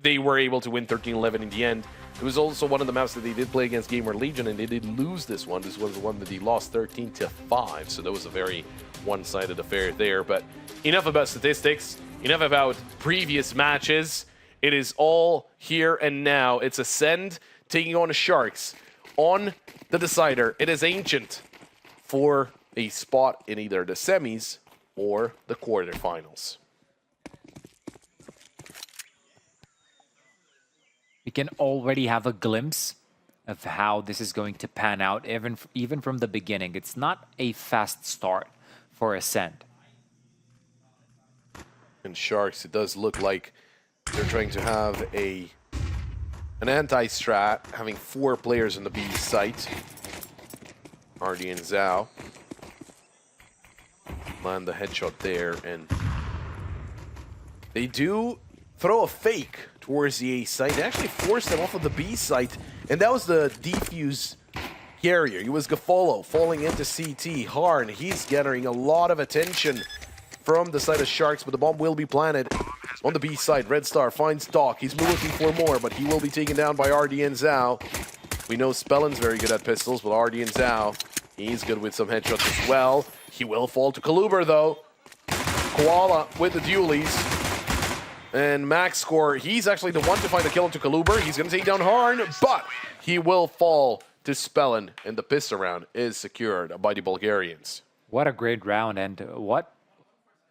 they were able to win 13-11 in the end. It was also one of the maps that they did play against Gamer Legion, and they did lose this one. This was the one that they lost 13-5, so that was a very one-sided affair there. But enough about statistics, enough about previous matches. It is all here and now. It's ACEND taking on the Sharks on the decider. It is Ancient for a spot in either the semis or the quarterfinals. We can already have a glimpse of how this is going to pan out, even from the beginning. It's not a fast start for ACEND. And Sharks, it does look like they're trying to have an anti-strat, having 4 players on the B site. Artie and Zhao land the headshot there, and they do throw a fake towards the A site. They actually forced them off of the B site, and that was the defuse carrier. It was Gafolo falling into CT. Harn, he's gathering a lot of attention from the side of Sharks, but the bomb will be planted on the B side. Red Star finds Doc. He's looking for more, but he will be taken down by RD and Zhao. We know Spellen's very good at pistols, but RD and Zhao, he's good with some headshots as well. He will fall to Kaluber, though. Koala with the dualies. And Max Score, he's actually the one to find the kill to Kaluber. He's going to take down Harn, but he will fall to Spellen, and the pistol round is secured by the Bulgarians. What a great round, and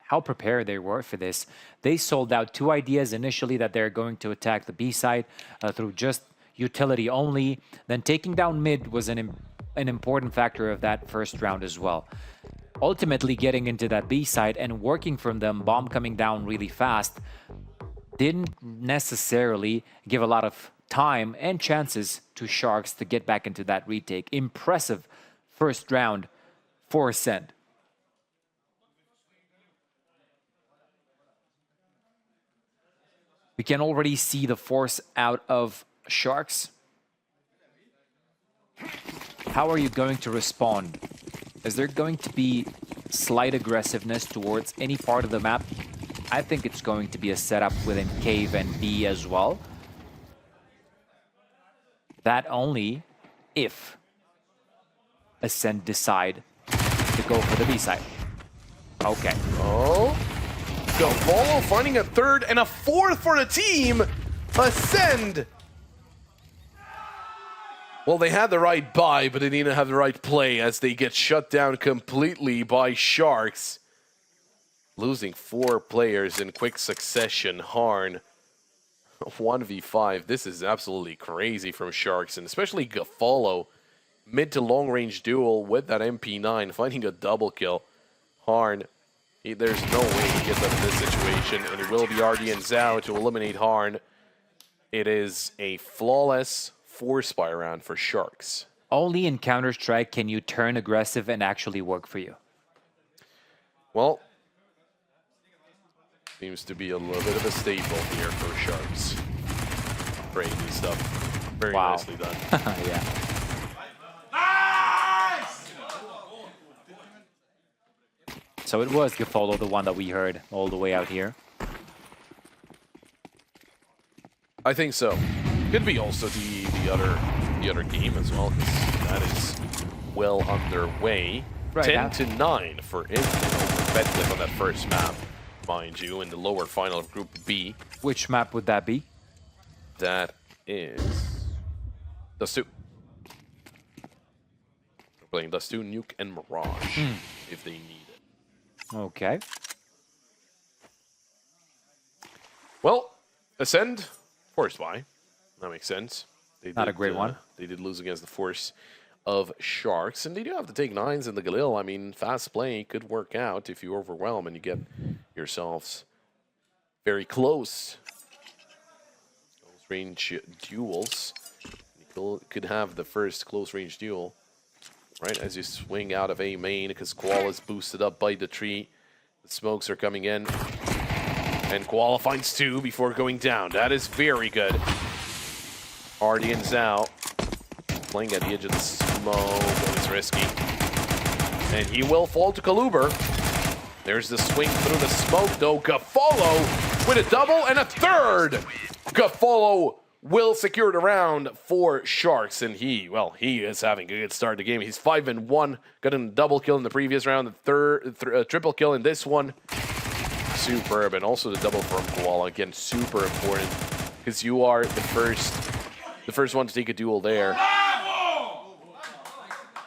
how prepared they were for this. They sold out 2 ideas initially that they're going to attack the B side through just utility only. Then taking down mid was an important factor of that first round as well. Ultimately getting into that B side and working from them, bomb coming down really fast, didn't necessarily give a lot of time and chances to Sharks to get back into that retake. Impressive first round for ACEND. We can already see the force out of Sharks. How are you going to respond? Is there going to be slight aggressiveness towards any part of the map? I think it's going to be a setup within Cave and B as well. That only if ACEND decide to go for the B side. Okay. Oh. Gavolo finding a 3rd and a 4th for the team. ACEND. Well, they had the right buy, but they didn't have the right play as they get shut down completely by Sharks. Losing 4 players in quick succession. Harn, 1v5. This is absolutely crazy from Sharks, and especially Gafolo. Mid to long range duel with that MP9, finding a double kill. Harn, there's no way he gets out of this situation, and it will be RD and Zhao to eliminate Harn. It is a flawless 4-spy round for Sharks. Only in Counter-Strike can you turn aggressive and actually work for you. Well, seems to be a little bit of a staple here for Sharks. Crazy stuff. Very nicely done. Yeah. So it was Gafolo, the one that we heard all the way out here. I think so. Could be also the other game as well, because that is well underway. Right, 10-9 for Bedcliff on that first map, mind you, in the lower final of Group B. Which map would that be? That is Dust 2. We're playing Dust 2, Nuke, and Mirage if they need it. Okay. Well, ACEND, Force Y. That makes sense. Not a great one. They did lose against the force of Sharks, and they do have to take 9s in the Galil. I mean, fast play could work out if you overwhelm and you get yourselves very close. Close range duels. You could have the first close range duel, right, as you swing out of A main, because Koala is boosted up by the tree. The smokes are coming in. And Koala finds 2 before going down. That is very good. RD and Zhao playing at the edge of the smoke. Always risky. And he will fall to Kaluber. There's the swing through the smoke, though. Gafolo with a double and a 3rd. Gaffolo will secure the round for Sharks, and he is having a good start to the game. He's 5-1, got a double kill in the previous round, the triple kill in this one. Superb, and also the double from Koala, again, super important, because you are the first one to take a duel there.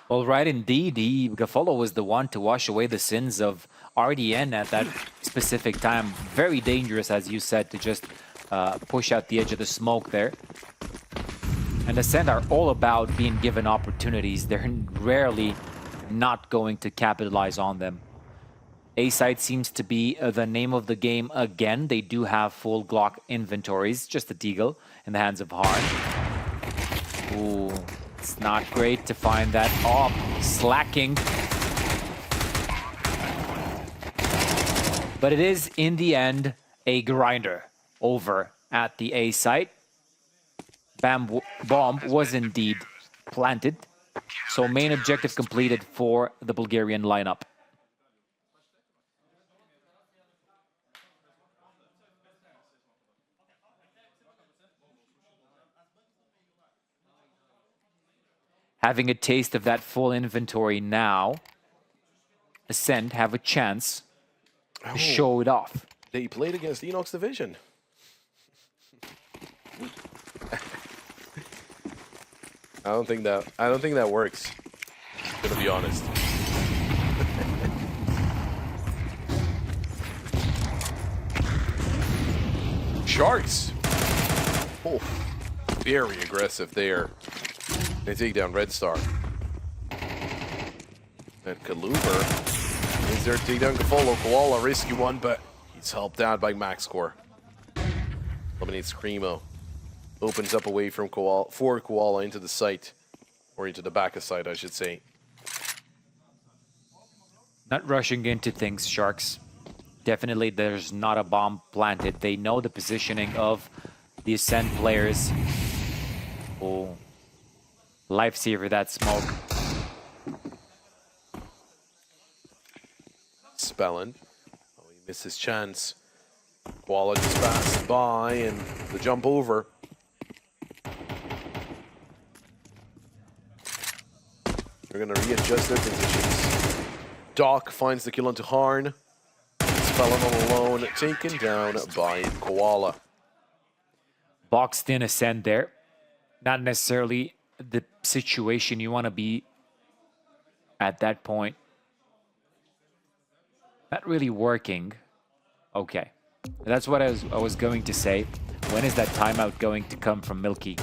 Well, right, indeed. Gaffolo was the one to wash away the sins of RDN at that specific time. Very dangerous, as you said, to just push out the edge of the smoke there. And ACEND are all about being given opportunities. They're rarely not going to capitalize on them. A-side seems to be the name of the game again. They do have full Glock inventories, just a deagle in the hands of Harn. Ooh. It's not great to find that off, slacking. But it is, in the end, a grinder over at the A site. Bomb was indeed planted. So main objective completed for the Bulgarian lineup. Having a taste of that full inventory now, ACEND have a chance to show it off. They played against Enox Division. I don't think that works. I'm gonna be honest. Sharks. Oh, very aggressive there. They take down Red Star. And Kaluber is there to take down Gaffolo. Koala, risky one, but he's helped out by MaxCore. Eliminates Screamo. Opens up away from Koala, for Koala into the site. Or into the back of site, I should say. Not rushing into things, Sharks. Definitely there's not a bomb planted. They know the positioning of the ACEND players. Oh. Lifesaver, that smoke. Spellin. Oh, he missed his chance. Koala just passed by and the jump over. They're going to readjust their positions. Doc finds the kill onto Harn. Spellin all alone, taken down by Koala. Boxed in ACEND there. Not necessarily the situation you want to be at that point. Not really working. Okay. That's what I was going to say. When is that timeout going to come from Milky?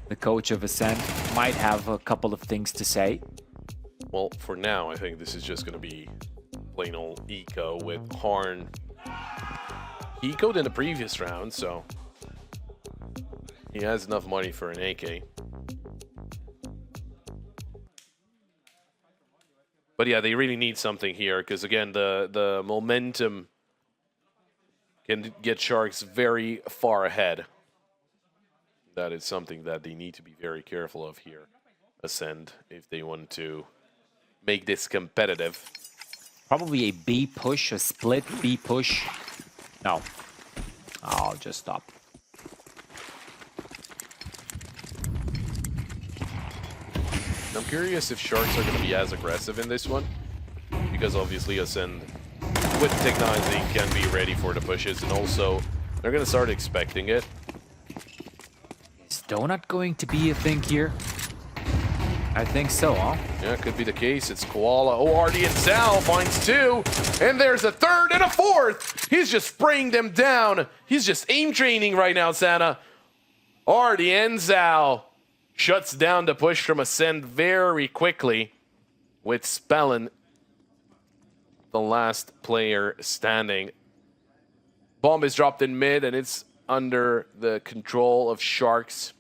The coach of ACEND might have a couple of things to say. Well, for now, I think this is just going to be plain old eco with Harn. He ecoed in the previous round, so he has enough money for an AK. But yeah, they really need something here, because again, the momentum can get Sharks very far ahead. That is something that they need to be very careful of here, ACEND, if they want to make this competitive. Probably a B push, a split B push. No. I'll just stop. I'm curious if Sharks are going to be as aggressive in this one, because obviously ACEND, with technology, can be ready for the pushes, and also they're going to start expecting it. Is donut going to be a thing here? I think so, huh? Yeah, it could be the case. It's Koala. Oh, RD and Sal finds two. And there's a third and a fourth. He's just spraying them down. He's just aim training right now, Santa. RD and Sal shuts down the push from ACEND very quickly, with Spellin, the last player standing. Bomb is dropped in mid, and it's under the control of Sharks.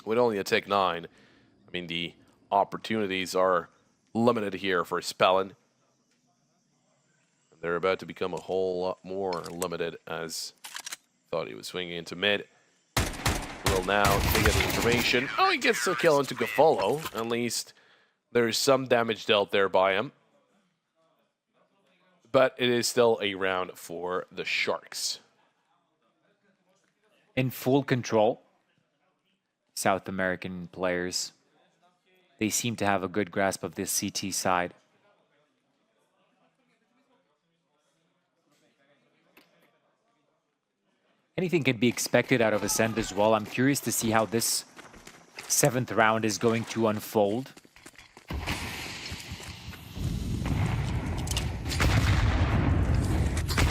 With only a Tech 9, I mean, the opportunities are limited here for Spellin. They're about to become a whole lot more limited, as thought he was swinging into mid. Will now take the information. Oh, he gets the kill into Gaffolo. At least there's some damage dealt there by him. but it is still a round for the Sharks. In full control, South American players. They seem to have a good grasp of this CT side. Anything can be expected out of ACEND as well. I'm curious to see how this 7th round is going to unfold.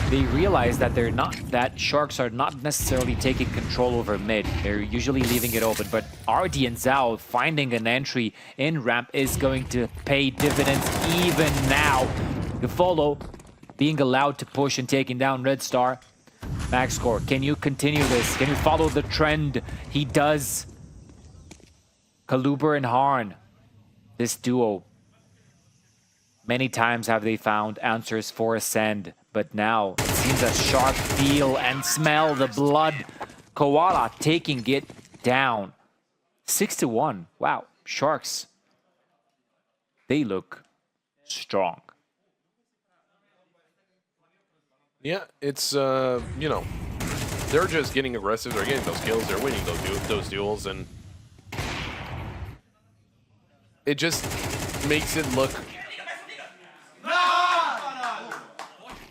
They realize that Sharks are not necessarily taking control over mid. They're usually leaving it open, but RD and Zhao finding an entry in ramp is going to pay dividends even now. Follow being allowed to push and taking down Red Star. Max score, can you continue this? Can you follow the trend? He does. Kaluber and Harn, this duo. Many times have they found answers for ACEND, but now it seems that Shark feel and smell the blood. Koala taking it down. 6-1. Wow, Sharks. They look strong. Yeah, it's, you know, they're just getting aggressive. They're getting those kills. They're winning those duels, and it just makes it look...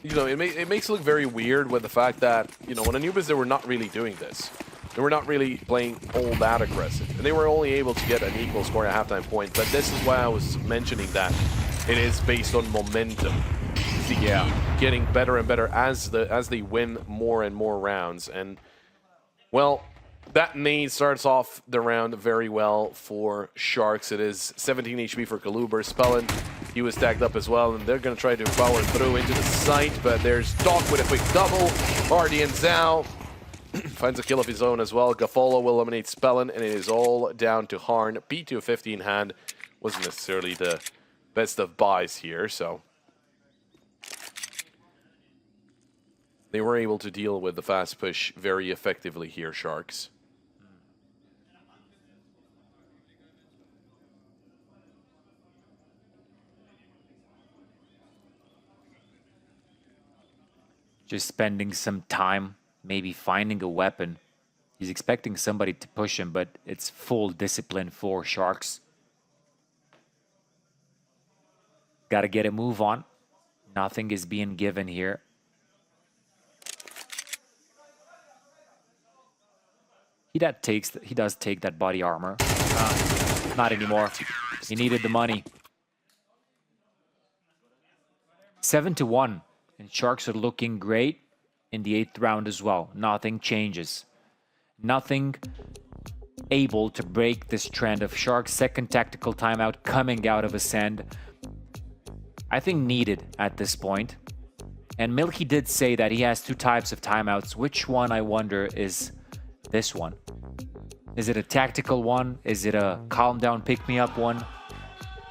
You know, it makes it look very weird with the fact that, you know, when Anubis, they were not really doing this. They were not really playing all that aggressive. And they were only able to get an equal score at halftime point. But this is why I was mentioning that it is based on momentum. They keep getting better and better as they win more and more rounds. And, well, that nade starts off the round very well for Sharks. It is 17 HP for Kaluber. Spellin, he was tagged up as well, and they're going to try to power through into the site, but there's Doc with a quick double. Hardy and Zhao finds a kill of his own as well. Gaffolo will eliminate Spellin, and it is all down to Harn. P2 15 hand wasn't necessarily the best of buys here, so they were able to deal with the fast push very effectively here, Sharks. Just spending some time, maybe finding a weapon. He's expecting somebody to push him, but it's full discipline for Sharks. Got to get a move on. Nothing is being given here. He does take that body armor. Not anymore. He needed the money. 7-1. And Sharks are looking great in the 8th round as well. Nothing changes. Nothing able to break this trend of Sharks' second tactical timeout coming out of ACEND. I think needed at this point. And Milky did say that he has 2 types of timeouts. Which one, I wonder, is this one? Is it a tactical one? Is it a calm down, pick me up one?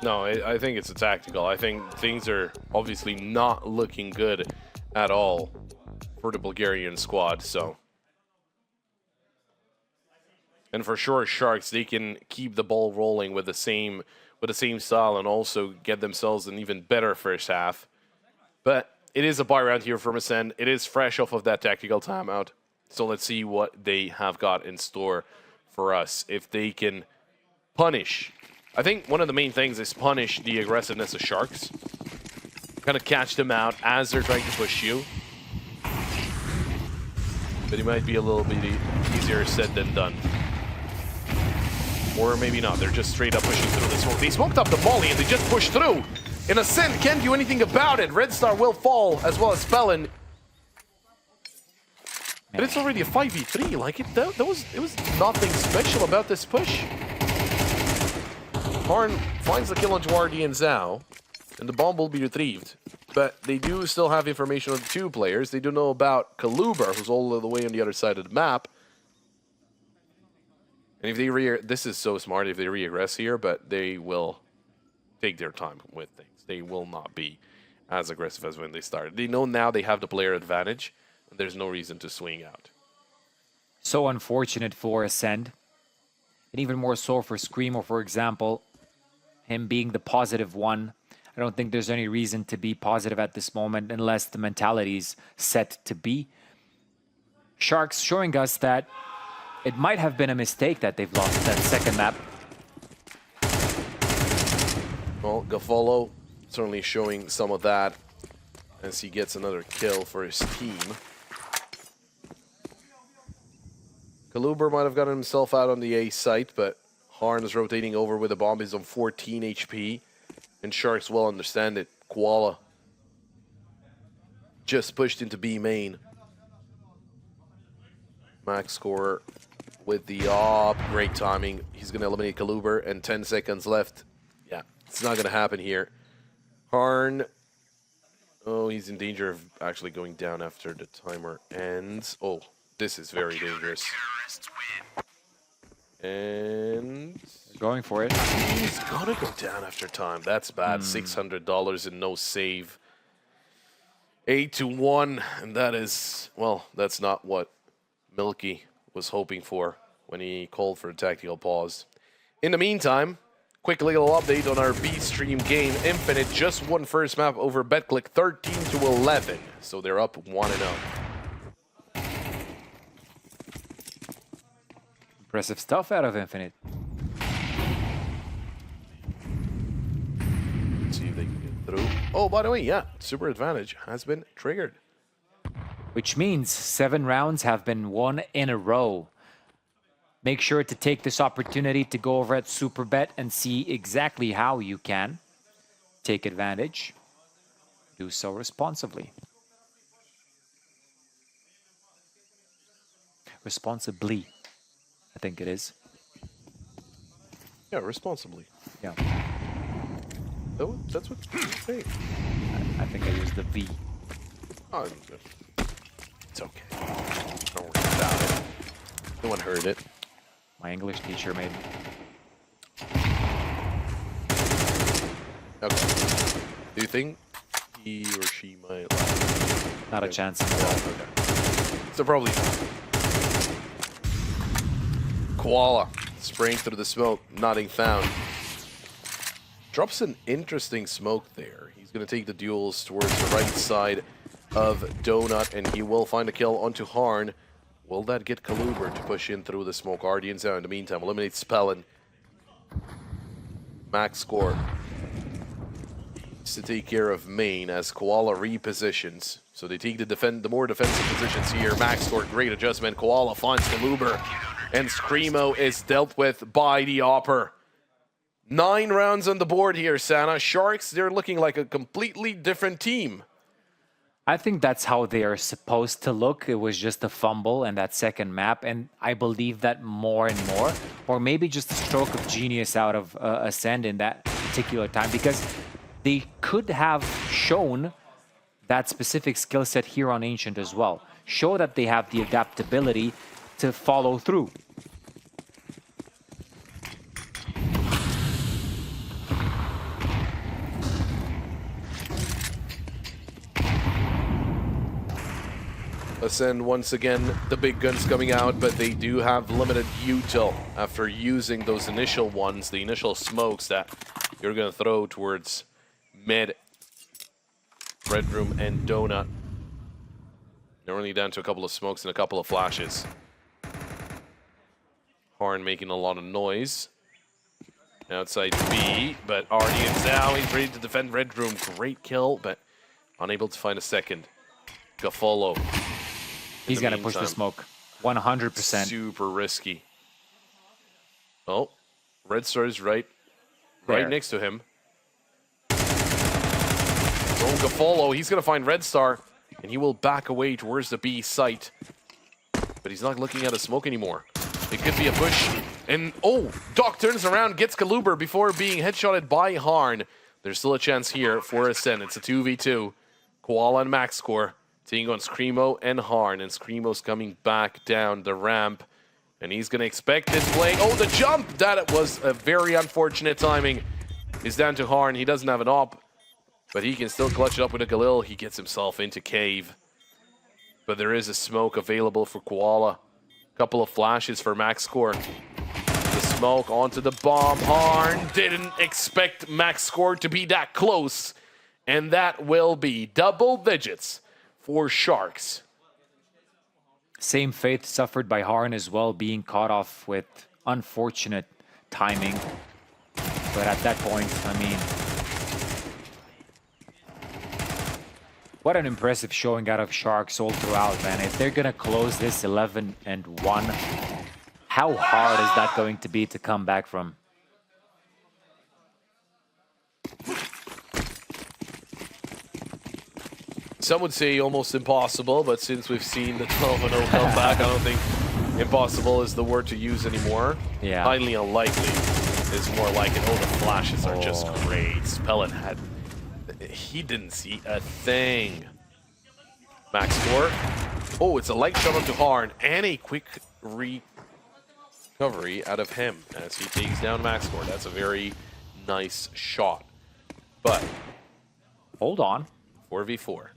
No, I think it's a tactical. I think things are obviously not looking good at all for the Bulgarian squad, so. And for sure, Sharks, they can keep the ball rolling with the same style and also get themselves an even better first half. But it is a buy round here from ACEND. It is fresh off of that tactical timeout. So let's see what they have got in store for us. If they can punish. I think one of the main things is punish the aggressiveness of Sharks. Kind of catch them out as they're trying to push you. But it might be a little bit easier said than done. Or maybe not. They're just straight up pushing through the smoke. They smoked up the volley and they just pushed through. And ACEND can't do anything about it. Red Star will fall as well as Spellin. But it's already a 5v3. Like, it was nothing special about this push. Harn finds the kill on RD and Zhao, and the bomb will be retrieved. But they do still have information on the 2 players. They do know about Kaluber, who's all the way on the other side of the map. And if they this is so smart if they re-aggress here, but they will take their time with things. They will not be as aggressive as when they started. They know now they have the player advantage, and there's no reason to swing out. So unfortunate for ACEND. And even more so for Screamo, for example. Him being the positive one. I I don't think there's any reason to be positive at this moment unless the mentality's set to be. Sharks showing us that it might have been a mistake that they've lost that second map. Well, Gafolo certainly showing some of that as he gets another kill for his team. Kaluber might have gotten himself out on the A site, but Harn is rotating over with a bomb. He's on 14 HP. And Sharks well understand it. Koala just pushed into B main. Max score with the op. Great timing. He's going to eliminate Kaluber, and 10 seconds left. Yeah, it's not going to happen here. Harn. Oh, he's in danger of actually going down after the timer ends. Oh, this is very dangerous. And Going for it. he's gonna go down after time. That's bad. $600 and no save. 8-1, and that is, well, that's not what Milky was hoping for when he called for a tactical pause. In the meantime, quick little update on our B-Stream game. Infinite just won first map over BetClick 13-11, so they're up 1-0. Impressive stuff out of Infinite. See if they can get through. Oh, by the way, yeah, super advantage has been triggered. Which means 7 rounds have been won in a row. Make sure to take this opportunity to go over at Superbet and see exactly how you can take advantage. Do so responsibly. Responsibly, I think it is. Yeah, responsibly. Yeah, That's what you say. I think I used the V. Oh, it's okay. Don't worry about it. No one heard it. My English teacher made. Okay. Do you think he or she might lie? Not a chance in hell. Okay. So probably not. Koala spraying through the smoke, nothing found. Drops an interesting smoke there. He's going to take the duels towards the right side of Donut, and he will find a kill onto Harn. Will that get Kaluber to push in through the smoke? Guardians out in the meantime. Eliminate Spellin. Max score. Needs to take care of main as Koala repositions. So they take the more defensive positions here. Max score, great adjustment. Koala finds Kaluber. And Screamo is dealt with by the Opper. 9 rounds on the board here, Sana. Sharks, they're looking like a completely different team. I think that's how they are supposed to look. It was just a fumble and that second map, and I believe that more and more. Or maybe just a stroke of genius out of ACEND in that particular time, because they could have shown that specific skill set here on Ancient as well. Show that they have the adaptability to follow through. ACEND once again, the big guns coming out, but they do have limited util after using those initial ones, the initial smokes that you're going to throw towards mid, Red Room, and Donut. They're only down to a couple of smokes and a couple of flashes. Harn making a lot of noise. Outside B, but already in now. He's ready to defend Red Room. Great kill, but unable to find a second. Gafolo. He's going to push the smoke. 100%. Super risky. Oh, Red Star is right There. next to him. Oh, Gafolo, he's going to find Red Star, and he will back away towards the B site. But he's not looking at a smoke anymore. It could be a push. And, oh, Doc turns around, gets Kaluber before being headshotted by Harn. There's still a chance here for ACEND. It's a 2v2. Koala and Max score. Taking on Screamo and Harn. And Screamo's coming back down the ramp. And he's going to expect this play. Oh, the jump! That was a very unfortunate timing. He's down to Harn. He doesn't have an op. But he can still clutch it up with a Galil. He gets himself into cave. But there is a smoke available for Koala. Couple of flashes for Max score. the smoke onto the bomb. Harn didn't expect max score to be that close. And that will be double digits for Sharks. Same fate suffered by Harn as well, being caught off with unfortunate timing. But at that point, I mean, what an impressive showing out of Sharks all throughout, man. If they're gonna close this 11-1, how hard is that going to be to come back from? Some would say almost impossible, but since we've seen the 12-0 comeback, I don't think impossible is the word to use anymore. Yeah. Highly unlikely is more like it. Oh, the flashes are just great. Spellin he didn't see a thing. Max score. Oh, it's a light shot onto Harn and a quick recovery out of him as he takes down Max score. That's a very nice shot. But Hold on. 4v4.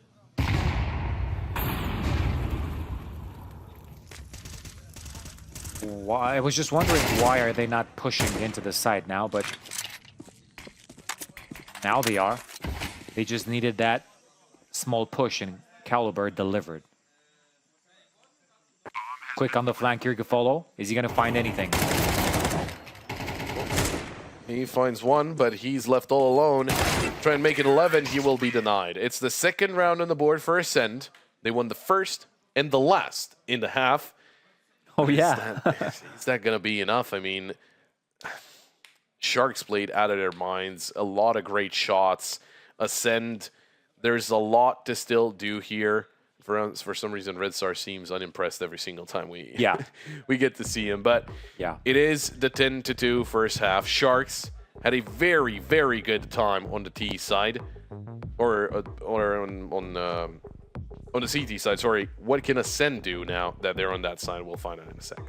I was just wondering why are they not pushing into the side now, but now they are. They just needed that small push, and Caliber delivered. Quick on the flank here, Gafolo. Is he going to find anything? He finds one, but he's left all alone. Try and make it 11, he will be denied. It's the second round on the board for ACEND. They won the first and the last in the half. Oh, yeah. Is that going to be enough? I mean, Sharks played out of their minds. A lot of great shots. ACEND, there's a lot to still do here. For some reason, Red Star seems unimpressed every single time we we get to see him. But Yeah. it is the 10-2 first half. Sharks had a very, very good time on the T side, or on the CT side. Sorry. What can ACEND do now that they're on that side? We'll find out in a second.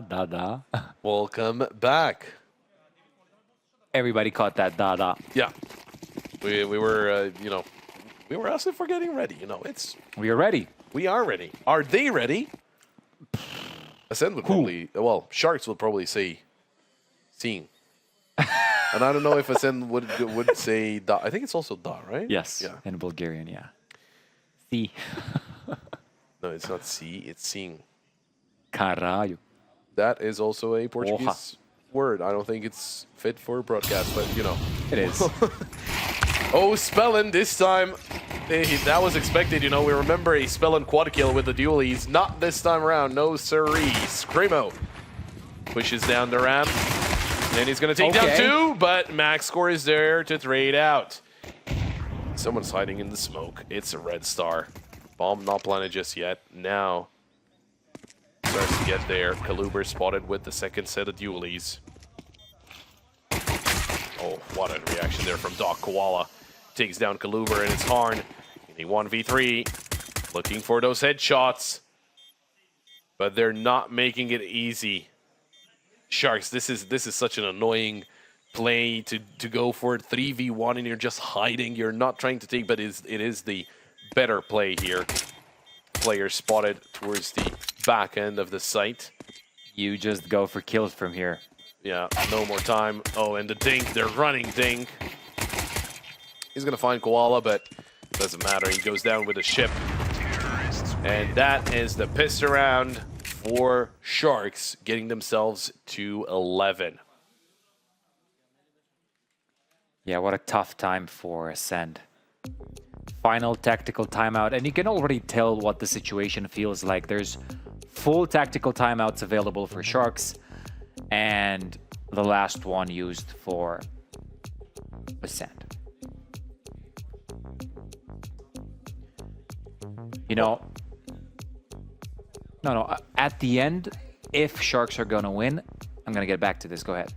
Dada. Welcome back. Everybody caught that Dada. Yeah. We were, you know, we were asking for getting ready. You know, We are ready. we are ready. Are they ready? ACEND would probably, well, Sharks would probably say seeing. And I don't know if ACEND would say da. I think it's also da, right? Yes. Yeah. In Bulgarian, yeah. Si. No, it's not see, it's seeing. Caralho. That is also a Portuguese word. I don't think it's fit for broadcast, but you know. It is. Oh, Spellin this time. That was expected, you know. We remember a Spellin quad kill with the dualies. Not this time around. No siree. Screamo pushes down the ramp. And he's going to take down 2, but Max Score is there to trade out. Someone's hiding in the smoke. It's a red star. Bomb not planted just yet. Now starts to get there. Kaluber spotted with the second set of dualies. Oh, what a reaction there from Doc Koala. Takes down Kaluber and it's Harn in a 1v3. Looking for those headshots. But they're not making it easy. Sharks, this is such an annoying play to go for 3v1 and you're just hiding. You're not trying to take, but it is the better play here. Player spotted towards the back end of the site. You just go for kills from here. Yeah, no more time. Oh, and the dink, they're running dink. He's gonna find Koala, but doesn't matter. He goes down with a ship. And that is the piss around for Sharks, getting themselves to 11. Yeah, what a tough time for ACEND. Final tactical timeout, and you can already tell what the situation feels like. There's full tactical timeouts available for Sharks, and the last one used for ACEND. You know, no, at the end, if Sharks are going to win, I'm going to get back to this. Go ahead.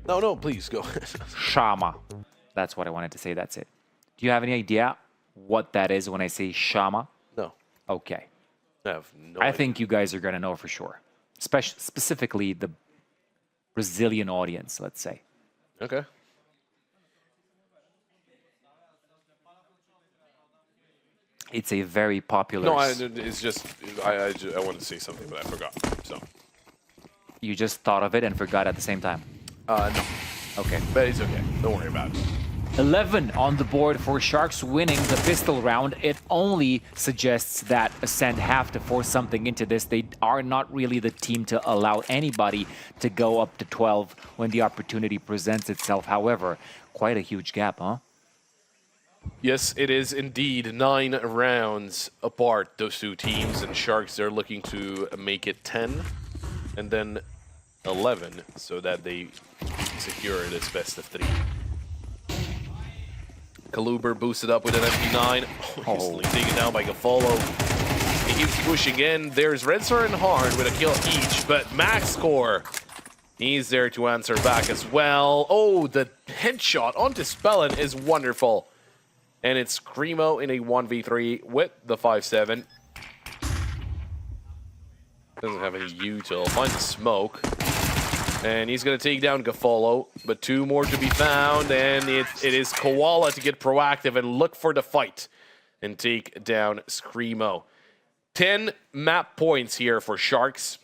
No, please go. Shama. That's what I wanted to say. That's it. Do you have any idea what that is when I say Shama? No. Okay. I have no I idea. think you guys are going to know for sure. Specifically the Brazilian audience, let's say. Okay. It's a very popular... No, it's just, I wanted to say something, but I forgot. So. You just thought of it and forgot at the same time. No. Okay. But it's okay. Don't worry about it. 11 on the board for Sharks winning the pistol round. It only suggests that ACEND have to force something into this. They are not really the team to allow anybody to go up to 12 when the opportunity presents itself. However, quite a huge gap, huh? Yes, it is indeed 9 rounds apart, those two teams, and Sharks, they're looking to make it 10 and then 11 so that they secure this best of 3. Kaluber boosted up with an MP9. Instantly taken down by Gafolo. He keeps pushing in. There's Redstar and Harn with a kill each, but Max Score, he's there to answer back as well. Oh, the headshot onto Spellin is wonderful. And it's Screamo in a 1v3 with the 5-7. Doesn't have any util. Finds a smoke. And he's going to take down Gafolo. But 2 more to be found. And it is Koala to get proactive and look for the fight. And take down Screamo. 10 map points here for Sharks.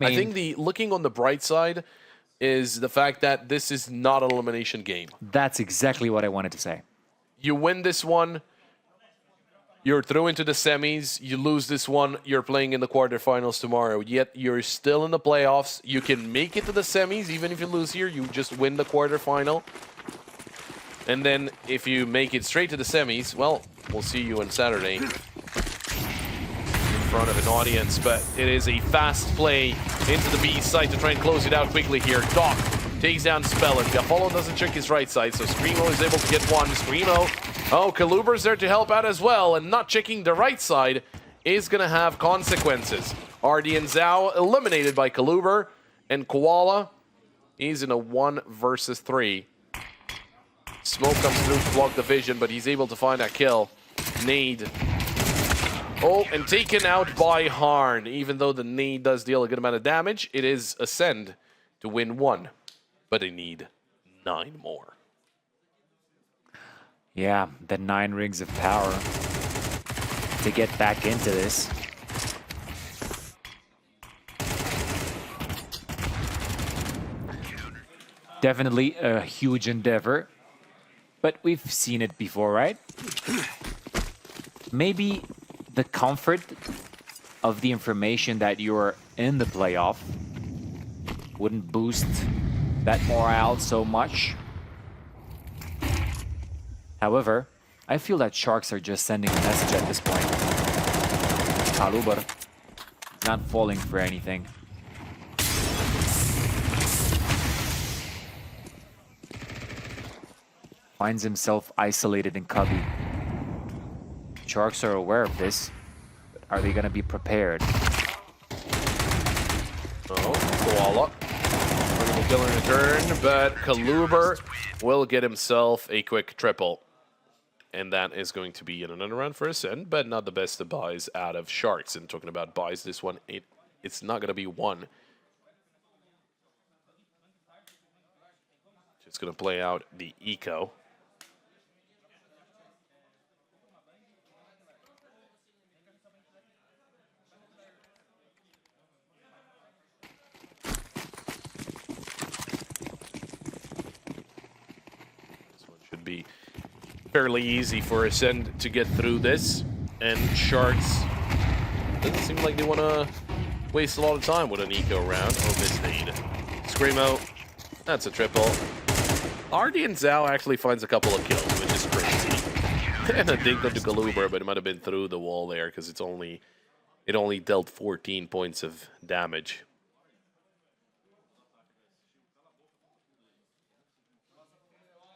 I think looking on the bright side is the fact that this is not an elimination game. That's exactly what I wanted to say. You win this one, you're through into the semis. You lose this one, you're playing in the quarterfinals tomorrow. Yet you're still in the playoffs. You can make it to the semis. Even if you lose here, you just win the quarterfinal. And then if you make it straight to the semis, well, we'll see you on Saturday in front of an audience. But it is a fast play into the B side to try and close it out quickly here. Doc takes down Spellin. Gafolo doesn't check his right side, so Screamo is able to get one. Screamo, oh, Kaluber's there to help out as well, and not checking the right side is going to have consequences. RD and Zhao eliminated by Kaluber, and Koala, he's in a 1 versus 3. Smoke comes through to block the vision, but he's able to find that kill. Nade Oh, and taken out by Harn. Even though the nade does deal a good amount of damage, it is ACEND to win 1. But they need 9 more. Yeah, the 9 rings of power to get back into this. Definitely a huge endeavor, but we've seen it before, right? Maybe the comfort of the information that you're in the playoff wouldn't boost that morale so much. However, I feel that Sharks are just sending a message at this point. Kalubar not falling for anything. Finds himself isolated in Cubby. Sharks are aware of this, but are they going to be prepared? Oh, Koala. We're going to kill in return, but Kalubar will get himself a quick triple. And that is going to be in another round for ACEND, but not the best of buys out of Sharks. And talking about buys, this one, it's not going to be one. Just going to play out the eco. This one should be fairly easy for ACEND to get through this, and Sharks doesn't seem like they want to waste a lot of time with an eco round. Oh, miss nade. Screamo, that's a triple. Ardi and Zhao actually finds a couple of kills, which is crazy. And a dink onto Kalubar, but it might have been through the wall there because it only dealt 14 points of damage.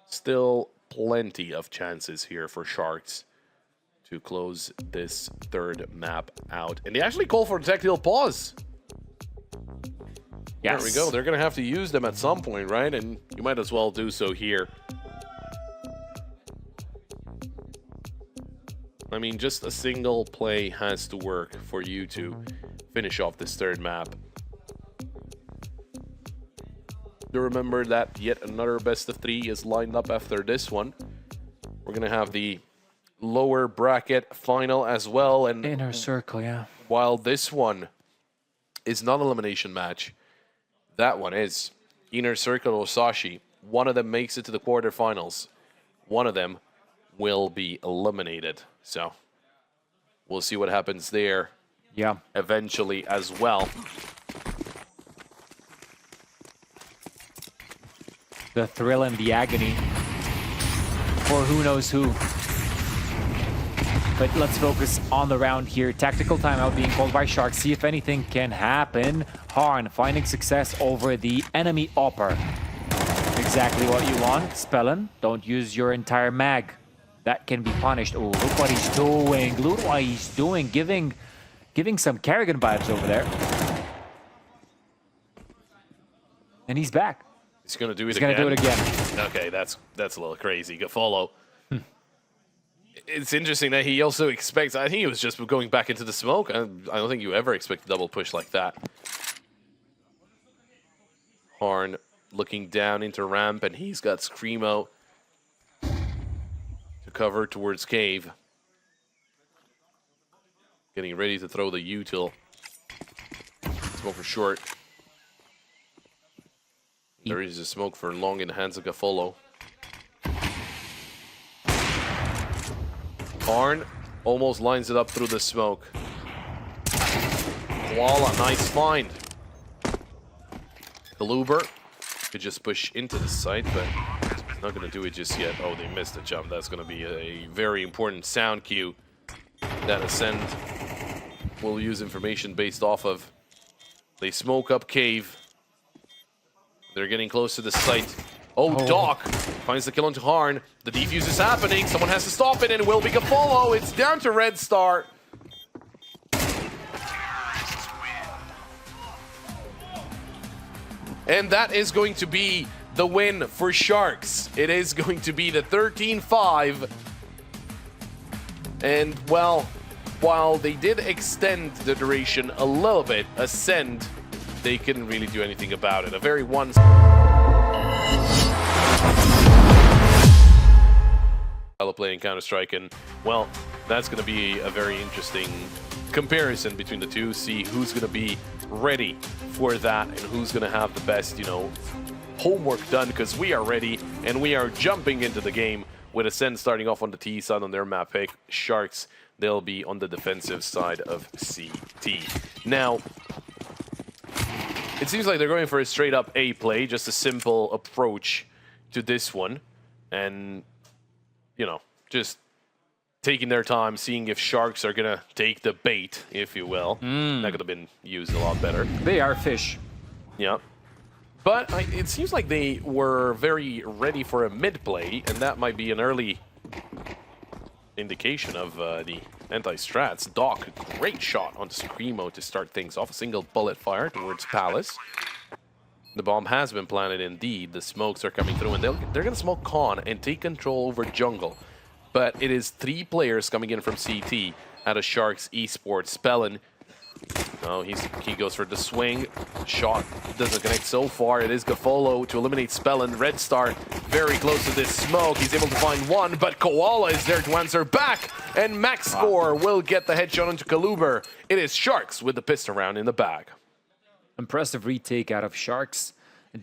Still plenty of chances here for Sharks to close this third map out. And they actually call for a tactical pause. Yes. There we go. They're going to have to use them at some point, right? And you might as well do so here. I mean, just a single play has to work for you to finish off this third map. Do remember that yet another best of 3 is lined up after this one. We're going to have the lower bracket final as well. And Inner circle, yeah. while this one is not an elimination match, that one is. Inner circle Osashi. One of them makes it to the quarterfinals. One of them will be eliminated. So we'll see what happens there. Yeah. Eventually as well. The thrill and the agony for who knows who. But let's focus on the round here. Tactical timeout being called by Sharks. See if anything can happen. Harn finding success over the enemy Opper. Exactly what you want. Spellen, don't use your entire mag. That can be punished. Oh, look what he's doing. Look what he's doing. Giving some Kerrigan vibes over there. And he's back. He's going to do it He's again. going to do it again. Okay, that's a little crazy. Good follow. It's interesting that he also expects... I think he was just going back into the smoke. I don't think you ever expect a double push like that. Harn looking down into ramp, and he's got Screamo to cover towards cave. Getting ready to throw the util. Smoke for short. There is a smoke for long in the hands of Gafolo. Harn almost lines it up through the smoke. Koala, nice find. Kalubar could just push into the site, but he's not going to do it just yet. Oh, they missed the jump. That's going to be a very important sound cue that ACEND will use information based off of. They smoke up cave. They're getting close to the site. Oh, Doc finds the kill onto Harn. The defuse is happening. Someone has to stop it, and it will be Gafolo. It's down to Red Star. And that is going to be the win for Sharks. It is going to be the 13-5. And, well, while they did extend the duration a little bit, ACEND, they couldn't really do anything about it. A very one playing Counter-Strike, and well, that's going to be a very interesting comparison between the two. See who's going to be ready for that and who's going to have the best, you know, homework done, because we are ready and we are jumping into the game with ACEND starting off on the T side on their map pick. Sharks, they'll be on the defensive side of CT. Now, it seems like they're going for a straight up A play, just a simple approach to this one, and you know, just taking their time, seeing if Sharks are gonna take the bait, if you will. That could have been used a lot better. They are fish. Yeah. But it seems like they were very ready for a mid play, and that might be an early indication of the anti-strats. Doc, great shot on Screamo to start things off. A single bullet fire towards Palace. The bomb has been planted indeed. The smokes are coming through, and they're going to smoke Con and take control over jungle. But it is 3 players coming in from CT out of Sharks Esports. Spellin, oh, he goes for the swing. Shot doesn't connect so far. It is Gafolo to eliminate Spellin. Red Star very close to this smoke. He's able to find one, but Koala is there to answer back. And Max Score will get the headshot onto Kaluber. It is Sharks with the pistol round in the bag. Impressive retake out of Sharks.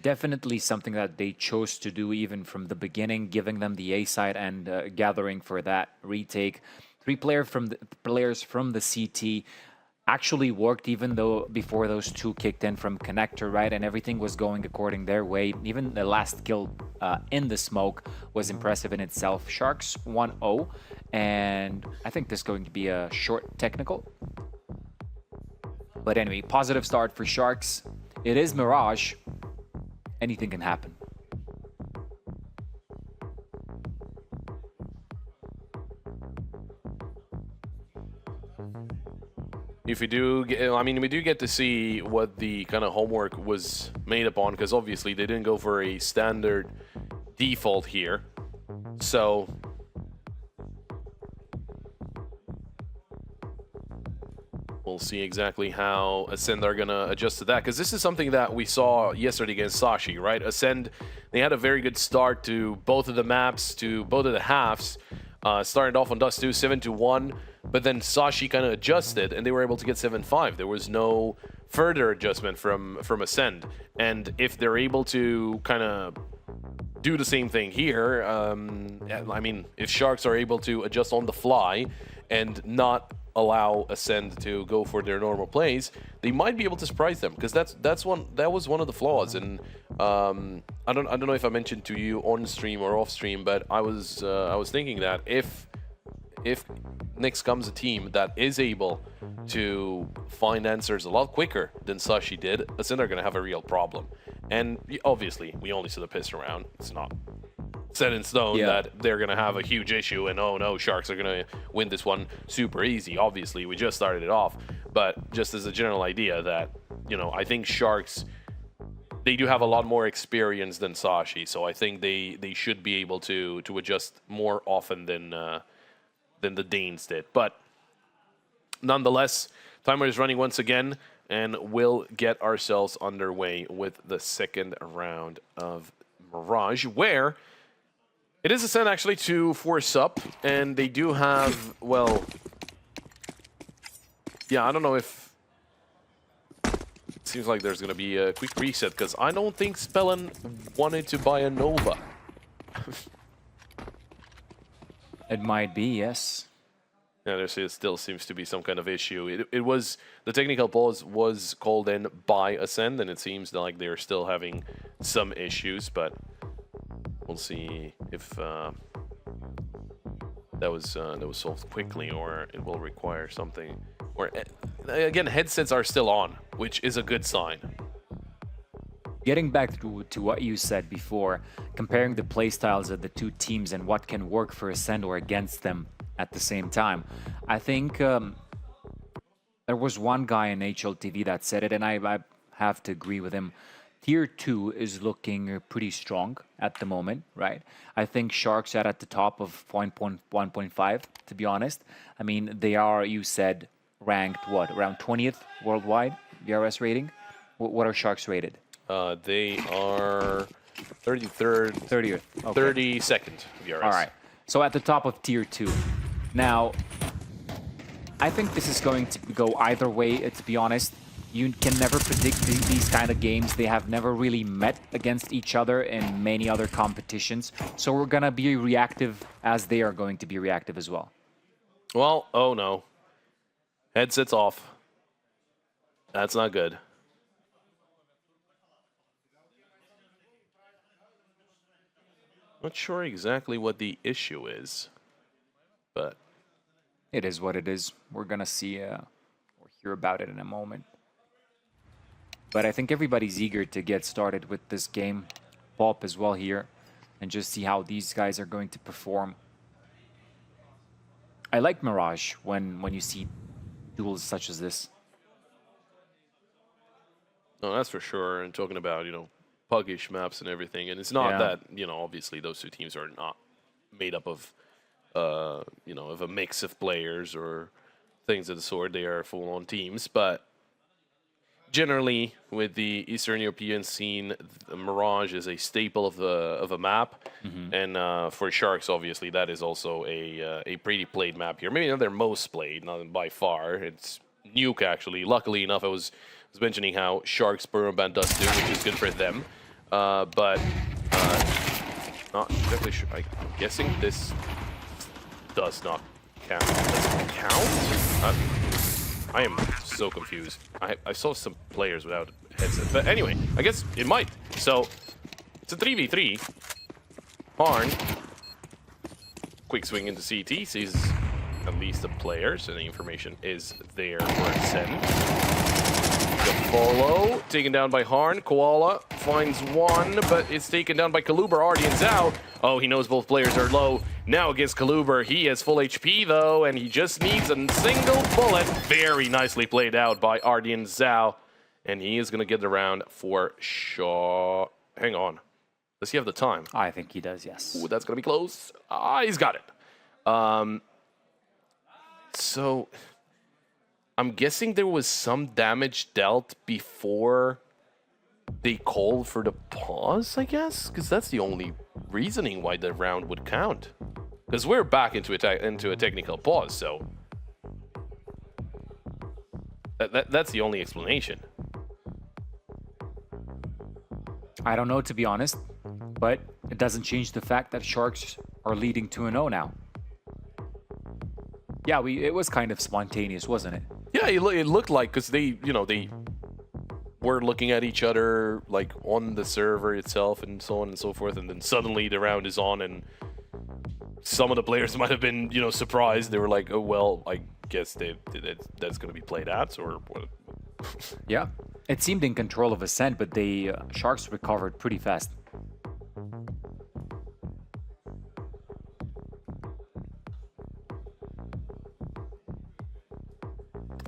Definitely something that they chose to do even from the beginning, giving them the A side and gathering for that retake. 3 players from the CT actually worked, even though before those 2 kicked in from connector, right? And everything was going according their way. Even the last kill in the smoke was impressive in itself. Sharks 1-0, and I think this is going to be a short technical. But anyway, positive start for Sharks. It is Mirage. Anything can happen. If we do, I mean, we do get to see what the kind of homework was made upon, because obviously they didn't go for a standard default here. So we'll see exactly how ACEND are going to adjust to that, because this is something that we saw yesterday against Sashi, right? ACEND, they had a very good start to both of the maps, to both of the halves. Started off on Dust 2, 7-1, but then Sashi kind of adjusted, and they were able to get 7-5. There was no further adjustment from ACEND. And if they're able to kind of do the same thing here, I mean, if Sharks are able to adjust on the fly and not allow ACEND to go for their normal plays, they might be able to surprise them, because that was one of the flaws. And I don't know if I mentioned to you on stream or off stream, but I was thinking that if next comes a team that is able to find answers a lot quicker than Sashi did, ACEND are going to have a real problem. And obviously, we only see the piss around. It's not set in stone that they're going to have a huge issue and, oh no, Sharks are going to win this one super easy. Obviously, we just started it off. But just as a general idea that, you know, I think Sharks, they do have a lot more experience than Sashi. So I think they should be able to adjust more often than the Danes did. But nonetheless, timer is running once again, and we'll get ourselves underway with the second round of Mirage, where it is ACEND actually to force up, and they do have, well, yeah, I don't know if it seems like there's going to be a quick reset, because I don't think Spellin wanted to buy a Nova. It might be, yes. Yeah, there still seems to be some kind of issue. It was, the technical pause was called in by ACEND, and it seems like they're still having some issues, but we'll see if that was solved quickly, or it will require something. Or again, headsets are still on, which is a good sign. Getting back to what you said before, comparing the playstyles of the two teams and what can work for ACEND or against them at the same time, I think there was one guy in HLTV that said it, and I have to agree with him. Tier 2 is looking pretty strong at the moment, right? I think Sharks are at the top of 1.5, to be honest. I mean, they are, you said, ranked, what, around 20th worldwide VRS rating? What are Sharks rated? They are 33rd, 30th. Okay. 32nd VRS. All right. So at the top of Tier 2. Now, I think this is going to go either way, to be honest. You can never predict these kind of games. They have never really met against each other in many other competitions. So we're going to be reactive as they are going to be reactive as well. Well, oh no. Headsets off. That's not good. Not sure exactly what the issue is, but it is what it is. We're going to see or hear about it in a moment. But I think everybody's eager to get started with this game. Pop as well here. And just see how these guys are going to perform. I like Mirage when you see duels such as this. No, that's for sure. And talking about, puggish maps and everything. And it's not that, obviously those two teams are not made up of, of a mix of players or things of the sort. They are full-on teams. But generally, with the Eastern European scene, the Mirage is a staple of a map. And for Sharks, obviously, that is also a pretty played map here. Maybe not their most played, not by far. It's Nuke, actually. Luckily enough, I was mentioning how Sharks Permaban does do, which is good for them. But not exactly sure. I'm guessing this does not count. Does it count? I am so confused. I saw some players without headsets. But anyway, I guess it might. So, it's a 3v3. Harn. Quick swing into CT. Sees at least a player, so the information is there for ACEND. The follow. Taken down by Harn. Koala finds one, but it's taken down by Kaluber. Ardian's out. Oh, he knows both players are low. Now against Kaluber, he has full HP though, and he just needs a single bullet. Very nicely played out by Ardian Zhao. And he is going to get the round for Shaw. Hang on. Does he have the time? I think he does, yes. Ooh, that's going to be close. He's got it. So, I'm guessing there was some damage dealt before they called for the pause, I guess? Because that's the only reasoning why the round would count. Because we're back into a technical pause, so that's the only explanation. I don't know, to be honest, but it doesn't change the fact that Sharks are leading 2-0 now. Yeah, it was kind of spontaneous, wasn't it? Yeah, it looked like, because they were looking at each other like on the server itself and so on and so forth, and then suddenly the round is on, and some of the players might have been, surprised. They were like, "Oh well, I guess that's going to be played at," or what? Yeah, it seemed in control of ACEND, but the Sharks recovered pretty fast.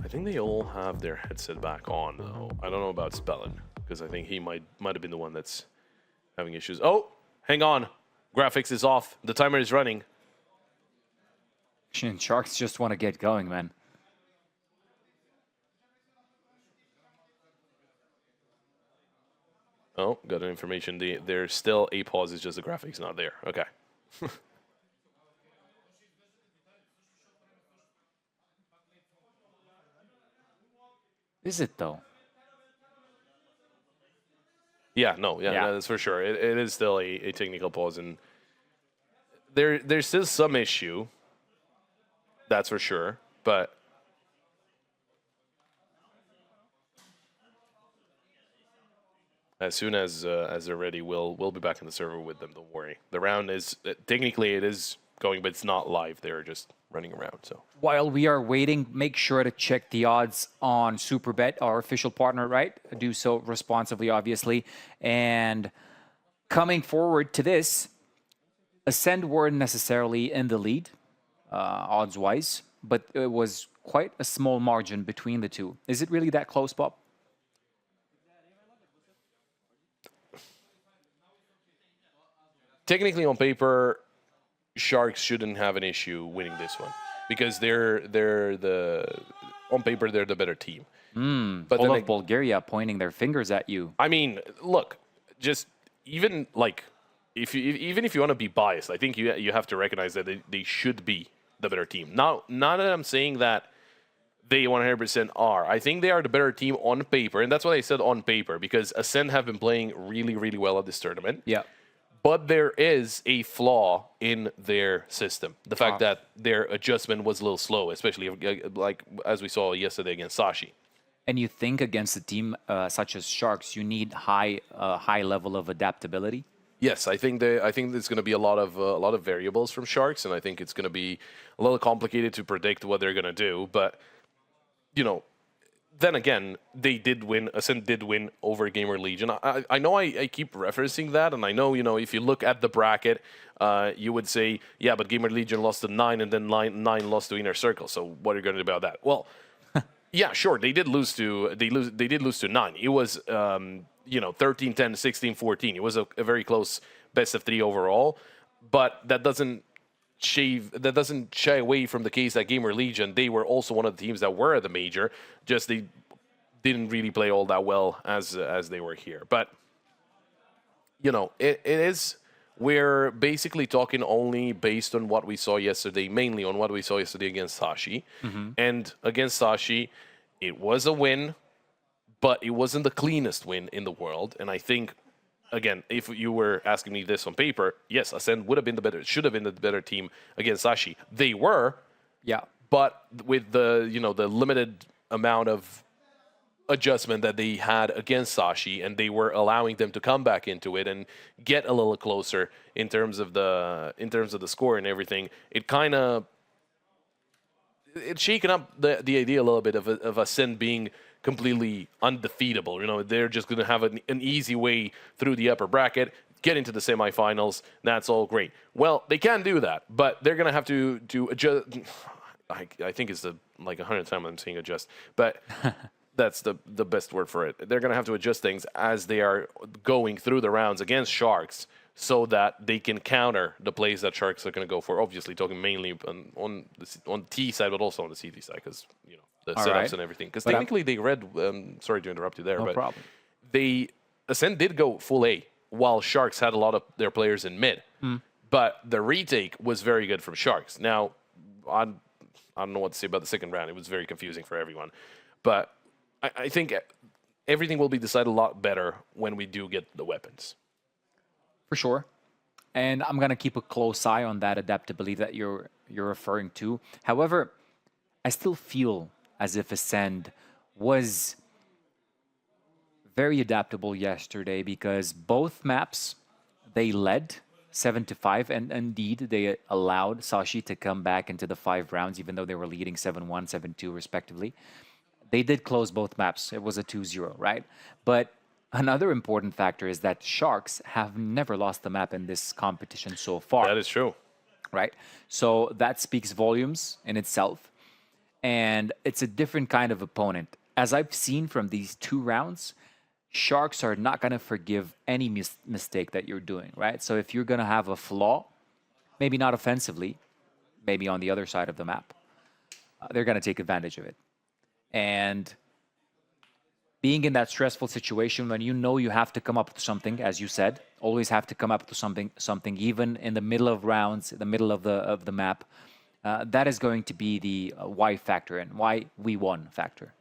I think they all have their headset back on, though. I don't know about Spellin, because I think he might have been the one that's having issues. Oh, hang on. Graphics is off. The timer is running. Sharks just want to get going, man. Oh, got an information. There's still a pause. It's just the graphics not there. Okay. Is it, though? Yeah, no, that's for sure. It is still a technical pause, and there's still some issue. That's for sure, but as soon as they're ready, we'll be back in the server with them. Don't worry. The round is technically it is going, but it's not live. They're just running around. So while we are waiting, make sure to check the odds on SuperBet, our official partner, right? Do so responsibly, obviously. And coming forward to this, ACEND weren't necessarily in the lead, odds-wise, but it was quite a small margin between the two. Is it really that close, Bob? technically on paper, Sharks shouldn't have an issue winning this one because on paper they're the better team. But all of Bulgaria pointing their fingers at you. I mean, look, just even like even if you want to be biased, I think you have to recognize that they should be the better team. Now, not that I'm saying that they 100% are. I think they are the better team on paper, and that's what I said on paper because ACEND have been playing really, really well at this tournament. Yeah. But there is a flaw in their system. The fact that their adjustment was a little slow, especially like as we saw yesterday against Sashi. And you think against a team such as Sharks, you need high level of adaptability? Yes, I think there's going to be a lot of variables from Sharks, and I think it's going to be a little complicated to predict what they're going to do. But then again, they did win. ACEND did win over Gamer Legion. I know I keep referencing that, and I know if you look at the bracket, you would say, yeah, but Gamer Legion lost to 9, and then 9 lost to Inner Circle. So what are you going to do about that? Well, yeah, sure, they did lose to 9. It was 13-10, 16-14. It was a very close best of 3 overall, but that doesn't shy away from the case that Gamer Legion, they were also one of the teams that were at the major, just they didn't really play all that well as they were here. But it is, we're basically talking only based on what we saw yesterday, mainly on what we saw yesterday against Sashi. And against Sashi, it was a win, but it wasn't the cleanest win in the world. And I think, again, if you were asking me this on paper, yes, ACEND should have been the better team against Sashi. They were, yeah, but with the the limited amount of adjustment that they had against Sashi, and they were allowing them to come back into it and get a little closer in terms of the score and everything. It's shaken up the idea a little bit of ACEND being completely undefeatable. They're just going to have an easy way through the upper bracket, get into the semifinals. That's all great. Well, they can do that, but they're going to have to adjust. I think it's like 100 times I'm saying adjust, but that's the best word for it. They're going to have to adjust things as they are going through the rounds against Sharks so that they can counter the plays that Sharks are going to go for. Obviously, talking mainly on the T side, but also on the CT side, because the setups and everything. Because technically, they read. Sorry to interrupt you there, no but problem. ACEND did go full A, while Sharks had a lot of their players in mid. But the retake was very good from Sharks. Now, I don't know what to say about the second round. It was very confusing for everyone. But I think everything will be decided a lot better when we do get the weapons. For sure. And I'm going to keep a close eye on that adaptability that you're referring to. However, I still feel as if ACEND was very adaptable yesterday because both maps, they led 7-5, and indeed they allowed Sashi to come back into the 5 rounds, even though they were leading 7-1, 7-2 respectively. They did close both maps. It was a 2-0, right? But another important factor is that Sharks have never lost the map in this competition so far. That is true. Right? So that speaks volumes in itself. And it's a different kind of opponent. As I've seen from these 2 rounds, Sharks are not going to forgive any mistake that you're doing, right? So if you're going to have a flaw, maybe not offensively, maybe on the other side of the map, they're going to take advantage of it. And being in that stressful situation when you have to come up with something, as you said, always have to come up with something even in the middle of rounds, the middle of the map, that is going to be the why factor and why we won factor.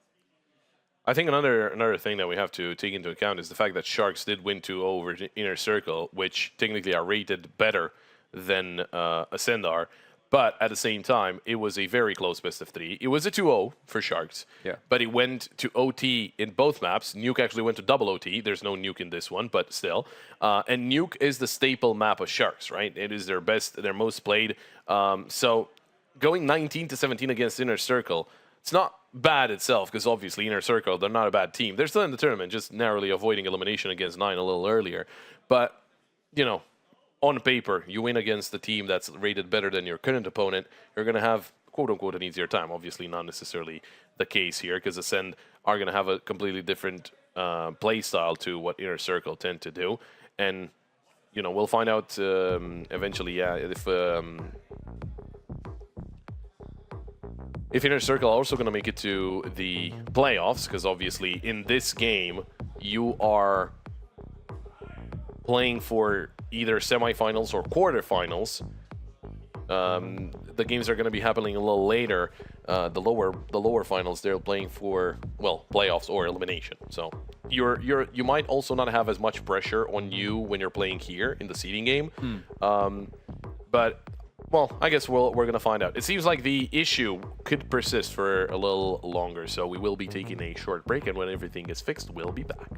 I think another thing that we have to take into account is the fact that Sharks did win 2-0 over Inner Circle, which technically are rated better than ACEND are. But at the same time, it was a very close best of 3. It was a 2-0 for Sharks. Yeah. But it went to OT in both maps. Nuke actually went to double OT. There's no Nuke in this one, but still. And Nuke is the staple map of Sharks, right? It is their best, their most played. So going 19-17 against Inner Circle, it's not bad itself, because obviously Inner Circle, they're not a bad team. They're still in the tournament, just narrowly avoiding elimination against 9 a little earlier. But, on paper, you win against the team that's rated better than your current opponent, you're going to have, quote-unquote, an easier time. Obviously, not necessarily the case here, because ACEND are going to have a completely different play style to what Inner Circle tend to do. And, you know, we'll find out eventually, yeah, if Inner Circle are also going to make it to the playoffs, because obviously in this game, you are playing for either semifinals or quarterfinals. The games are going to be happening a little later. The lower finals, they're playing for, well, playoffs or elimination. So you might also not have as much pressure on you when you're playing here in the seeding game. But well, I guess we're going to find out. It seems like the issue could persist for a little longer, so we will be taking a short break, and when everything is fixed, we'll be back.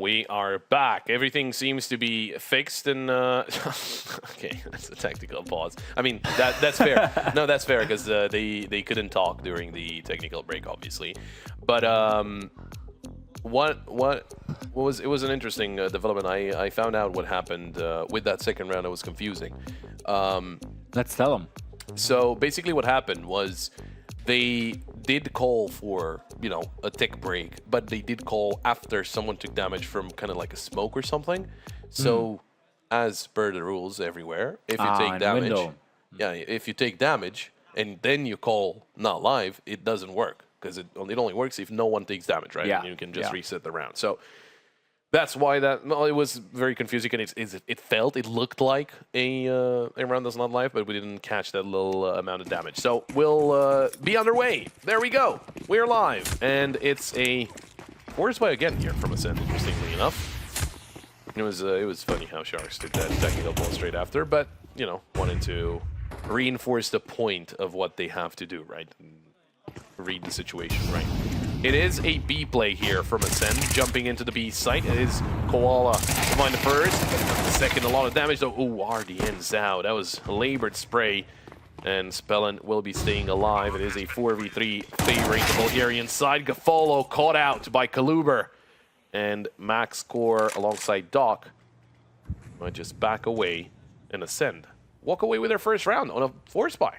We are back. Everything seems to be fixed and okay, that's a technical pause. I mean, that's fair. No, that's fair because they couldn't talk during the technical break, obviously. But what was it was an interesting development. I found out what happened with that second round. It was confusing. Let's tell them. So basically, what happened was they did call for, you know, a tick break, but they did call after someone took damage from kind of like a smoke or something. So, as per the rules everywhere, if you take damage, if you take damage and then you call not live, it doesn't work because it only works if no one takes damage, right? Yeah. And you can just reset the round. So that's why it was very confusing, and it looked like a round that's not live, but we didn't catch that little amount of damage. So we'll be underway. There we go. We're live, and it's a force buy again here from ACEND. Interestingly enough, it was funny how Sharks did that technical ball straight after, but you know, wanted to reinforce the point of what they have to do, right? Read the situation right. It is a B play here from ACEND, jumping into the B site. It is Koala to find the first. The second, a lot of damage though. Ooh, RDN Zhao. That was a labored spray. And Spellin will be staying alive. It is a 4v3 favoring the Bulgarian side. Gafolo caught out by Kaluber. And Max Core alongside Doc might just back away and ACEND walk away with their first round on a force buy.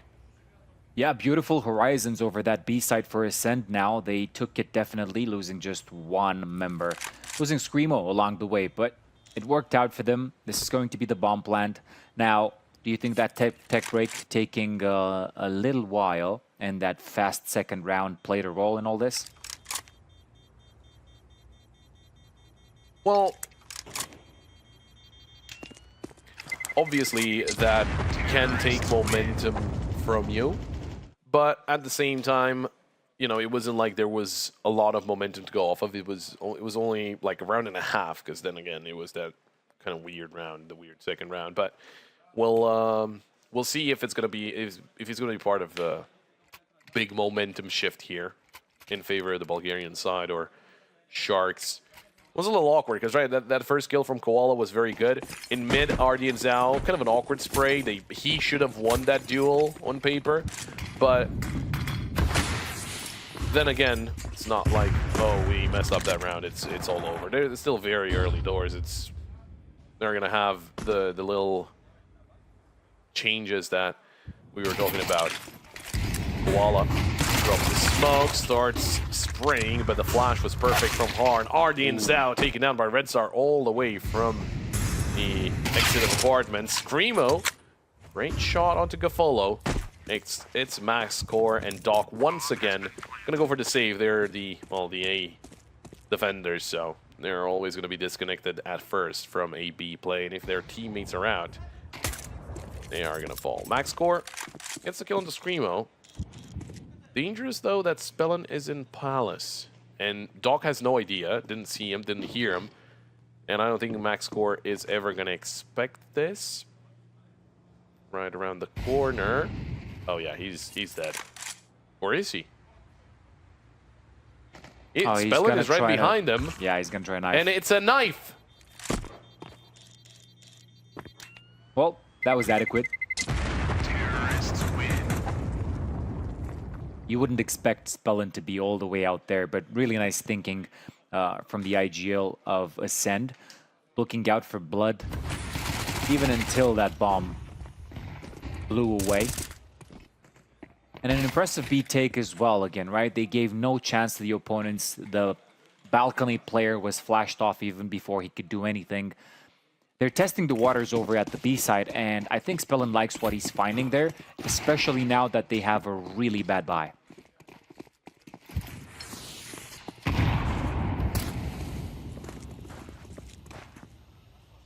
Yeah, beautiful horizons over that B site for ACEND now. They took it definitely, losing just one member. Losing Screamo along the way, but it worked out for them. This is going to be the bomb plant. Now, do you think that tech break taking a little while and that fast second round played a role in all this? Well, obviously that can take momentum from you. But at the same time, you know, it wasn't like there was a lot of momentum to go off of. It was only like a round and a half, because then again, it was that kind of weird round, the weird second round. But we'll see if it's gonna be if it's gonna be part of the big momentum shift here in favor of the Bulgarian side or Sharks. It was a little awkward because that first kill from Koala was very good. In mid, RDN Zhao, kind of an awkward spray. He should have won that duel on paper, but then again, it's not like, oh, we messed up that round. It's all over. They're still very early doors. They're gonna have the little changes that we were talking about. Koala drops the smoke, starts spraying, but the flash was perfect from Harn. RDN Zhao taken down by Red Star all the way from the exit of apartments. Screamo, great shot onto Gafolo. It's Max Core and Doc once again gonna go for the save. They're the A defenders, so they're always gonna be disconnected at first from a B play, and if their teammates are out, they are gonna fall. Max Core gets the kill into Screamo. Dangerous though that Spellin is in Palace, and Doc has no idea, didn't see him, didn't hear him, and I don't think Max Core is ever gonna expect this. Right around the corner. Oh yeah, he's dead. Or is he? Spellin is right behind him. Yeah, he's gonna try a knife. And it's a knife! Well, that was adequate. You wouldn't expect Spellin to be all the way out there, but really nice thinking from the IGL of ACEND. Looking out for blood, even until that bomb blew away. And an impressive B take as well again, right? They gave no chance to the opponents. The balcony player was flashed off even before he could do anything. They're testing the waters over at the B side, and I think Spellin likes what he's finding there, especially now that they have a really bad buy.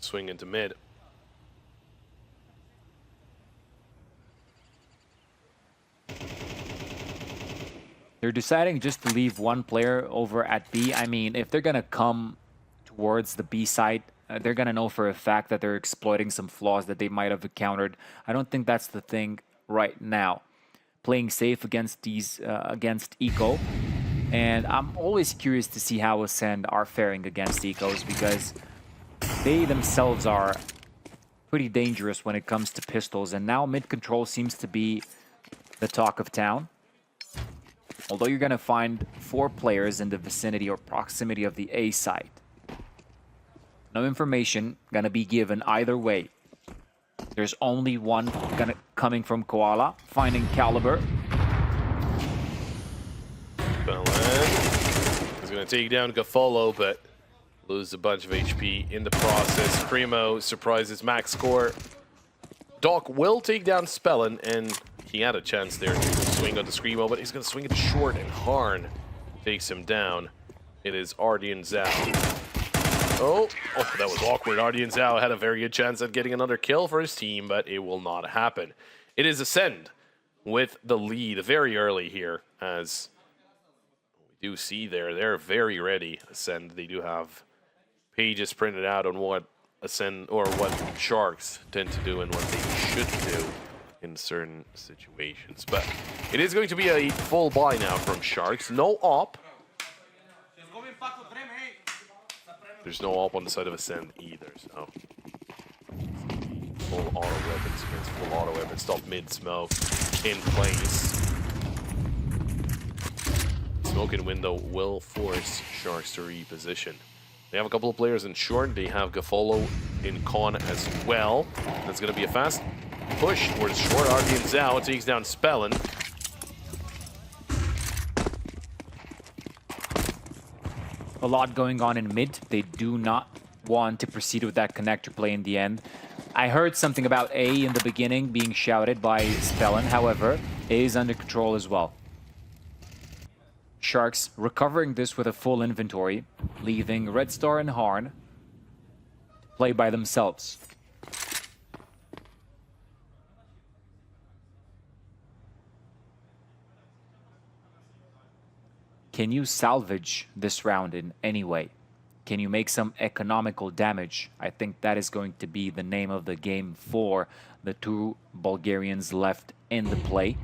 Swing into mid. They're deciding just to leave one player over at B. I mean, if they're going to come towards the B side, they're going to know for a fact that they're exploiting some flaws that they might have encountered. I don't think that's the thing right now. Playing safe against these against Eco And I'm always curious to see how ACEND are faring against Ecos, because they themselves are pretty dangerous when it comes to pistols. And now mid control seems to be the talk of town. Although you're going to find 4 players in the vicinity or proximity of the A site. No information going to be given either way. There's only one coming from Koala, finding Caliber. ACEND is going to take down Gafolo, but lose a bunch of HP in the process. Primo surprises max score. Doc will take down Spellin, and he had a chance there to swing on the Screamo, but he's going to swing it short, and Harn takes him down. It is Ardian Zhao. Oh, that was awkward. Ardian Zhao had a very good chance at getting another kill for his team, but it will not happen. It is ACEND with the lead very early here, as we do see there. They're very ready, ACEND. They do have pages printed out on what ACEND or what Sharks tend to do and what they should do in certain situations. But it is going to be a full buy now from Sharks. No op. There's no op on the side of ACEND either, so full auto weapons against full auto weapons. Stop mid smoke in place. Smoke in window will force Sharks to reposition. They have a couple of players in short. They have Gafolo in con as well. That's going to be a fast push towards short. Ardian Zhao takes down Spellin. A lot going on in mid. They do not want to proceed with that connector play in the end. I heard something about A in the beginning being shouted by Spellin. However, A is under control as well. Sharks recovering this with a full inventory, leaving Red Star and Harn to play by themselves. Can you salvage this round in any way? Can you make some economical damage? I think that is going to be the name of the game for the 2 Bulgarians left in the play.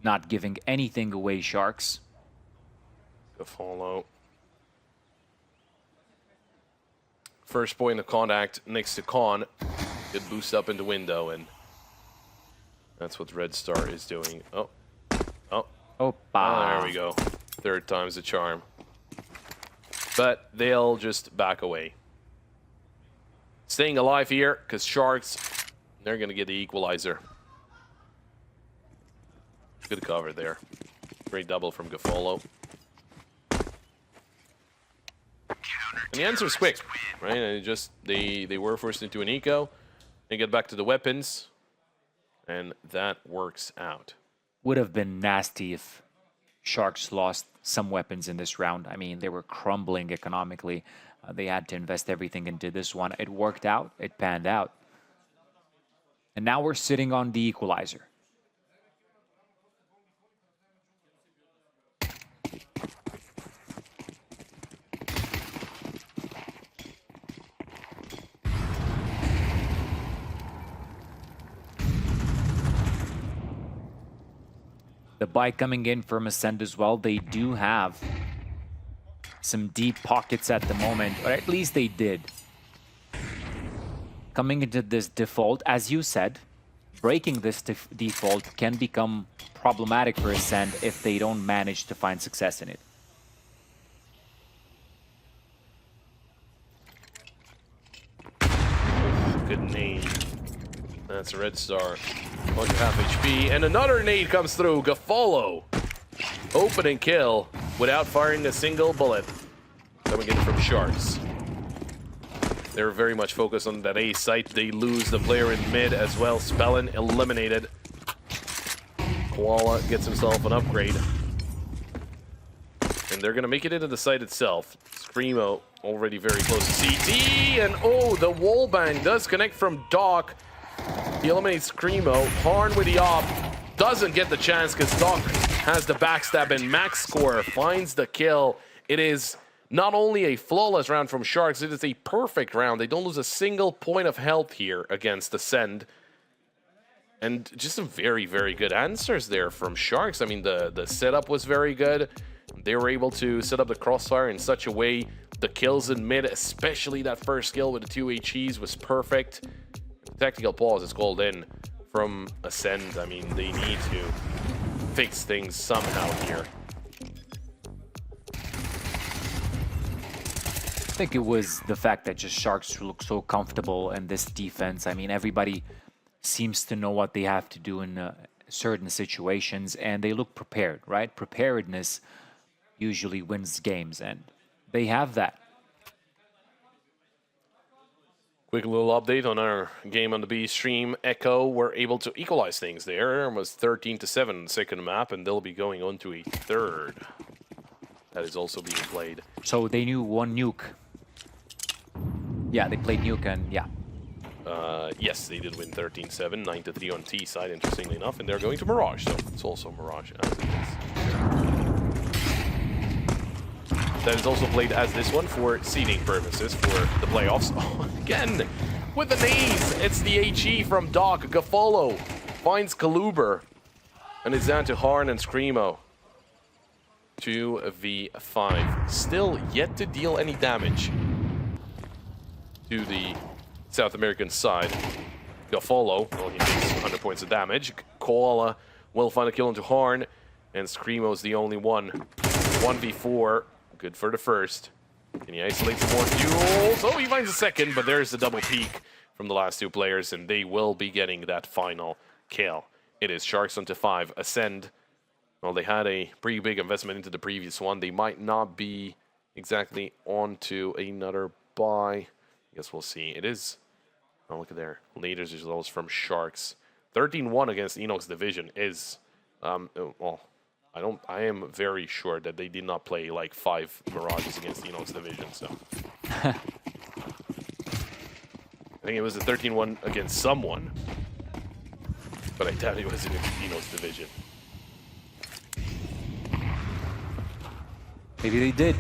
Not giving anything away, Sharks. Gafolo. First point of contact next to Con. Good boost up into window, and that's what Red Star is doing. Oh. There we go. 3rd time's the charm. But they'll just back away. Staying alive here, because Sharks, they're going to get the equalizer. Good cover there. Great double from Gafolo. And the answer is quick, right? And they were forced into an eco. They get back to the weapons, and that works out. Would have been nasty if Sharks lost some weapons in this round. I mean, they were crumbling economically. They had to invest everything into this one. It worked out. It panned out. And now we're sitting on the equalizer. The buy coming in from ACEND as well. They do have some deep pockets at the moment, or at least they did. Coming into this default, as you said, breaking this default can become problematic for ACEND if they don't manage to find success in it. Good nade. That's a Red Star. 1.5 HP, and another nade comes through. Gafolo. Opening kill without firing a single bullet. Coming in from Sharks. They're very much focused on that A site. They lose the player in mid as well. Spellin eliminated. Koala gets himself an upgrade. And they're going to make it into the site itself. Screamo already very close to CT. And oh, the wallbang does connect from Doc. He eliminates Screamo. Harn with the op. Doesn't get the chance because Doc has the backstab, and max score finds the kill. It is not only a flawless round from Sharks, it is a perfect round. They don't lose a single point of health here against ACEND. And just some very, very good answers there from Sharks. I mean, the setup was very good. They were able to set up the crossfire in such a way. The kills in mid, especially that first kill with the 2 HEs, was perfect. The tactical pause is called in from ACEND. I mean, they need to fix things somehow here. I think it was the fact that just Sharks look so comfortable in this defense. I mean, everybody seems to know what they have to do in certain situations, and they look prepared, right? Preparedness usually wins games, and they have that. Quick little update on our game on the B stream. Echo were able to equalize things there. It was 13-7 in the second map, and they'll be going on to a third. That is also being played. So they knew one nuke. Yeah, they played nuke, and yeah. Yes, they did win 13-7, 9-3 on T side, interestingly enough, and they're going to Mirage, so it's also Mirage as it is. That is also played as this one for seeding purposes for the playoffs. Oh, again, with the knees, it's the HE from Doc. Gaffolo finds Kaluber, and it's down to Harn and Screamo. 2v5. Still yet to deal any damage to the South American side. Gaffolo, well, he takes 100 points of damage. Koala will find a kill into Harn, and Screamo's the only one. 1v4, good for the first. Can he isolate some more duels? Oh, he finds a second, but there's the double peak from the last two players, and they will be getting that final kill. It is Sharks onto 5. ACEND, well, they had a pretty big investment into the previous one. They might not be exactly onto another buy. I guess we'll see. It is, oh, look at there. Latest results from Sharks. 13-1 against Enoch's division is, well, I am very sure that they did not play like 5 Mirages against Enoch's division, so. I think it was a 13-1 against someone, but I doubt it was in Enoch's division. Maybe they did.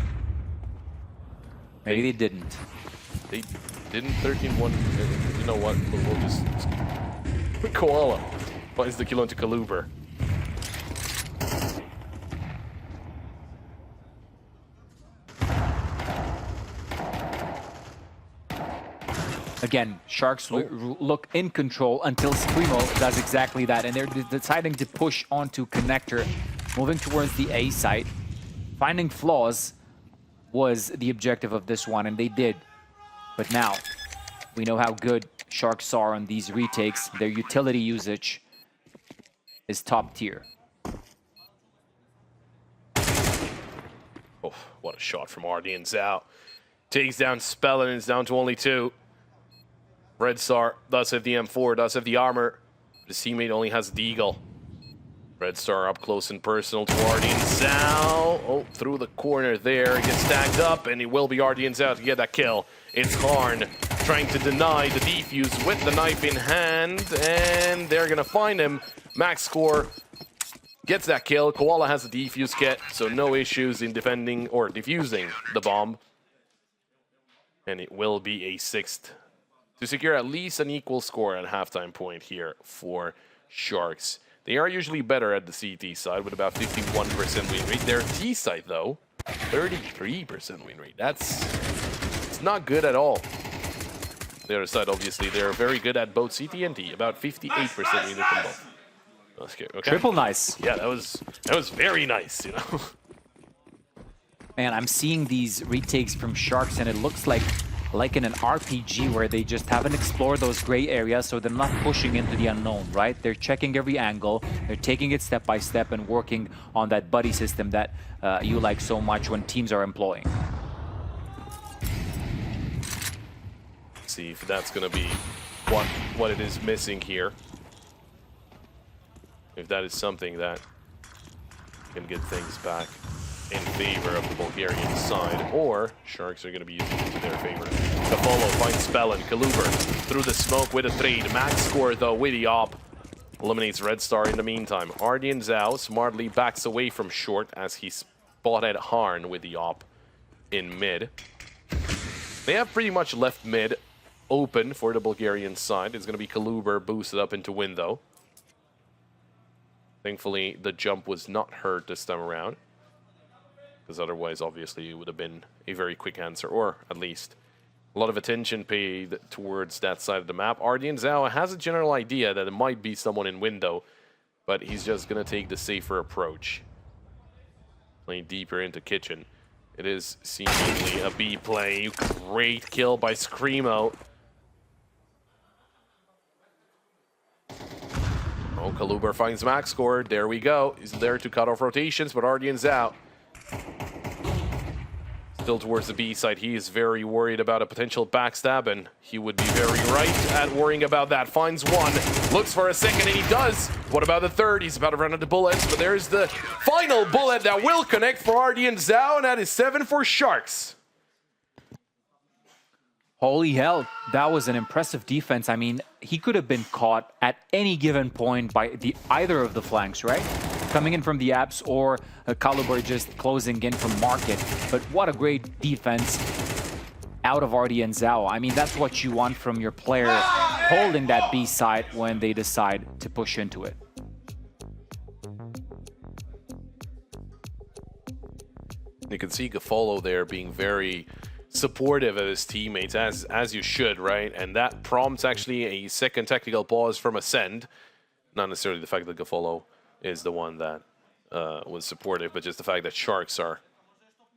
Maybe they didn't. They didn't 13-1. You know what? We'll just... Koala finds the kill onto Kaluber. Again, Sharks look in control until Screamo does exactly that, and they're deciding to push onto Connector, moving towards the A site. Finding flaws was the objective of this one, and they did. But now, we know how good Sharks are on these retakes. Their utility usage is top tier. Oh, what a shot from Ardian Zhao. Takes down Spell, and it's down to only 2. Red Star does have the M4, does have the armor. His teammate only has the Eagle. Red Star up close and personal to Ardian Zhao. Oh, through the corner there. He gets stacked up, and it will be Ardian Zhao to get that kill. It's Harn trying to deny the defuse with the knife in hand, and they're going to find him. Max score gets that kill. Koala has the defuse kit, so no issues in defending or defusing the bomb. And it will be a 6th to secure at least an equal score at halftime point here for Sharks. They are usually better at the CT side with about 51% win rate. Their T side, though, 33% win rate. It's not good at all. The other side, obviously, they're very good at both CT and T, about 58% win rate from both. Okay. Triple nice. Yeah, that was very nice, you know. Man, I'm seeing these retakes from Sharks, and it looks like in an RPG where they just haven't explored those gray areas, so they're not pushing into the unknown, right? They're checking every angle, they're taking it step by step and working on that buddy system that you like so much when teams are employing. See if that's going to be what it is missing here. If that is something that can get things back in favor of the Bulgarian side, or Sharks are going to be using it to their favor. Gaffolo finds Spell and Kaluber through the smoke with a trade. Max score, though, with the op. Eliminates Red Star in the meantime. Ardian Zhao smartly backs away from short as he spotted Harn with the op. in mid. They have pretty much left mid open for the Bulgarian side. It's going to be Kaluber boosted up into window. Thankfully, the jump was not hurt this time around, because otherwise, obviously, it would have been a very quick answer, or at least a lot of attention paid towards that side of the map. Ardian Zhao has a general idea that it might be someone in window, but he's just going to take the safer approach. Playing deeper into kitchen. It is seemingly a B play. Great kill by Screamo. Oh, Kaluber finds max score. There we go. He's there to cut off rotations, but Ardian's out. Still towards the B side. He is very worried about a potential backstab, and he would be very right at worrying about that. Finds one, looks for a second, and he does. What about the third? He's about to run out of bullets, but there's the final bullet that will connect for Ardian Zhao, and that is 7 for Sharks. Holy hell, that was an impressive defense. I mean, he could have been caught at any given point by either of the flanks, right? Coming in from the apps or Kaluber just closing in from market. But what a great defense out of Ardian Zhao. I mean, that's what you want from your player holding that B side when they decide to push into it. You can see Gaffolo there being very supportive of his teammates, as you should, right? And that prompts actually a second tactical pause from ACEND. Not necessarily the fact that Gaffolo is the one that was supportive, but just the fact that Sharks are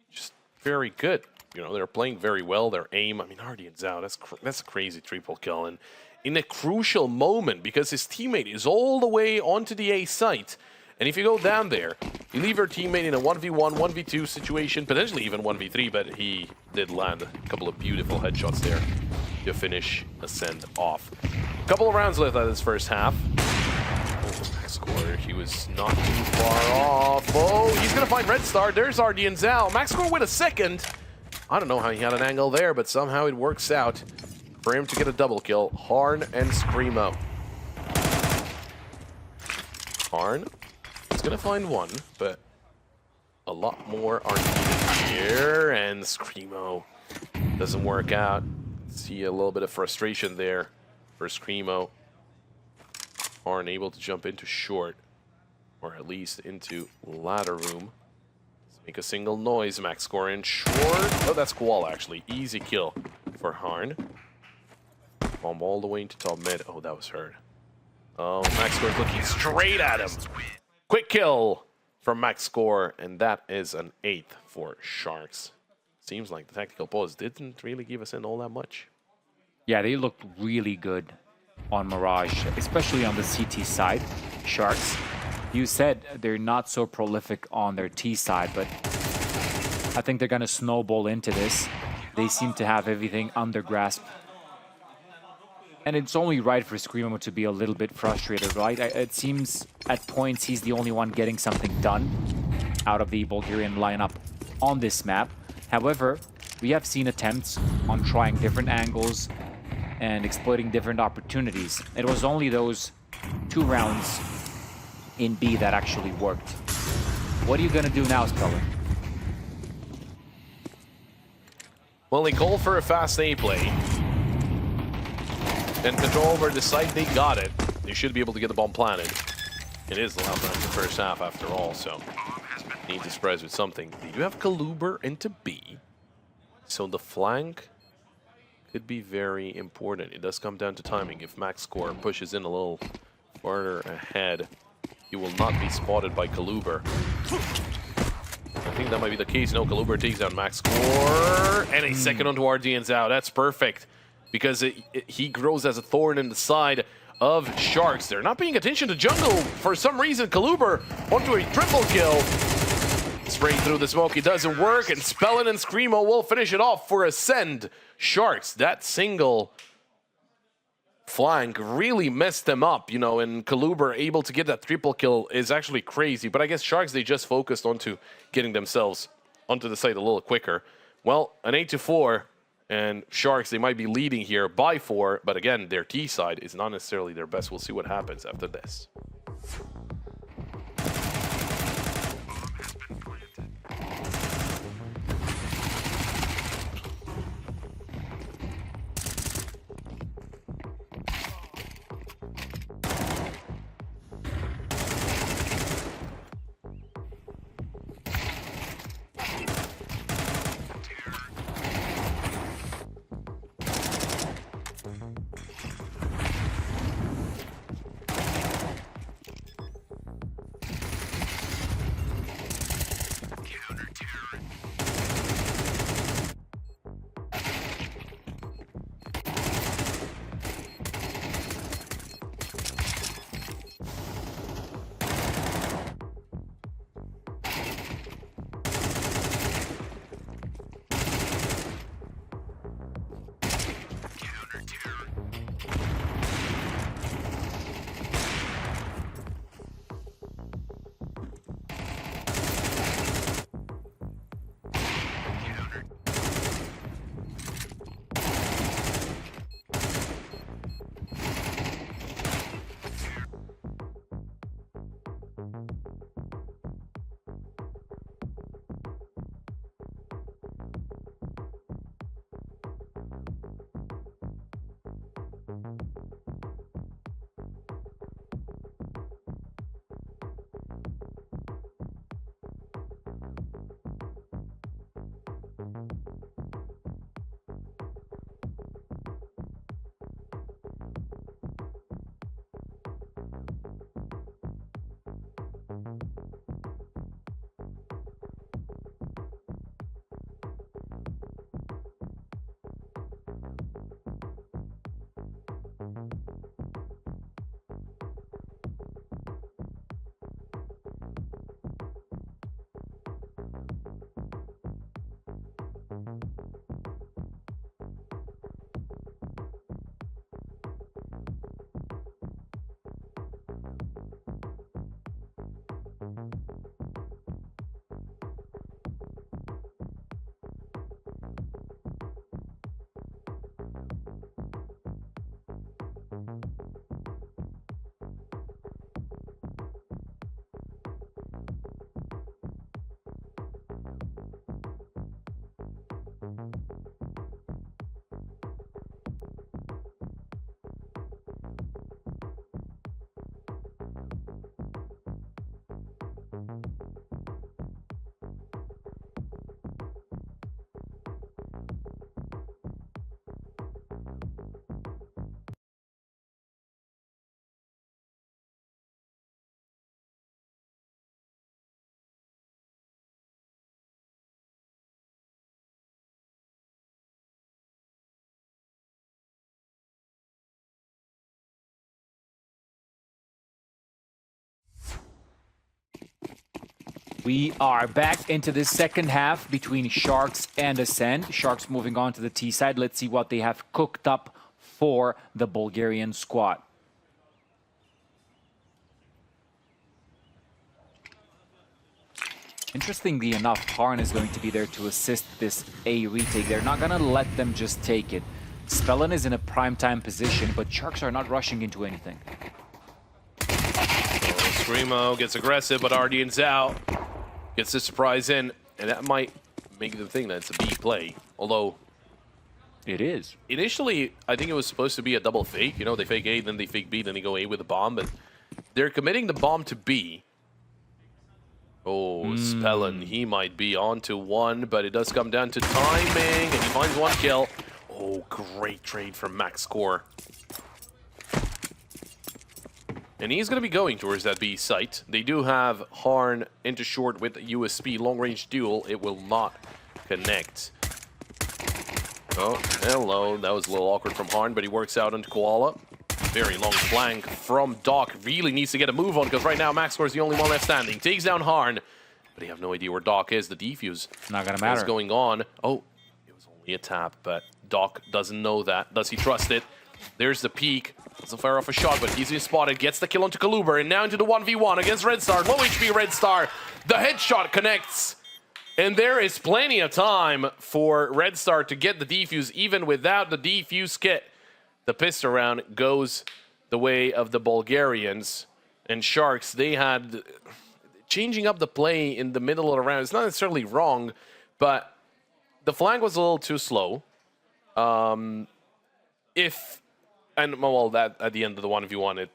just very good. You know, they're playing very well. Their aim, I mean, Ardian Zhao, that's a crazy triple kill. And in a crucial moment, because his teammate is all the way onto the A site. And if you go down there, you leave your teammate in a 1v1, 1v2 situation, potentially even 1v3, but he did land a couple of beautiful headshots there to finish ACEND off. A couple of rounds left at this first half. Oh, max score, he was not too far off. Oh, he's going to find Red Star. There's Ardian Zhao. Max score with a second. I don't know how he had an angle there, but somehow it works out for him to get a double kill. Harn and Screamo. Harn is going to find one, but a lot more are needed here, and Screamo doesn't work out. See a little bit of frustration there for Screamo. Harn able to jump into short, or at least into ladder room. Make a single noise. Max score in short. Oh, that's Koala, actually. Easy kill for Harn. Bomb all the way into top mid. Oh, that was hurt. Oh, Max score looking straight at him. Quick kill from Max score, and that is an 8th for Sharks. Seems like the tactical pause didn't really give us in all that much. Yeah, they looked really good on Mirage, especially on the CT side. Sharks. You said they're not so prolific on their T side, but I think they're going to snowball into this. They seem to have everything under grasp. And it's only right for Screamo to be a little bit frustrated, right? It seems at points he's the only one getting something done out of the Bulgarian lineup on this map. However, we have seen attempts on trying different angles and exploiting different opportunities. It was only those 2 rounds in B that actually worked. What are you gonna do now, Speller? Well, they call for a fast A play. And control over the site, they got it. They should be able to get the bomb planted. It is the last round of the first half after all, so need to surprise with something. They do have Kaluber into B, so the flank could be very important. It does come down to timing. If Max score pushes in a little farther ahead, he will not be spotted by Kaluber. I think that might be the case. No, Kaluber takes down Max score, and a second onto Ardian Zhao. That's perfect, because he grows as a thorn in the side of Sharks. They're not paying attention to jungle. For some reason, Kaluber onto a triple kill. Spraying through the smoke, it doesn't work, and Spellin and Screamo will finish it off for ACEND. Sharks, that single flank really messed them up, you know, and Kaluber able to get that triple kill is actually crazy. But I guess Sharks, they just focused onto getting themselves onto the site a little quicker. Well, an 8-4, and Sharks, they might be leading here by 4, but again, their T side is not necessarily their best. We'll see what happens after this. We are back into the second half between Sharks and ACEND. Sharks moving on to the T side. Let's see what they have cooked up for the Bulgarian squad. Interestingly enough, Harn is going to be there to assist this A retake. They're not going to let them just take it. Spellin is in a prime time position, but Sharks are not rushing into anything. Screamo gets aggressive, but Ardian's out. Gets the surprise in, and that might make them think that it's a B play. Although, it is. Initially, I think it was supposed to be a double fake. You know, they fake A, then they fake B, then they go A with a bomb. But they're committing the bomb to B. Oh, Spellin, he might be on to one, but it does come down to timing, and he finds one kill. Oh, great trade from Max Core. And he's going to be going towards that B site. They do have Harn into short with USP, long-range duel. It will not connect. Oh, hello. That was a little awkward from Harn, but he works out into Koala. Very long flank from Doc. Really needs to get a move on, because right now Max Core is the only one left standing. Takes down Harn, but they have no idea where Doc is. The defuse not going to matter. What's going on? Oh, it was only a tap, but Doc doesn't know that. Does he trust it? There's the peek. Doesn't fire off a shot, but easily spotted. Gets the kill onto Kaluber, and now into the 1v1 against Red Star. Low HP Red Star. The headshot connects. And there is plenty of time for Red Star to get the defuse, even without the defuse kit. The pistol round goes the way of the Bulgarians. And Sharks, they had... changing up the play in the middle of the round. It's not necessarily wrong, but the flank was a little too slow. Well, that at the end of the 1v1,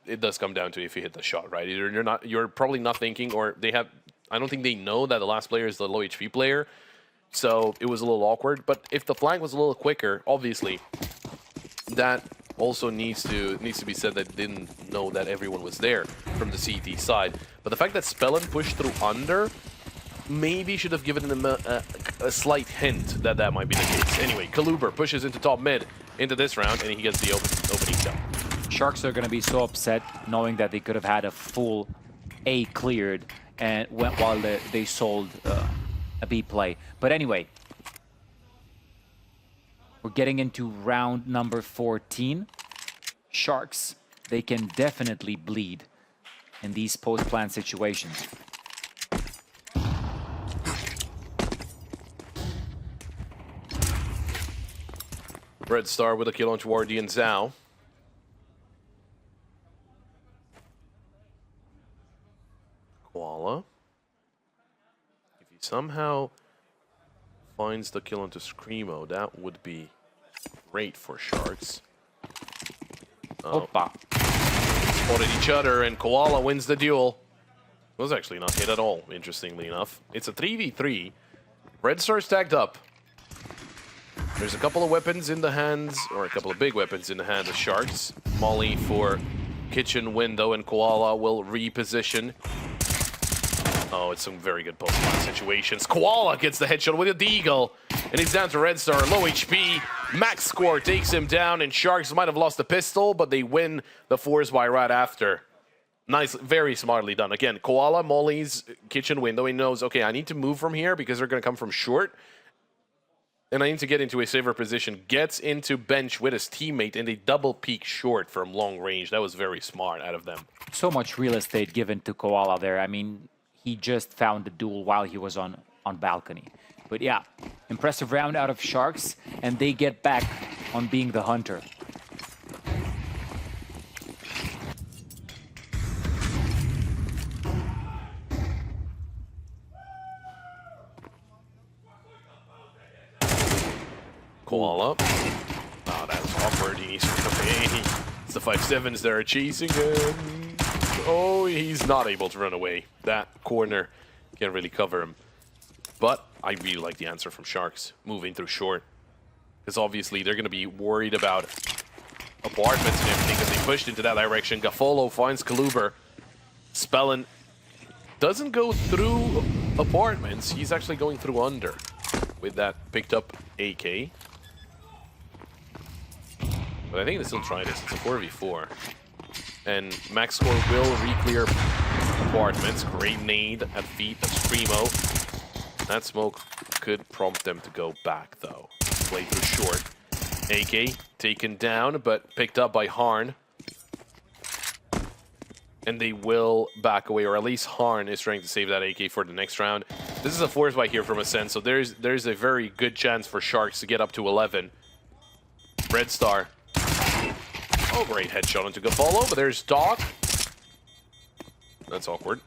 it does come down to if you hit the shot, right? Either you're probably not thinking, or they have. I don't think they know that the last player is the low HP player, so it was a little awkward. But if the flank was a little quicker, obviously, that also needs to be said that they didn't know that everyone was there from the CT side. But the fact that Spellin pushed through under maybe should have given them a slight hint that that might be the case. Anyway, Kaluber pushes into top mid into this round, and he gets the opening kill. Sharks are going to be so upset knowing that they could have had a full A cleared and while they sold a B play. But anyway, we're getting into round number 14. Sharks, they can definitely bleed in these post-plan situations. Red Star with a kill onto Ardian Zhao. Koala. If he somehow finds the kill onto Screamo, that would be great for Sharks. Opa. Spotted each other, and Koala wins the duel. Was actually not hit at all, interestingly enough. It's a 3v3. Red Star's tagged up. There's a couple of weapons in the hands, or a couple of big weapons in the hands of Sharks. Molly for kitchen window, and Koala will reposition. Oh, it's some very good post-fight situations. Koala gets the headshot with a deagle, and he's down to Red Star, low HP. Max score takes him down, and Sharks might have lost the pistol, but they win the force by right after. Nice, very smartly done. Again, Koala, Molly's kitchen window. He knows, okay, I need to move from here because they're going to come from short. And I need to get into a safer position. Gets into bench with his teammate, and they double peek short from long range. That was very smart out of them. So much real estate given to Koala there. I mean, he just found the duel while he was on balcony. But yeah, impressive round out of Sharks, and they get back on being the hunter. Koala. Oh, that's awkward. He needs to run away. It's the 5-7s that are chasing him. Oh, he's not able to run away. That corner can't really cover him. But I really like the answer from Sharks, moving through short. Because obviously they're going to be worried about apartments and everything because they pushed into that direction. Gaffolo finds Kaluber. Spellin doesn't go through apartments. He's actually going through under with that picked up AK. But I think they still try this. It's a 4v4. And Max Score will re-clear apartments. Great nade at feet. That's Primo. That smoke could prompt them to go back, though. Play through short. AK taken down, but picked up by Harn. And they will back away, or at least Harn is trying to save that AK for the next round. This is a force buy here from ACEND, so there's a very good chance for Sharks to get up to 11. Red Star. Oh, great headshot into Gaffolo, but there's Doc. That's awkward.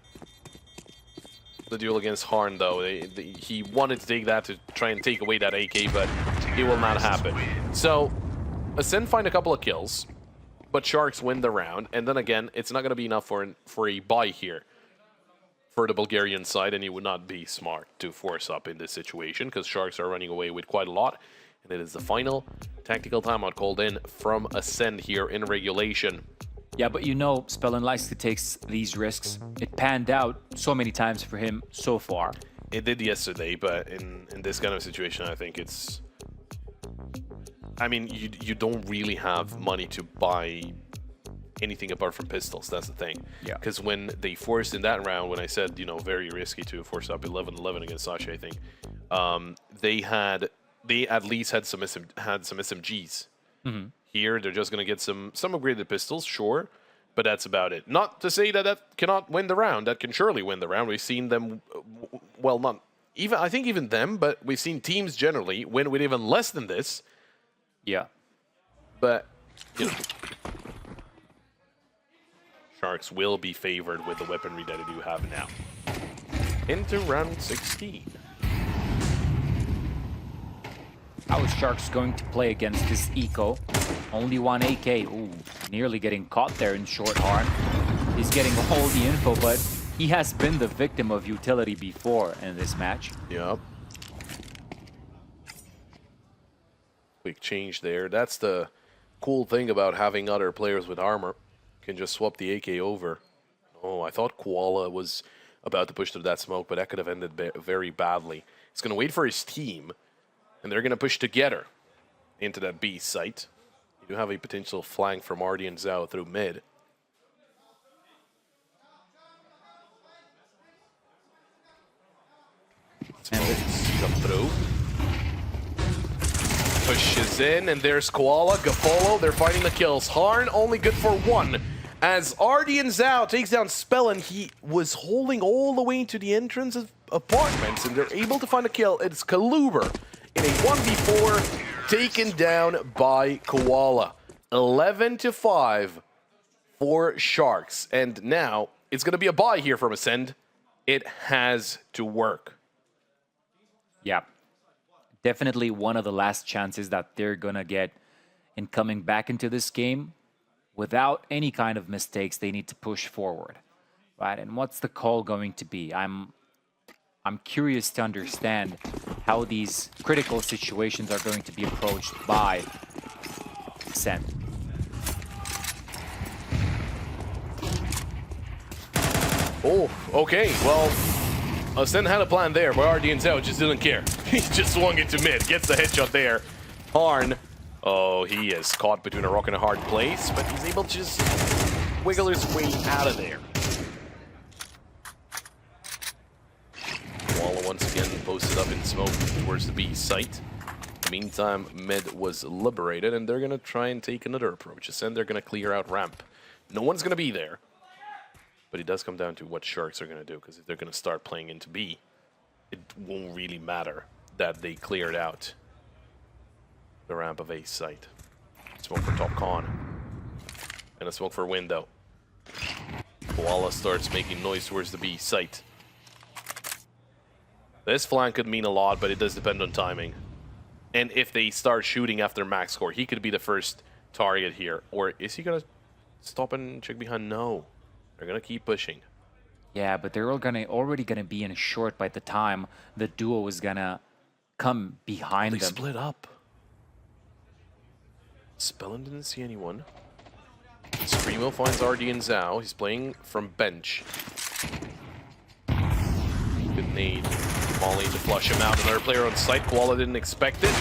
The duel against Harn, though. He wanted to take that to try and take away that AK, but it will not happen. So, ACEND find a couple of kills, but Sharks win the round. And then again, it's not going to be enough for a buy here for the Bulgarian side, and it would not be smart to force up in this situation because Sharks are running away with quite a lot. And it is the final tactical timeout called in from ACEND here in regulation. Yeah, but you know, Spellin likes to take these risks. It panned out so many times for him so far. It did yesterday, but in this kind of situation, I think it's... I mean, you don't really have money to buy anything apart from pistols. That's the thing. Yeah. Because when they forced in that round, when I said, you know, very risky to force up 11-11 against Sachi, I think, they at least had some SMGs. Mm-hmm. Here, they're just going to get some upgraded pistols, sure, but that's about it. Not to say that that cannot win the round. That can surely win the round. We've seen them, well, not even, I think even them, but we've seen teams generally win with even less than this. Yeah. But, you know, Sharks will be favored with the weaponry that they do have now. Into round 16. How is Sharks going to play against this eco? Only one AK. Ooh, nearly getting caught there in short Harn. He's getting all the info, but he has been the victim of utility before in this match. Yep. Quick change there. That's the cool thing about having other players with armor. You can just swap the AK over. Oh, I thought Koala was about to push through that smoke, but that could have ended very badly. He's going to wait for his team. And they're going to push together into that B site. You do have a potential flank from Artie and Zhao through mid. Smokes come through. Pushes in, and there's Koala, Gaffolo. They're finding the kills. Harn only good for one. As Artie and Zhao takes down Spellin, he was holding all the way to the entrance of apartments, and they're able to find a kill. It's Kaluber in a 1v4, taken down by Koala. 11-5 for Sharks. And now, it's going to be a buy here from ACEND. It has to work. Yeah. Definitely one of the last chances that they're going to get in coming back into this game. without any kind of mistakes, they need to push forward, right? And what's the call going to be? I'm curious to understand how these critical situations are going to be approached by ACEND. Oh, okay. Well, ACEND had a plan there, but RDNZ just didn't care. He just swung it to mid, gets the headshot there. Harn, oh, he is caught between a rock and a hard place, but he's able to just wiggle his way out of there. Walla once again posted up in smoke towards the B site. Meantime, mid was liberated, and they're gonna try and take another approach. ACEND, they're gonna clear out ramp. No one's gonna be there. But it does come down to what Sharks are gonna do, because if they're gonna start playing into B, it won't really matter that they cleared out the ramp of A site. Smoke for top con. And a smoke for window. Koala starts making noise towards the B site. This flank could mean a lot, but it does depend on timing. And if they start shooting after max score, he could be the first target here. Or is he gonna stop and check behind? No. They're gonna keep pushing. Yeah, but they're already gonna be in a short by the time the duo is gonna come behind They them. split up. Spellin didn't see anyone. Screamo finds RD and Zhao. He's playing from bench. Good nade. Molly to flush him out. Another player on site. Koala didn't expect it.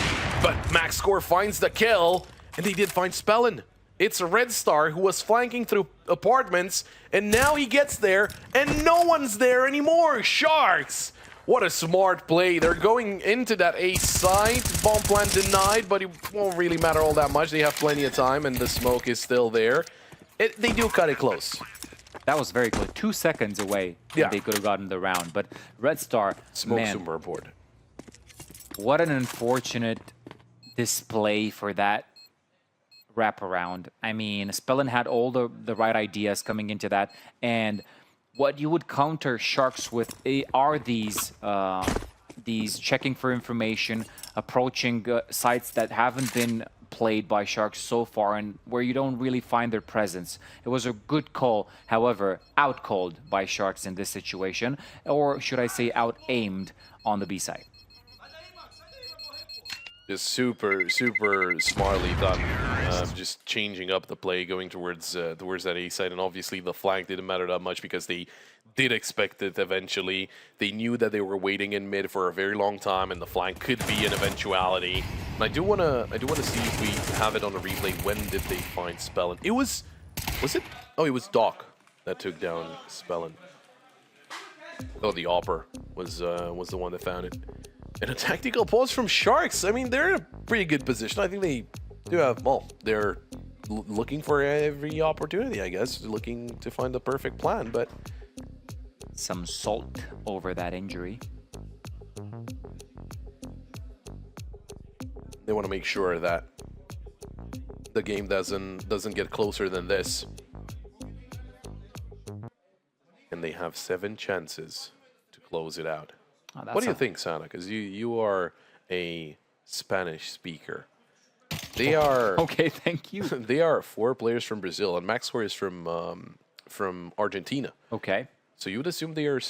But Max Score finds the kill. And they did find Spellin. It's a Red Star who was flanking through apartments. And now he gets there. And no one's there anymore. Sharks! What a smart play. They're going into that A site. Bomb plant denied, but it won't really matter all that much. They have plenty of time, and the smoke is still there. They do cut it close. That was very good. 2 seconds away. Yeah. They could have gotten the round. But Red Star, Smoke man, super board. what an unfortunate display for that wraparound. I mean, Spellin had all the right ideas coming into that, and what you would counter Sharks with are these checking for information, approaching sites that haven't been played by Sharks so far and where you don't really find their presence. It was a good call, however, out-called by Sharks in this situation, or should I say out-aimed on the B side. Just super smartly done. Just changing up the play, going towards that A side, and obviously the flank didn't matter that much because they did expect it eventually. They knew that they were waiting in mid for a very long time, and the flank could be an eventuality. And I do wanna see if we have it on a replay. When did they find Spellin? It was it? Oh, it was Doc that took down Spellin. Oh, the Opper was the one that found it. And a tactical pause from Sharks. I mean, they're in a pretty good position. I think they do have, well, they're looking for every opportunity, I guess. Looking to find the perfect plan, but Some salt over that injury. they want to make sure that the game doesn't get closer than this. And they have 7 chances to close it out. Oh, What do you think, Sana? Because you are a Spanish speaker. They are Okay, thank you. they are 4 players from Brazil, and Max Score is from Argentina. Okay. So you would assume they're all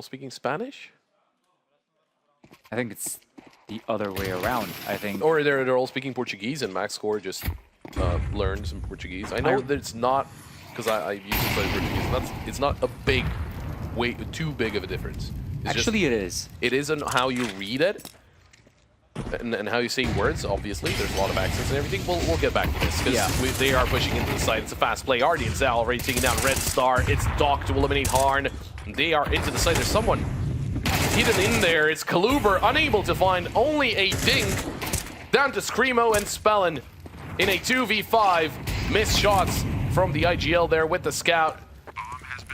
speaking Spanish, I think it's the other way around. I think or they're all speaking Portuguese, and Max Score just learned some Portuguese. I know that it's not, because I used to play Portuguese. It's not a too big of a difference. It's actually it is. It is on how you read it and how you say words. Obviously, there's a lot of accents and everything. We'll get back to this because they are pushing into the side. It's a fast play. Ardy and Zal already taking down Red Star. It's Doc to eliminate Harn. They are into the side. There's someone hidden in there. It's Kaluber, unable to find only a dink. Down to Screamo and Spellin in a 2v5. Missed shots from the IGL there with the scout.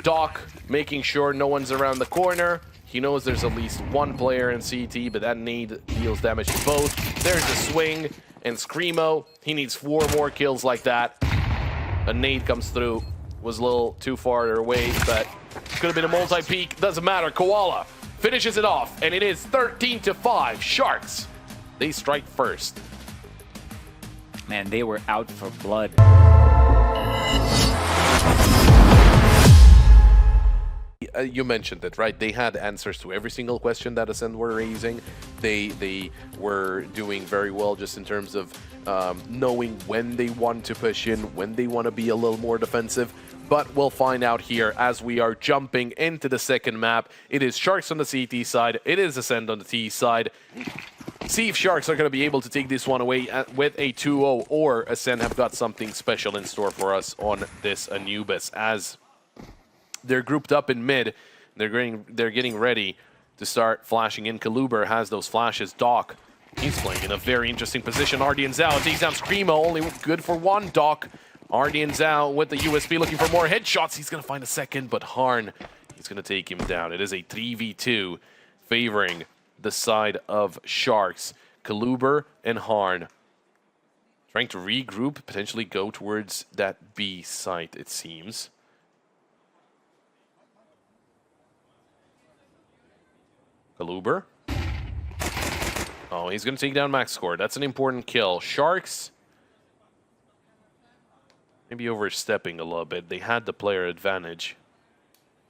Doc making sure no one's around the corner. He knows there's at least one player in CT, but that nade deals damage to both. There's the swing, and Screamo, he needs 4 more kills like that. A nade comes through. Was a little too far away, but could have been a multi-peak. Doesn't matter. Koala finishes it off, and it is 13-5. Sharks, they strike first. Man, they were out for blood. You mentioned it, right? They had answers to every single question that ACEND were raising. They were doing very well just in terms of knowing when they want to push in, when they want to be a little more defensive. But we'll find out here as we are jumping into the second map. It is Sharks on the CT side. It is ACEND on the T side. See if Sharks are going to be able to take this one away with a 2-0, or ACEND have got something special in store for us on this Anubis, as they're grouped up in mid. They're getting ready to start flashing in. Kaluber has those flashes. Doc, he's playing in a very interesting position. Ardian's out. Takes down Screamo, only good for one. Doc, Ardian's out with the USB, looking for more headshots. He's going to find a second, but Harn, he's going to take him down. It is a 3v2 favoring the side of Sharks. Kaluber and Harn trying to regroup, potentially go towards that B site, it seems. Kaluber. Oh, he's going to take down Max Score. That's an important kill. Sharks maybe overstepping a little bit. They had the player advantage.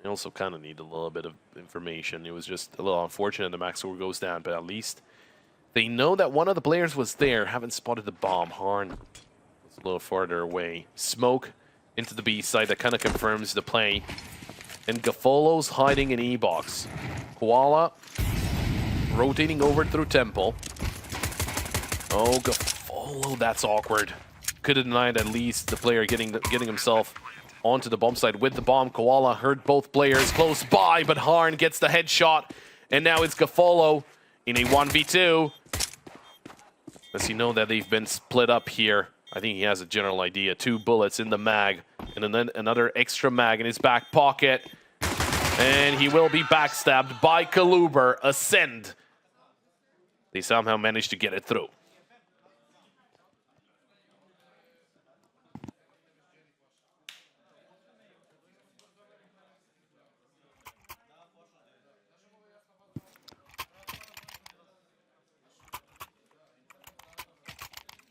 They also kind of need a little bit of information. It was just a little unfortunate the Max Score goes down, but at least they know that one of the players was there. Haven't spotted the bomb. Harn was a little farther away. Smoke into the B side. That kind of confirms the play. And Gaffolo's hiding in E-box. Koala rotating over through Temple. Oh, Gaffolo, that's awkward. Could have denied at least the player getting himself onto the bomb side with the bomb. Koala heard both players close by, but Harn gets the headshot. And now it's Gaffolo in a 1v2. Does he know that they've been split up here? I think he has a general idea. 2 bullets in the mag, and then another extra mag in his back pocket. And he will be backstabbed by Kaluber. ACEND. They somehow managed to get it through.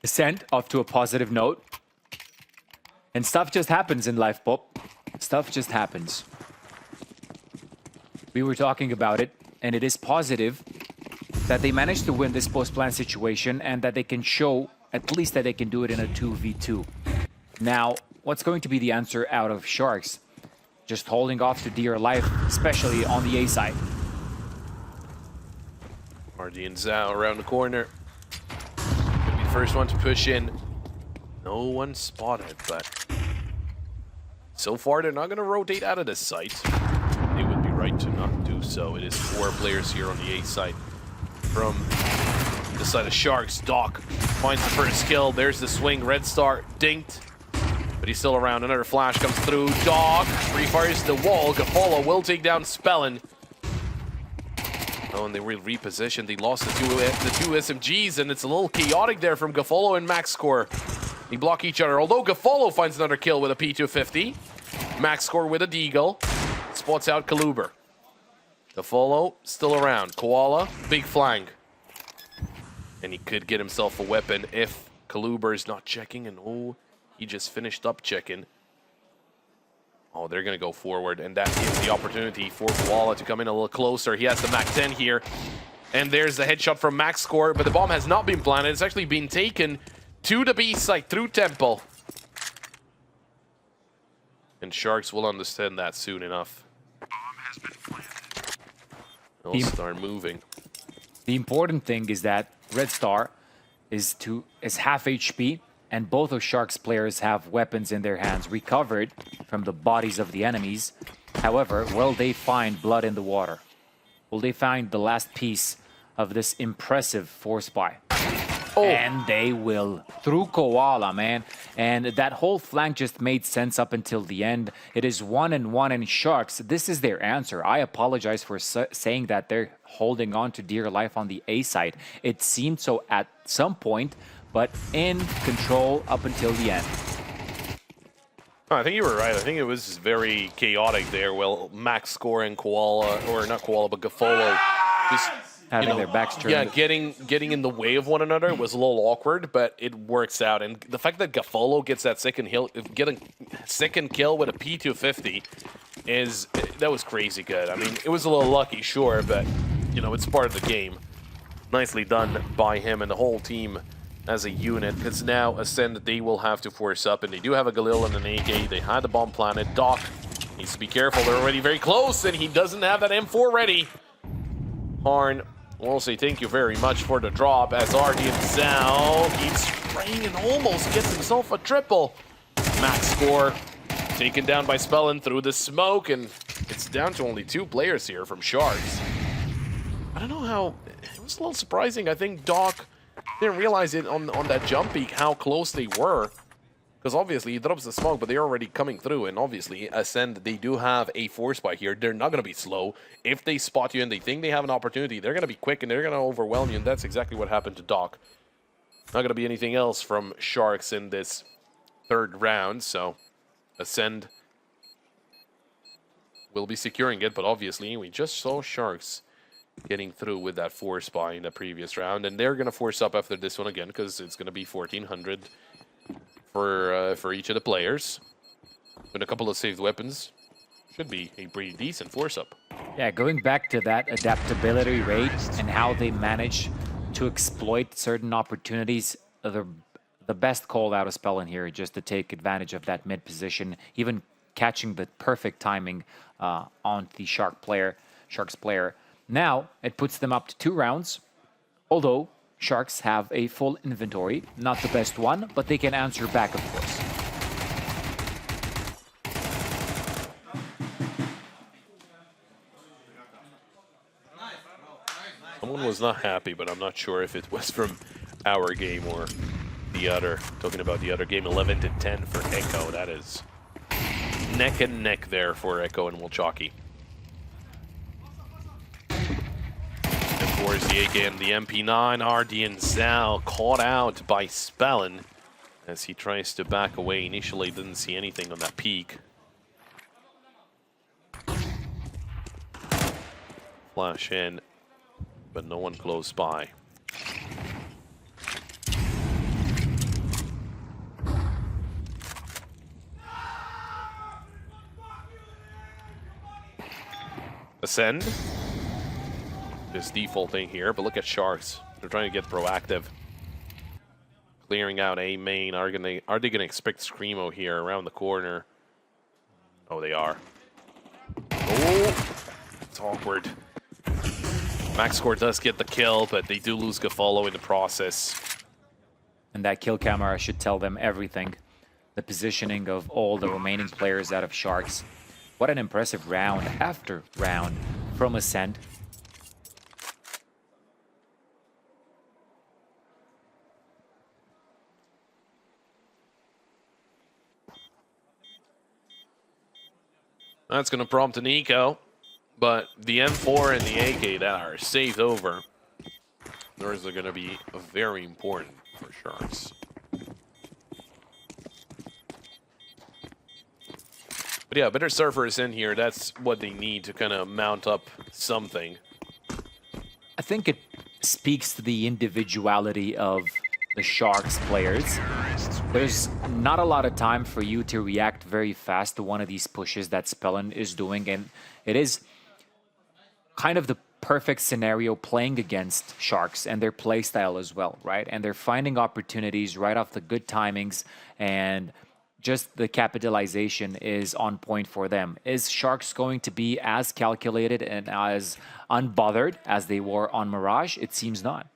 ACEND off to a positive note. And stuff just happens in life, Pop. Stuff just happens. We were talking about it, and it is positive that they managed to win this post-plan situation and that they can show at least that they can do it in a 2v2. Now, what's going to be the answer out of Sharks? Just holding off to dear life, especially on the A side. Ardian's out around the corner. Could be the first one to push in. No one spotted, but so far they're not going to rotate out of this site. It would be right to not do so. It is 4 players here on the A side. From the side of Sharks, Doc finds the first kill. There's the swing. Red Star dinked, but he's still around. Another flash comes through. Doc refires the wall. Gaffolo will take down Spellin. Oh, and they will reposition. They lost the two SMGs, and it's a little chaotic there from Gaffolo and Max Score. They block each other, although Gaffolo finds another kill with a P250. Max Score with a Deagle. Spots out Kaluber. Gaffolo still around. Koala, big flank. And he could get himself a weapon if Kaluber is not checking. And oh, he just finished up checking. Oh, they're going to go forward. And that gives the opportunity for Koala to come in a little closer. He has the MAC-10 here. And there's the headshot from Max Score. But the bomb has not been planted. It's actually been taken to the B site through Temple. And Sharks will understand that soon enough. They'll start moving. The important thing is that Red Star is half HP, and both of Sharks players have weapons in their hands recovered from the bodies of the enemies. However, will they find blood in the water? Will they find the last piece of this impressive force buy? Oh. And they will, through Koala, man. And that whole flank just made sense up until the end. It is 1-1 in Sharks. This is their answer. I apologize for saying that they're holding on to dear life on the A side. It seemed so at some point, but in control up until the end. Oh, I think you were right. I think it was very chaotic there. Well, Max Score and Koala, or not Koala, but Gaffolo just having their backs turned. Yeah, getting in the way of one another was a little awkward, but it works out. And the fact that Gaffolo gets that second kill with a P250 that was crazy good. I mean, it was a little lucky, sure, but it's part of the game. Nicely done by him and the whole team as a unit, because now ACEND, they will have to force up, and they do have a Galil and an AK. They had the bomb planted. Doc needs to be careful. They're already very close, and he doesn't have that M4 ready. Harn will say thank you very much for the drop as RDN Zal keeps spraying and almost gets himself a triple. Max score taken down by Spellin through the smoke, and it's down to only 2 players here from Sharks. I don't know how... It was a little surprising. I think Doc didn't realize it on that jump peak how close they were. Because obviously he drops the smoke, but they're already coming through. And obviously, ACEND, they do have a force spy here. They're not going to be slow. If they spot you and they think they have an opportunity, they're going to be quick and they're going to overwhelm you. And that's exactly what happened to Doc. Not going to be anything else from Sharks in this 3rd round. So ACEND will be securing it. But obviously, we just saw Sharks getting through with that force spy in the previous round. And they're going to force up after this one again because it's going to be 1,400 for each of the players. With a couple of saved weapons, should be a pretty decent force up. Yeah, going back to that adaptability rate and how they manage to exploit certain opportunities, the best call out of Spellin here just to take advantage of that mid position, even catching the perfect timing on the Sharks player. Now it puts them up to 2 rounds, although Sharks have a full inventory, not the best one, but they can answer back, of course. Someone was not happy, but I'm not sure if it was from our game or the other. Talking about the other game, 11-10 for Echo. That is neck and neck there for Echo and Wilczaki. Towards the AK and the MP9, RDN Zal caught out by Spellin as he tries to back away. Initially didn't see anything on that peak. Flash in, but no one close by. ACEND. Just defaulting here, but look at Sharks. They're trying to get proactive. Clearing out A main. Are they gonna expect Screamo here around the corner? Oh, they are. Oh, it's awkward. Max score does get the kill, but they do lose Gaffolo in the process. And that kill camera should tell them everything. The positioning of all the remaining players out of Sharks. What an impressive round after round from ACEND. That's going to prompt an eco, but the M4 and the AK that are saved over, those are going to be very important for Sharks. But yeah, better surfers in here. That's what they need to kind of mount up something. I think it speaks to the individuality of the Sharks players. There's not a lot of time for you to react very fast to one of these pushes that Spellin is doing, and it is kind of the perfect scenario playing against Sharks and their play style as well, right? And they're finding opportunities right off the good timings, and just the capitalization is on point for them. Is Sharks going to be as calculated and as unbothered as they were on Mirage? It seems not.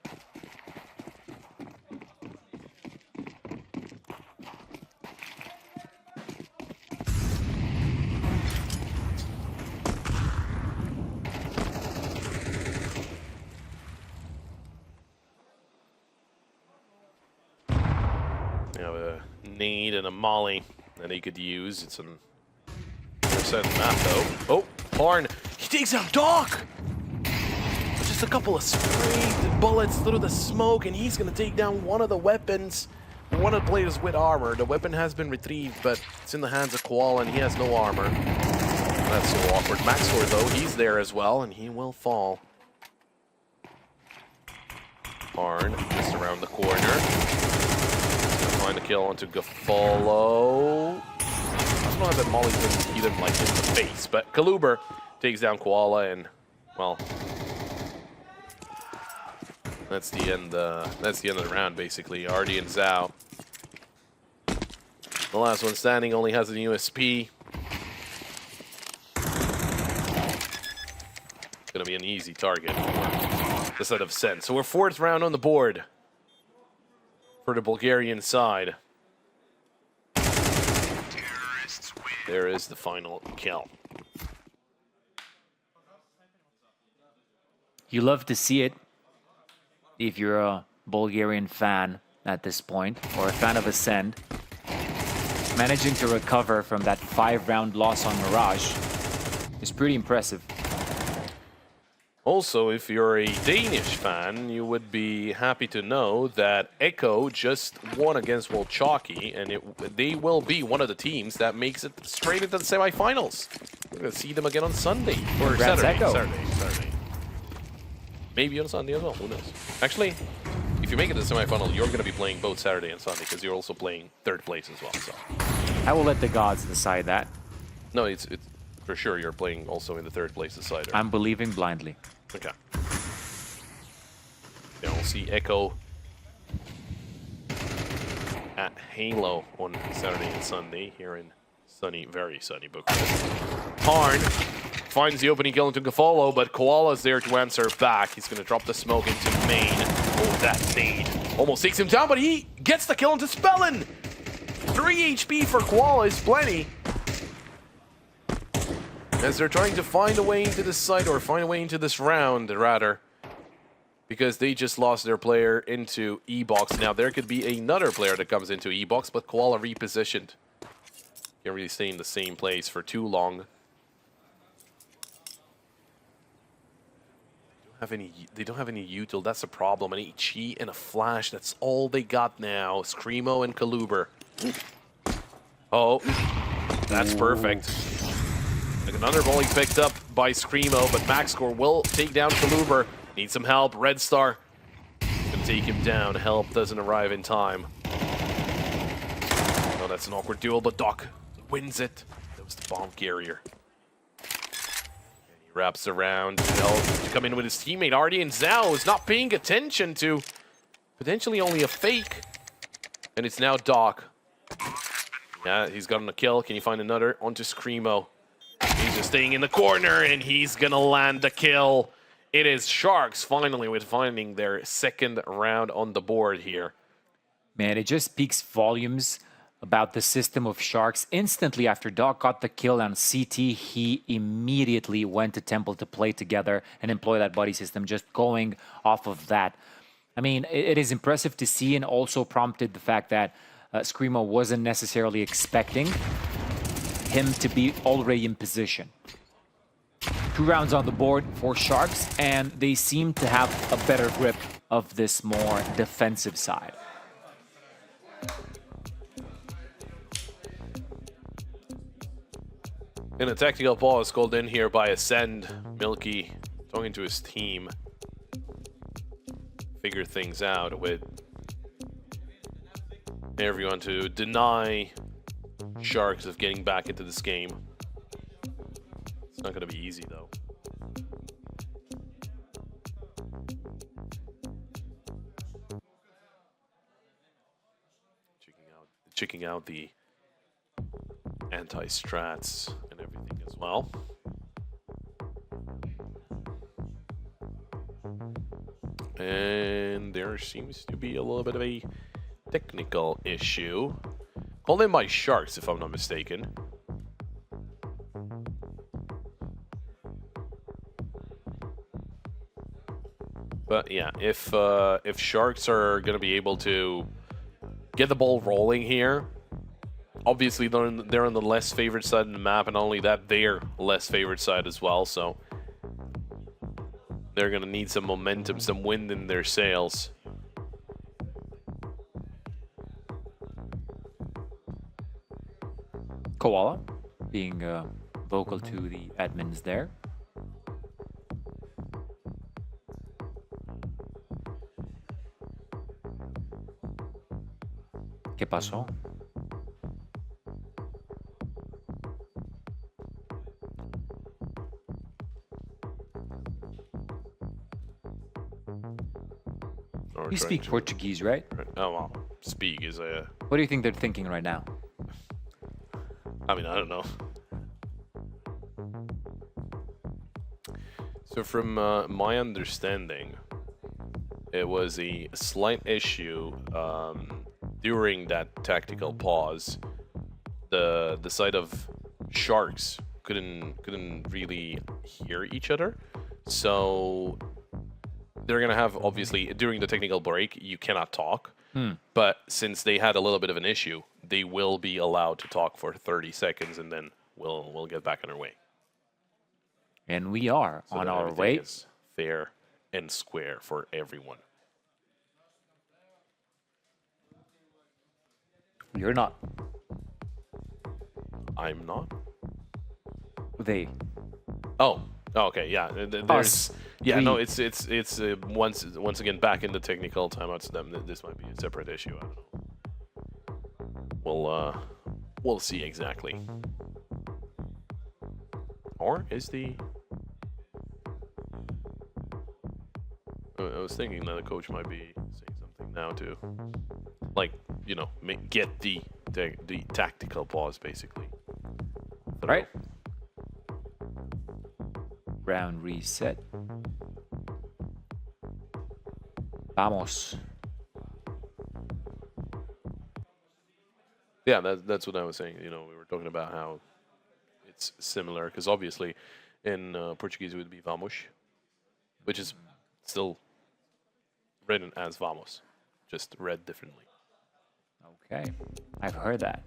Nade and a molly that he could use. It's an percent map though. Oh, Harn, he takes out Doc! Just a couple of sprayed bullets through the smoke, and he's gonna take down one of the weapons. One of the players with armor. The weapon has been retrieved, but it's in the hands of Koala, and he has no armor. That's so awkward. Maxor though, he's there as well, and he will fall. Harn just around the corner. Find a kill onto Gafolo. I don't know that Molly didn't hit him like in the face, but Kaluber takes down Koala, and well, that's the end. That's the end of the round, basically. Artie and Zhao. The last one standing only has an USP. Gonna be an easy target for the set of ACEND. So we're 4th round on the board for the Bulgarian side. There is the final kill. You love to see it if you're a Bulgarian fan at this point, or a fan of ACEND. Managing to recover from that 5-round loss on Mirage is pretty impressive. Also, if you're a Danish fan, you would be happy to know that Echo just won against Wolchaki, and they will be one of the teams that makes it straight into the semifinals. We're going to see them again on Sunday. Or Congrats, Saturday. Echo. Saturday. Maybe on Sunday as well. Who knows? Actually, if you make it to the semifinal, you're going to be playing both Saturday and Sunday because you're also playing 3rd place as well. So I will let the gods decide that. no, it's for sure you're playing also in the 3rd place side. I'm believing blindly. Okay. Then we'll see Echo at Halo on Saturday and Sunday here in sunny, very sunny Bucharest. Harn finds the opening kill into Gafolo, but Koala's there to answer back. He's going to drop the smoke into main. Oh, that nade almost takes him down, but he gets the kill into Spellin. 3 HP for Koala is plenty. As they're trying to find a way into this site, or find a way into this round, rather, because they just lost their player into E-Box. Now, there could be another player that comes into E-Box, but Koala repositioned. Can't really stay in the same place for too long. They don't have any util, that's a problem. An HE and a flash, that's all they got now. Screamo and Kaluber. Oh, that's perfect. Another volley picked up by Screamo, but MaxScore will take down Kaluber. Needs some help. Red Star can take him down. Help doesn't arrive in time. Oh, that's an awkward duel, but Doc wins it. That was the bomb carrier. And he wraps around to come in with his teammate. Artie and Zhao is not paying attention to potentially only a fake. And it's now Doc. Yeah, he's gotten a kill. Can you find another? Onto Screamo. He's just staying in the corner, and he's gonna land the kill. It is Sharks finally with finding their 2nd round on the board here. Man, it just speaks volumes about the system of Sharks. Instantly after Doc got the kill on CT, he immediately went to Temple to play together and employ that buddy system, just going off of that. I mean, it is impressive to see, and also prompted the fact that Screamo wasn't necessarily expecting him to be already in position. 2 rounds on the board for Sharks, and they seem to have a better grip of this more defensive side. And a tactical pause called in here by ACEND. Milky talking to his team. Figure things out with everyone to deny Sharks of getting back into this game. It's not going to be easy, though. Checking out the anti-strats and everything as well. And there seems to be a little bit of a technical issue. Called in by Sharks, if I'm not mistaken. But yeah, if Sharks are going to be able to get the ball rolling here, obviously they're on the less favored side of the map, and not only that, they're less favored side as well, so they're going to need some momentum, some wind in their sails. Koala being vocal to the admins there. ¿Qué pasó? You speak Portuguese, right? Oh, well, speak is a... What do you think they're thinking right now? I mean, I don't know. So from my understanding, it was a slight issue during that tactical pause. The side of Sharks couldn't really hear each other, so they're gonna have, obviously, during the technical break you cannot talk. But since they had a little bit of an issue, they will be allowed to talk for 30 seconds, and then we'll get back on our way. And we are So on that our everything way. is fair and square for everyone. You're not. I'm not. They. Oh, okay, yeah. There's, Us. yeah, We. no, it's once again back in the technical timeouts. Them, this might be a separate issue. I don't know. We'll see exactly. Or is the? I was thinking that the coach might be saying something now too, like, you know, get the tactical pause basically. Right. Round reset. Vamos. Yeah, that's what I was saying. You know, we were talking about how it's similar, because obviously in Portuguese it would be vamos, which is still written as vamos, just read differently. Okay. I've heard that.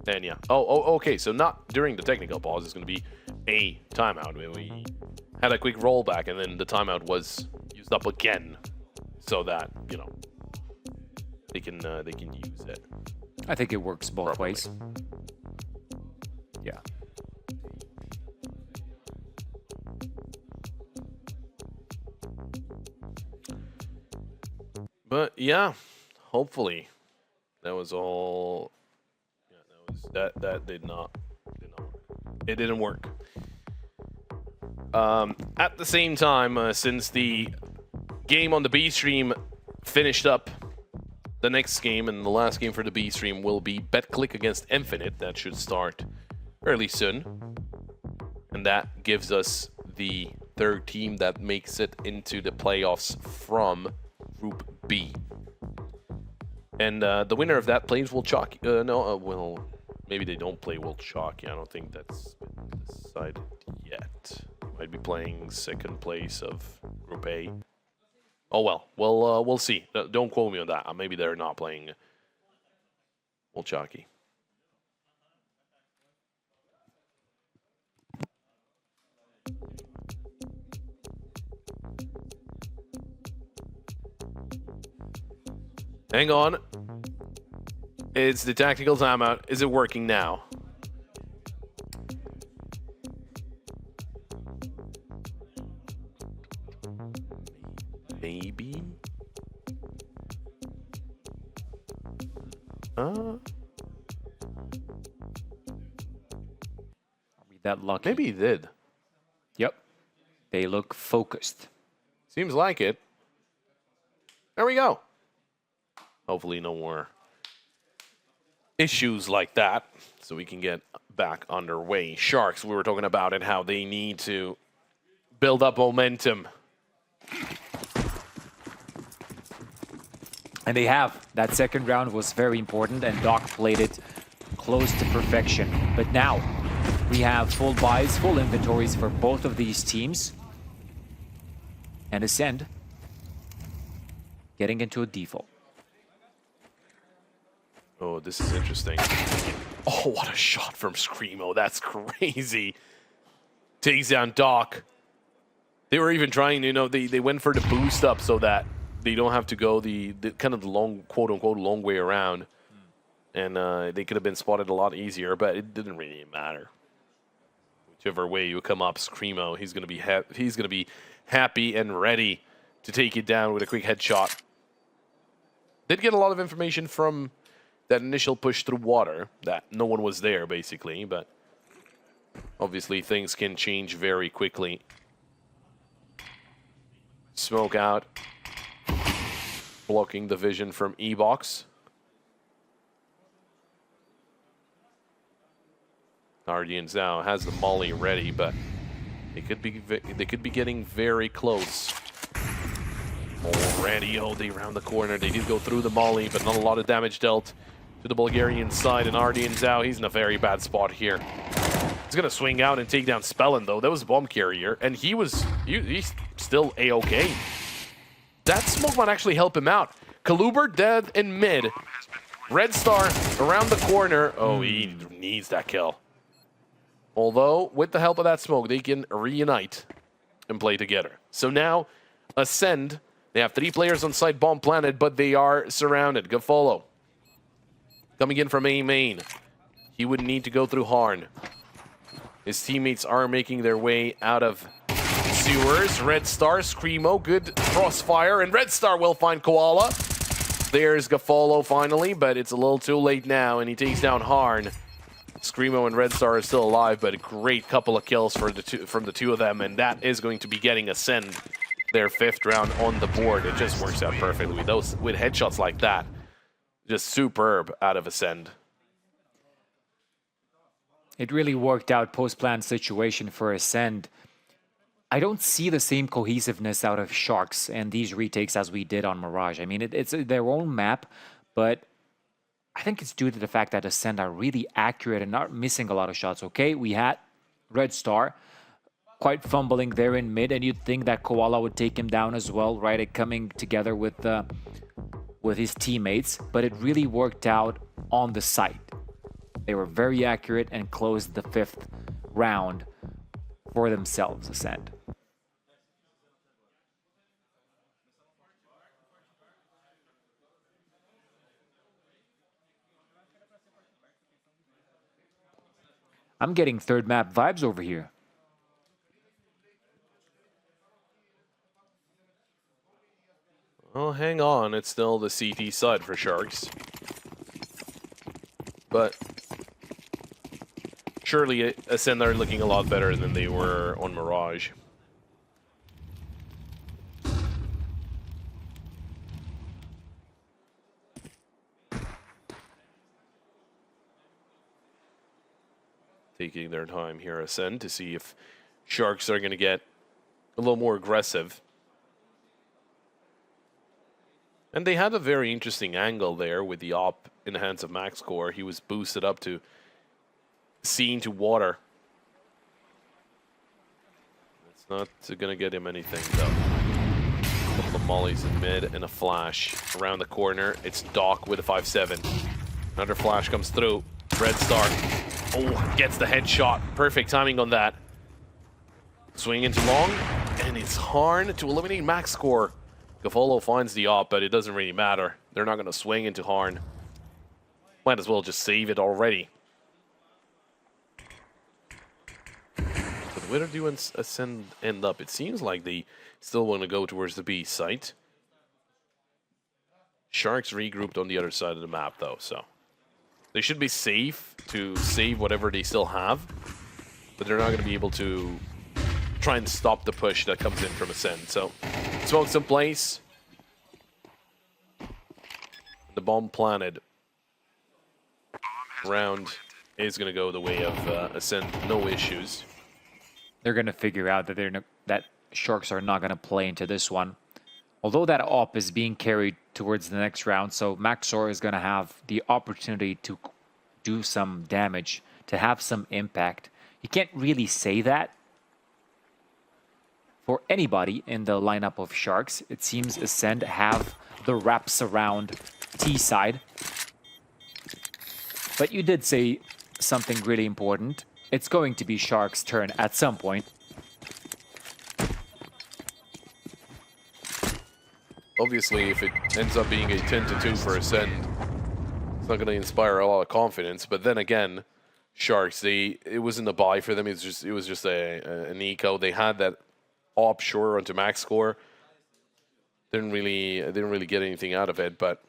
And yeah. Oh, okay. So not during the technical pause. It's going to be a timeout. We had a quick rollback, and then the timeout was used up again, so that, you know, they can use it. I think it works both Properly. ways. Yeah. But yeah, hopefully that was all. Yeah, that did not work. It didn't work. At the same time, since the game on the B stream finished up, the next game and the last game for the B stream will be BetClick against Infinite. That should start fairly soon, and that gives us the third team that makes it into the playoffs from Group B. And the winner of that plays Wilczaki. Well, maybe they don't play Wilczaki. I don't think that's been decided yet. Might be playing second place of Group A. Oh well, we'll see. Don't quote me on that. Maybe they're not playing Wilczaki. Hang on. It's the tactical timeout. Is it working now? Maybe. Are we that lucky? Maybe he did. Yep. They look focused. Seems like it. There we go. Hopefully no more issues like that, so we can get back underway. Sharks, we were talking about it, how they need to build up momentum. And they have. That second round was very important, and Doc played it close to perfection. But now we have full buys, full inventories for both of these teams. And ACEND getting into a default. Oh, this is interesting. Oh, what a shot from Screamo. That's crazy. Takes down Doc. They were even trying, you know, they went for the boost up so that they don't have to go the kind of the long, quote-unquote, long way around. And they could have been spotted a lot easier, but it didn't really matter. Whichever way you come up, Screamo, he's going to be happy and ready to take it down with a quick headshot. Did get a lot of information from that initial push through water, that no one was there, basically, but obviously things can change very quickly. Smoke out, blocking the vision from E-Box. Guardians now has the molly ready, but they could be getting very close. Already, oh, they round the corner. They did go through the molly, but not a lot of damage dealt to the Bulgarian side. And Ardian Zhao, he's in a very bad spot here. He's gonna swing out and take down Spellin, though. That was a bomb carrier, and he's still a-okay. That smoke might actually help him out. Kaluber dead in mid. Red Star around the corner. Oh, he needs that kill. Although, with the help of that smoke, they can reunite and play together. So now, ACEND, they have 3 players on site bomb planted, but they are surrounded. Gafolo coming in from A main. He would need to go through Harn. His teammates are making their way out of sewers. Red Star, Screamo, good crossfire, and Red Star will find Koala. There's Gafolo finally, but it's a little too late now, and he takes down Harn. Screamo and Red Star are still alive, but a great couple of kills for from the two of them, and that is going to be getting ACEND their 5th round on the board. It just works out perfectly. Those with headshots like that, just superb out of ACEND. It really worked out post-plan situation for ACEND. I don't see the same cohesiveness out of Sharks and these retakes as we did on Mirage. I mean, it's their own map, but I think it's due to the fact that ACEND are really accurate and not missing a lot of shots. Okay, we had Red Star quite fumbling there in mid, and you'd think that Koala would take him down as well, right? It coming together with his teammates, but it really worked out on the site. They were very accurate and closed the 5th round for themselves, ACEND. I'm getting 3rd map vibes over here. Well, hang on. It's still the CT side for Sharks. But surely ACEND are looking a lot better than they were on Mirage. Taking their time here, ACEND, to see if Sharks are going to get a little more aggressive. And they had a very interesting angle there with the op in the hands of MaxCore. He was boosted up to sea into water. It's not going to get him anything, though. A couple of mollies in mid and a flash around the corner. It's Doc with a 5-7. Another flash comes through. Red Star. Oh, gets the headshot. Perfect timing on that. Swing into long, and it's Harn to eliminate MaxCore. Gafolo finds the op, but it doesn't really matter. They're not going to swing into Harn. Might as well just save it already. But where do ACEND end up? It seems like they still want to go towards the B site. Sharks regrouped on the other side of the map, though, so they should be safe to save whatever they still have, but they're not going to be able to try and stop the push that comes in from ACEND. So, smokes in place. The bomb planted. Round is going to go the way of ACEND. No issues. They're going to figure out that that Sharks are not going to play into this one. Although that op is being carried towards the next round, so MaxCore is going to have the opportunity to do some damage, to have some impact. You can't really say that for anybody in the lineup of Sharks. It seems ACEND have the wraps around T side. But you did say something really important. It's going to be Sharks' turn at some point. Obviously, if it ends up being a 10-2 for ACEND, it's not going to inspire a lot of confidence. But then again, Sharks, it wasn't a buy for them. It was just an eco. They had that offshore onto MaxCore. Didn't really get anything out of it. But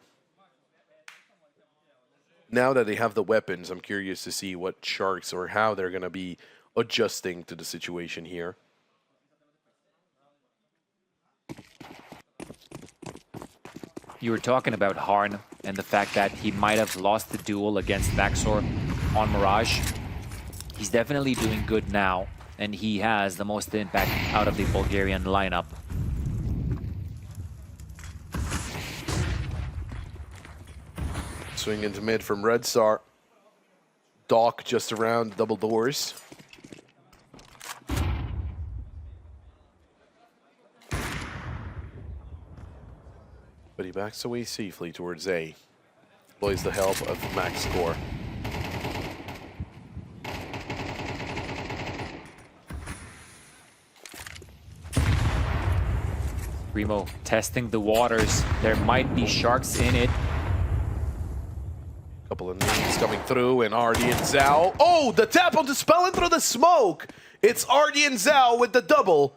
now that they have the weapons, I'm curious to see what Sharks or how they're going to be adjusting to the situation here. You were talking about Harn and the fact that he might have lost the duel against Maxor on Mirage. He's definitely doing good now, and he has the most impact out of the Bulgarian lineup. Swing into mid from Red Star. Doc just around double doors. But he backs away safely towards A. Deploys the help of Max Score. Remo testing the waters. There might be Sharks in it. Couple of names coming through, and RD and Zhao. Oh, the tap onto Spellin through the smoke. It's RD and Zhao with the double.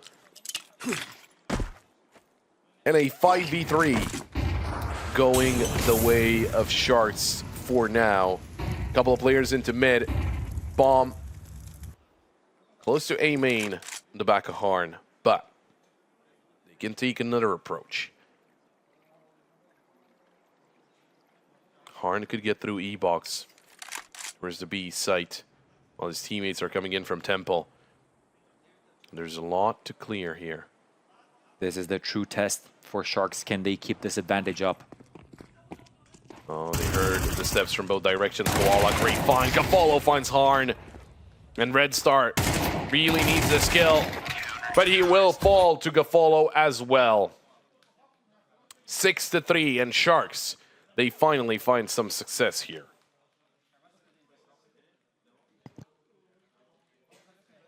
And a 5v3 going the way of Sharks for now. Couple of players into mid. Bomb close to A main in the back of Harn, but they can take another approach. Harn could get through E-box. Where's the B site? While his teammates are coming in from Temple. There's a lot to clear here. This is the true test for Sharks. Can they keep this advantage up? Oh, they heard the steps from both directions. Koala, great find. Gafolo finds Harn. And Red Star really needs this kill. But he will fall to Gafolo as well. 6-3, and Sharks, they finally find some success here.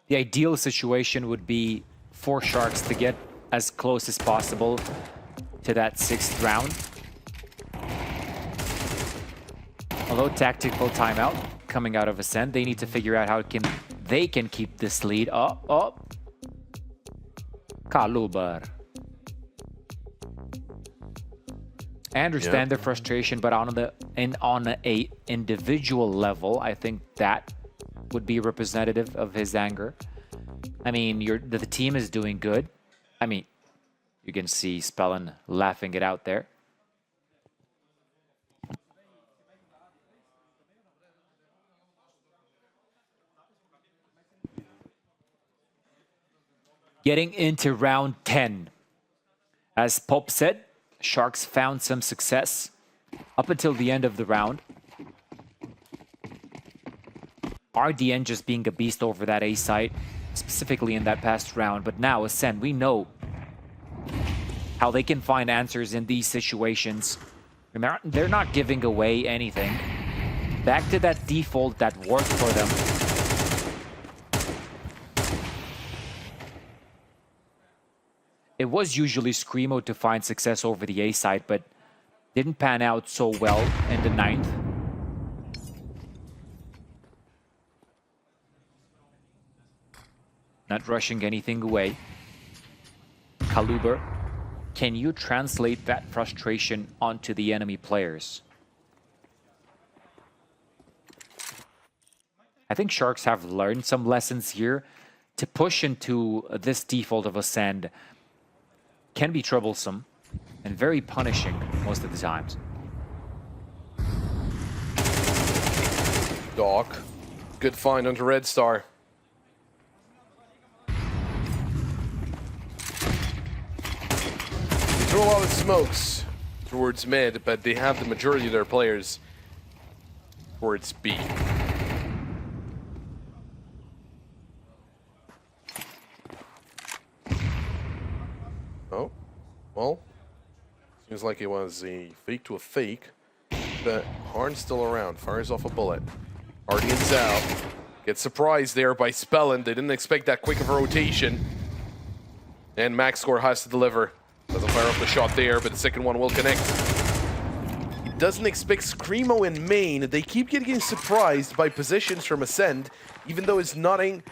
The ideal situation would be for Sharks to get as close as possible to that 6th round. Although tactical timeout coming out of ACEND, they need to figure out how they can keep this lead up. Kalubar. I understand their frustration, but on a individual level, I think that would be representative of his anger. I mean, the team is doing good. I mean, you can see Spellin laughing it out there. Getting into round 10. As Pop said, Sharks found some success up until the end of the round. RDN just being a beast over that A site, specifically in that past round. But now, ACEND, we know how they can find answers in these situations. And they're not giving away anything. Back to that default that worked for them. It was usually Screamo to find success over the A side, but didn't pan out so well in the 9th. Not rushing anything away. Kaluber, can you translate that frustration onto the enemy players? I think Sharks have learned some lessons here. To push into this default of ACEND can be troublesome and very punishing most of the times. Doc, good find onto Red Star. They throw a lot of smokes towards mid, but they have the majority of their players towards B. Oh, well, seems like it was a fake to a fake, but Harn's still around, fires off a bullet. RD and Zhao get surprised there by Spellin. They didn't expect that quick of a rotation. And Max Score has to deliver. Doesn't fire off the shot there, but the second one will connect. He doesn't expect Screamo in main. They keep getting surprised by positions from ACEND, even though it's nothing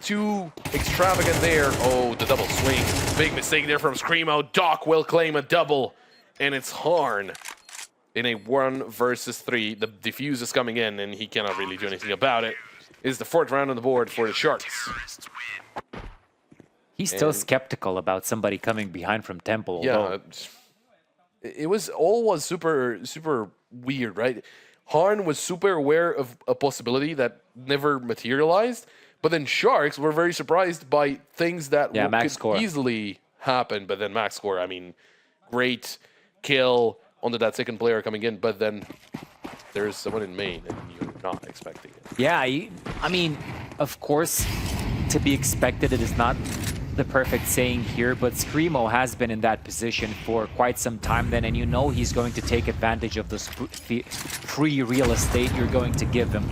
too extravagant there. Oh, the double swing. Big mistake there from Screamo. Doc will claim a double, and it's Harn in a 1 versus 3. The defuse is coming in, and he cannot really do anything about it. Is the 4th round on the board for the Sharks. He's still skeptical about somebody coming behind from Temple. Yeah, it was super weird, right? Harn was super aware of a possibility that never materialized, but then Sharks were very surprised by things that could easily happen. But then max score, I mean, great kill onto that second player coming in, but then there's someone in main and you're not expecting it. Yeah, I mean, of course, to be expected, it is not the perfect saying here, but Screamo has been in that position for quite some time then, and you know he's going to take advantage of the free real estate you're going to give him.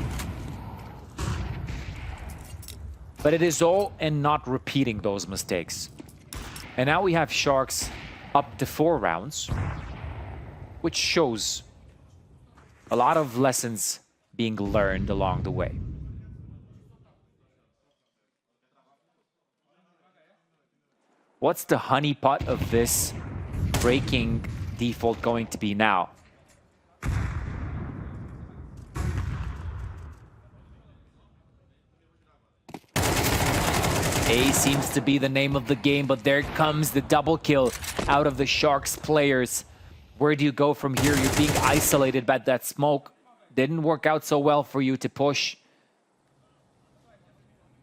But it is all in not repeating those mistakes. And now we have Sharks up to 4 rounds, which shows a lot of lessons being learned along the way. What's the honeypot of this breaking default going to be now? A seems to be the name of the game, but there comes the double kill out of the Sharks players. Where do you go from here? You're being isolated by that smoke. Didn't work out so well for you to push.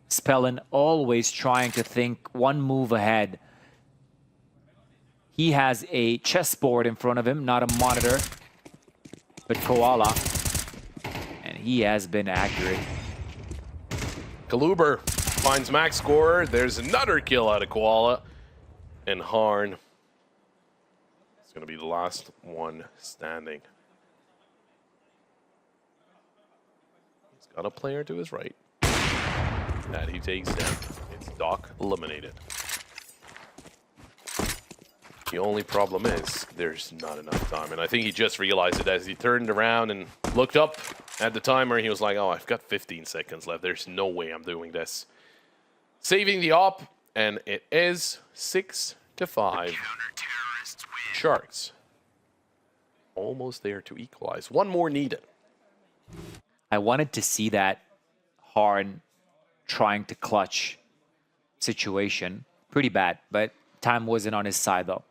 Spellin always trying to think one move ahead. He has a chessboard in front of him, not a monitor. But Koala, and he has been accurate. Kaluber finds max score. There's another kill out of Koala. And Harn is going to be the last one standing. He's got a player to his right. That he takes down. It's Doc eliminated. The only problem is there's not enough time. And I think he just realized it as he turned around and looked up at the timer. He was like, oh, I've got 15 seconds left. There's no way I'm doing this. Saving the op, and it is 6-5. Sharks. Almost there to equalize. One more needed. I wanted to see that Harn trying to clutch situation. Pretty bad, but time wasn't on his side though.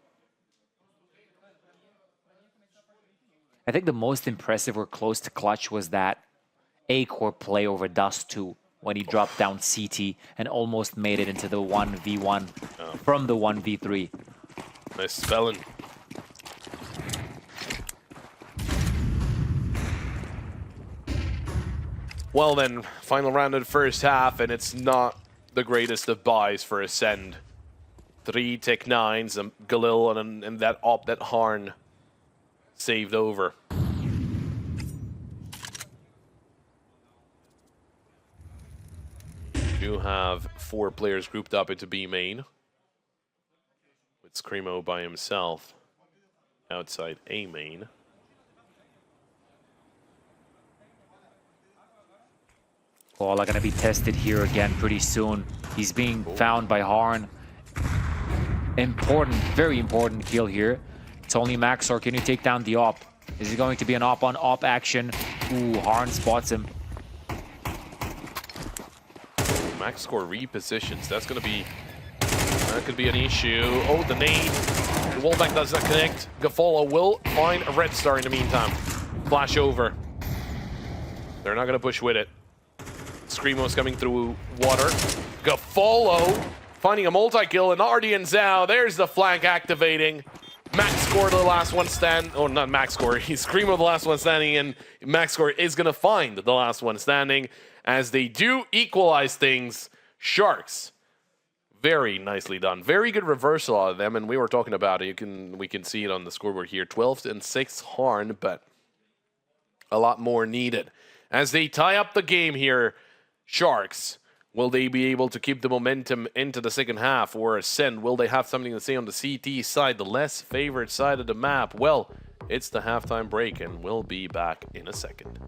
I think the most impressive or close to clutch was that A-Core play over Dust 2 when he dropped down CT and almost made it into the 1v1 from the 1v3. Nice spelling. Well then, final round of the first half, and it's not the greatest of buys for Ascend. 3 Tech-9s, Galil, and that op that Harn saved over. You have 4 players grouped up into B main, with Screamo by himself outside A main. Koala gonna be tested here again pretty soon. He's being found by Harn. Important, very important kill here. It's only Maxor. Can you take down the op? Is it going to be an op-on-op action? Ooh, Harn spots him. Max score repositions. That could be an issue. Oh, the nade. The wallback does not connect. Gafolo will find a red star in the meantime. Flash over. They're not going to push with it. Screamo's coming through water. Gafolo finding a multi-kill, and Artie and Zhao. There's the flank activating. Max score the last one stand. Oh, not Max score. He's Screamo the last one standing, and Max score is going to find the last one standing as they do equalize things. Sharks. Very nicely done. Very good reversal out of them, and we were talking about it. We can see it on the scoreboard here. 12-6 Harn, but a lot more needed. As they tie up the game here, Sharks, will they be able to keep the momentum into the second half, or Ascend? Will they have something to say on the CT side, the less favored side of the map? Well, it's the halftime break, and we'll be back in a second.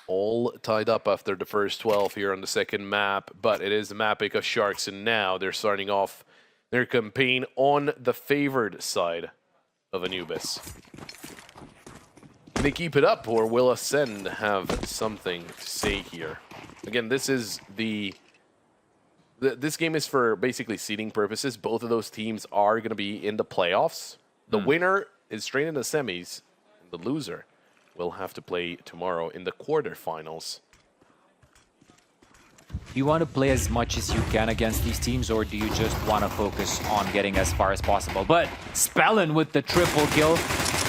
all tied up after the first 12 here on the second map, but it is the map pick of Sharks, and now they're starting off their campaign on the favored side of Anubis. Can they keep it up, or will ACEND have something to say here? Again, this is this game is for basically seeding purposes. Both of those teams are going to be in the playoffs. The winner is straight in the semis. The loser will have to play tomorrow in the quarterfinals. Do you want to play as much as you can against these teams, or do you just want to focus on getting as far as possible? But Spellin with the triple kill.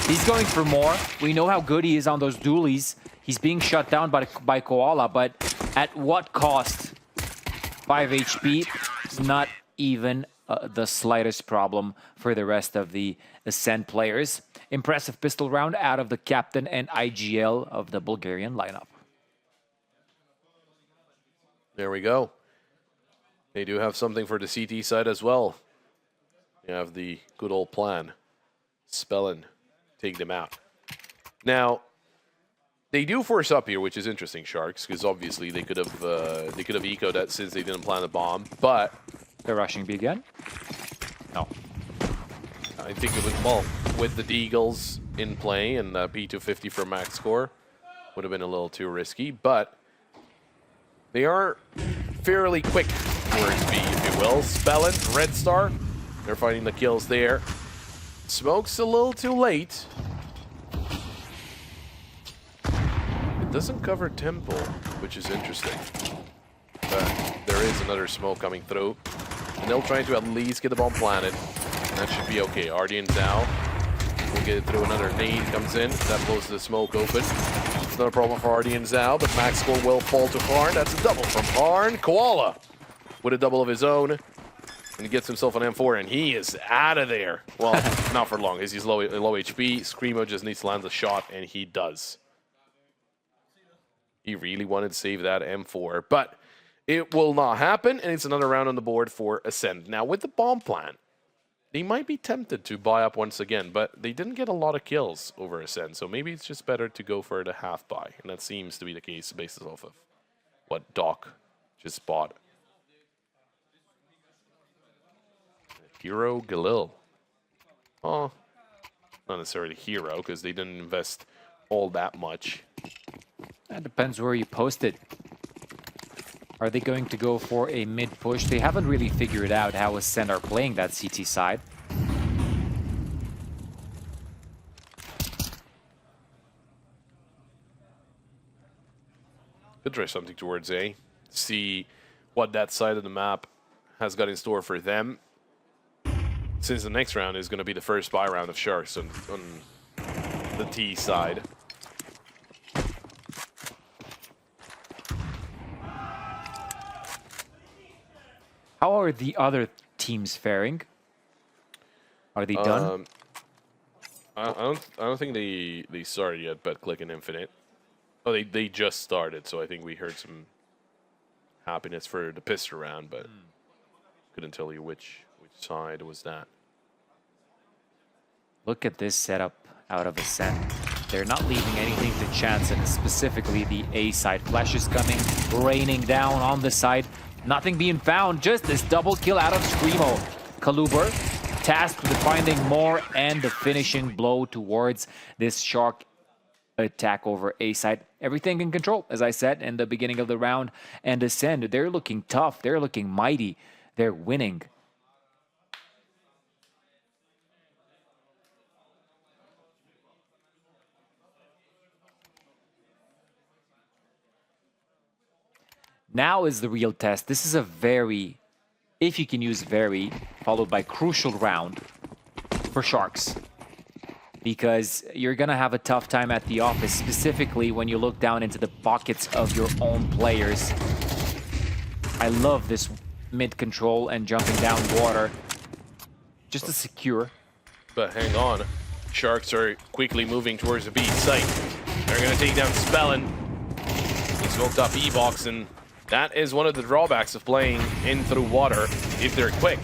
He's going for more. We know how good he is on those dualies. He's being shut down by Koala, but at what cost? 5 HP is not even the slightest problem for the rest of the ACEND players. Impressive pistol round out of the captain and IGL of the Bulgarian lineup. There we go. They do have something for the CT side as well. You have the good old plan. Spellin, take them out. Now, they do force up here, which is interesting, Sharks, because obviously they could have ecoed that since they didn't plant the bomb. But they're rushing B again. No. I think it was, well, with the Deagles in play and P250 for max score, would have been a little too risky. But they are fairly quick towards B, if you will. Spellin, Red Star, they're finding the kills there. Smoke's a little too late. It doesn't cover Temple, which is interesting. But there is another smoke coming through. And they'll try to at least get the bomb planted. And that should be okay. Ardian now will get it through. Another nade comes in. That blows the smoke open. It's not a problem for Ardian Zhao, but max score will fall to Harn. That's a double from Harn. Koala with a double of his own. And he gets himself an M4, and he is out of there. Well, not for long, as he's low HP. Screamo just needs to land the shot, and he does. He really wanted to save that M4, but it will not happen, and it's another round on the board for ACEND. Now, with the bomb plant, they might be tempted to buy up once again, but they didn't get a lot of kills over ACEND, so maybe it's just better to go for the half buy, and that seems to be the case based off of what Doc just bought. Hero Galil. Oh, not necessarily hero, because they didn't invest all that much. That depends where you post it. Are they going to go for a mid push? They haven't really figured out how ACEND are playing that CT side. Could try something towards A. See what that side of the map has got in store for them. Since the next round is going to be the first buy round of Sharks on the T side. How are the other teams faring? Are they done? I don't think they started yet, but Click and Infinite. Oh, they just started, so I think we heard some happiness for the pistol round, but couldn't tell you which side was that. Look at this setup out of ACEND. They're not leaving anything to chance, and specifically the A side. Flash is coming, raining down on the side. Nothing being found, just this double kill out of Screamo. Kaluber tasked with finding more and the finishing blow towards this Shark attack over A side. Everything in control, as I said in the beginning of the round. And ACEND, they're looking tough, they're looking mighty, they're winning. Now is the real test. This is a very, if you can use very, followed by crucial round for Sharks. Because you're going to have a tough time at the office, specifically when you look down into the pockets of your own players. I love this mid control and jumping down water. Just to secure. But hang on. Sharks are quickly moving towards the B site. They're going to take down Spellin. He smoked up E-Box, and that is one of the drawbacks of playing in through water. If they're quick,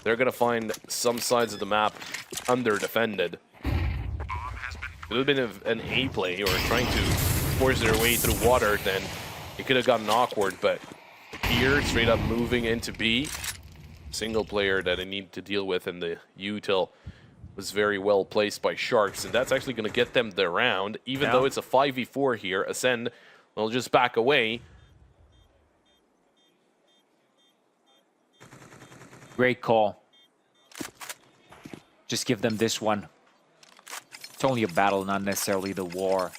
they're going to find some sides of the map under-defended. It would have been an A play or trying to force their way through water, then it could have gotten awkward. But here, straight up moving into B, single player that I need to deal with, and the util was very well placed by Sharks, and that's actually going to get them the round, even though it's a 5v4 here. ACEND will just back away. Great call. Just give them this one. It's only a battle, not necessarily the war.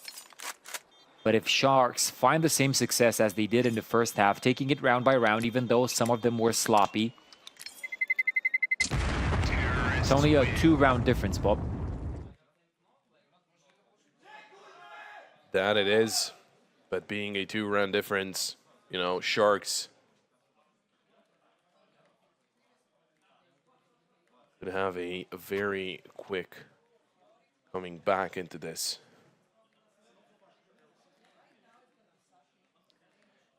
But if Sharks find the same success as they did in the first half, taking it round by round, even though some of them were sloppy, it's only a 2-round difference, Bob. That it is. But being a 2-round difference, you know, Sharks could have a very quick coming back into this.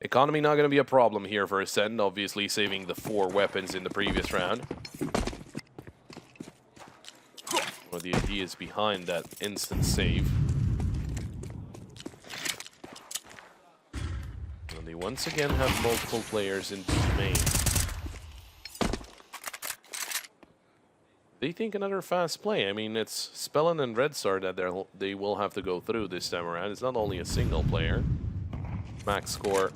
Economy not going to be a problem here for ACEND, obviously saving the 4 weapons in the previous round. One of the ideas behind that instant save. And they once again have multiple players in B main. They think another fast play. I mean, it's Spellin and Red Star that they will have to go through this time around. It's not only a single player. Max Score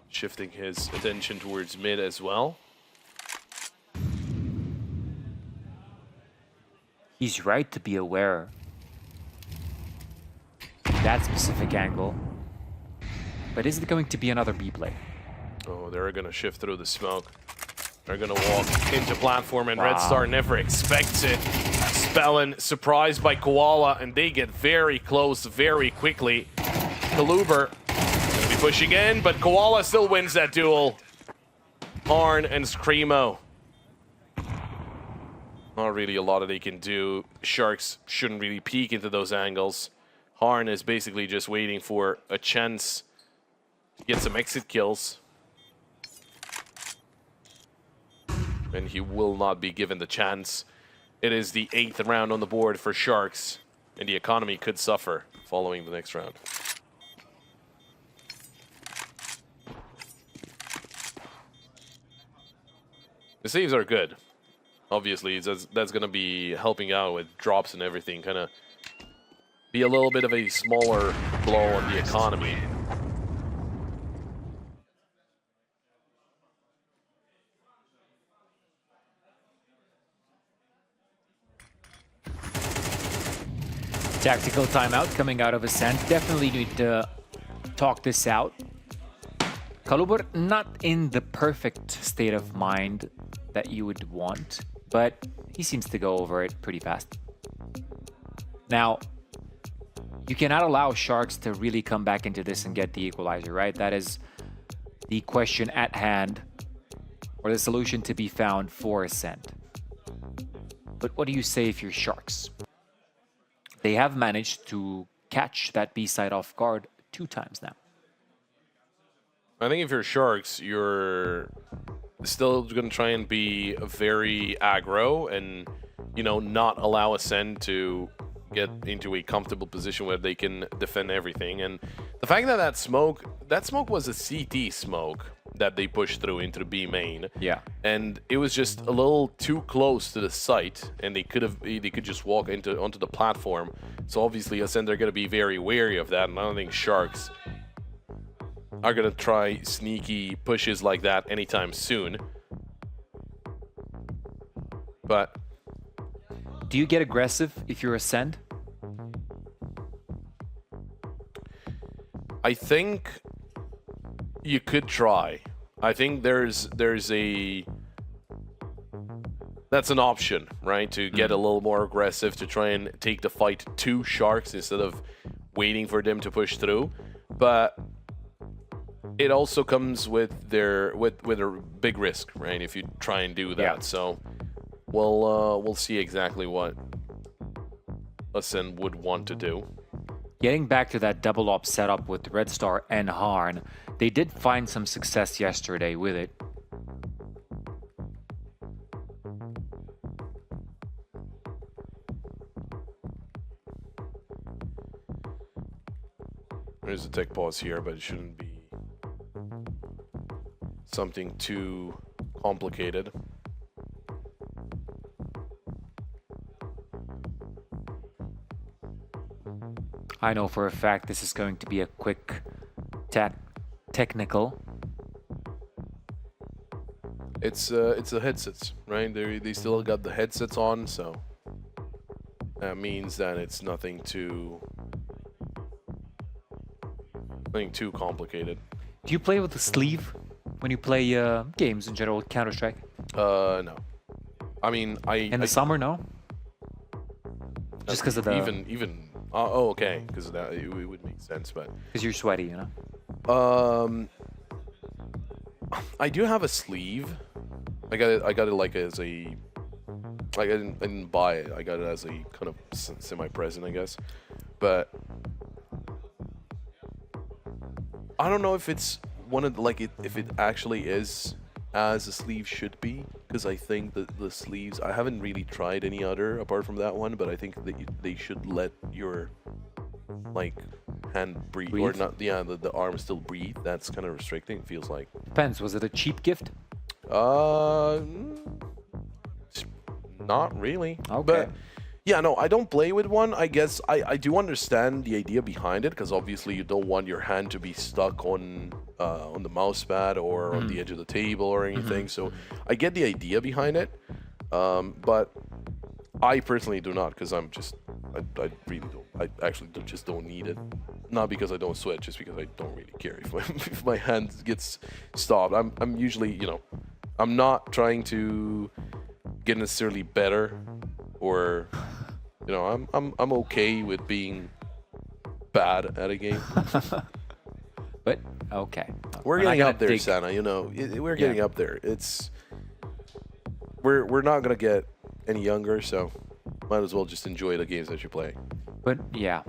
shifting his attention towards mid as well. He's right to be aware. That specific angle. But is it going to be another B play? Oh, they're going to shift through the smoke. They're going to walk into platform, and Red Star never expects it. Spellin surprised by Koala, and they get very close very quickly. Kaluber going to be pushing in, but Koala still wins that duel. Harn and Screamo. Not really a lot that they can do. Sharks shouldn't really peek into those angles. Harn is basically just waiting for a chance to get some exit kills. And he will not be given the chance. It is the 8th round on the board for Sharks, and the economy could suffer following the next round. The saves are good. Obviously, that's going to be helping out with drops and everything, kind of be a little bit of a smaller blow on the economy. Tactical timeout coming out of ACEND. Definitely need to talk this out. Kaluber not in the perfect state of mind that you would want, but he seems to go over it pretty fast. Now, you cannot allow Sharks to really come back into this and get the equalizer, right? That is the question at hand, or the solution to be found for ACEND. But what do you say if you're Sharks? They have managed to catch that B side off guard 2 times now. I think if you're Sharks, you're still going to try and be very aggro and, you know, not allow ACEND to get into a comfortable position where they can defend everything. And the fact that that smoke was a CT smoke that they pushed through into the B main. Yeah. And it was just a little too close to the site, and they could just walk onto the platform. So obviously ACEND are going to be very wary of that, and I don't think Sharks are going to try sneaky pushes like that anytime soon. But do you get aggressive if you're ACEND? I think you could try. I think there's that's an option, right? To get a little more aggressive, to try and take the fight to Sharks instead of waiting for them to push through. But it also comes with a big risk, right? If you try and do that. Yeah. So we'll see exactly what ACEND would want to do. Getting back to that double op setup with Red Star and Harn, they did find some success yesterday with it. There's a tech pause here, but it shouldn't be something too complicated. I know for a fact this is going to be a quick technical. It's the headsets, right? They still got the headsets on, so that means that it's nothing too complicated. Do you play with the sleeve when you play games in general with Counter-Strike? No. I mean, In the summer, no? Just because of the... Even oh, okay, because that it would make sense, but because you're sweaty, you know. I do have a sleeve. I got it like as a. Like I didn't buy it. I got it as a kind of semi-present, I guess. But I don't know if it's one of the, if it actually is as a sleeve should be, because I think that the sleeves, I haven't really tried any other apart from that one, but I think that they should let your hand breathe, or not. Yeah, the arm still breathe. That's kind of restricting. It feels like. Depends. Was it a cheap gift? Not really. Okay. But yeah, no, I don't play with one. I guess I do understand the idea behind it, because obviously you don't want your hand to be stuck on the mouse pad or on the edge of the table or anything. So I get the idea behind it, but I personally do not, because I really don't. I actually just don't need it. Not because I don't sweat, just because I don't really care if my hand gets stopped. I'm usually, you know, I'm not trying to get necessarily better, or you know, I'm okay with being bad at a game. But okay, We're getting up there, Sana. You know, we're getting up there. We're not gonna get any younger, so might as well just enjoy the games that you play. But yeah.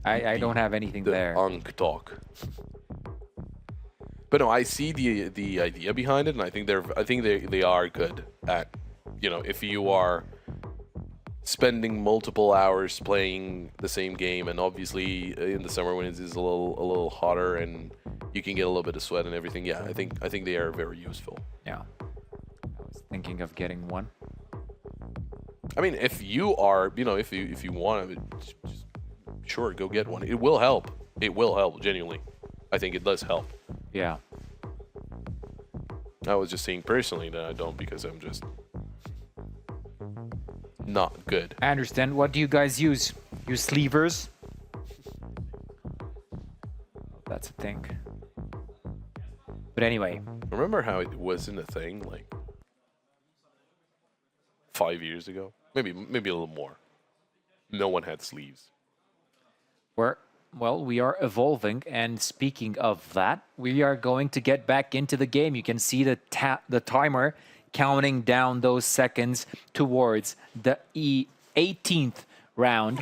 I don't have anything there. Unk talk. But no, I see the idea behind it, and I think they are good at, you know, if you are spending multiple hours playing the same game, and obviously in the summer when it is a little hotter and you can get a little bit of sweat and everything. Yeah, I think they are very useful. Yeah, I was thinking of getting one. I mean, if you are, you know, if you want it, just sure, go get one. It will help. It will help, genuinely. I think it does help. Yeah. I was just saying personally that I don't, because I'm just not good. I understand. What do you guys use? Use sleevers? That's a thing. But anyway. Remember how it wasn't a thing like 5 years ago? Maybe a little more. No one had sleeves. Well, we are evolving, and speaking of that, we are going to get back into the game. You can see the timer counting down those seconds towards the 18th round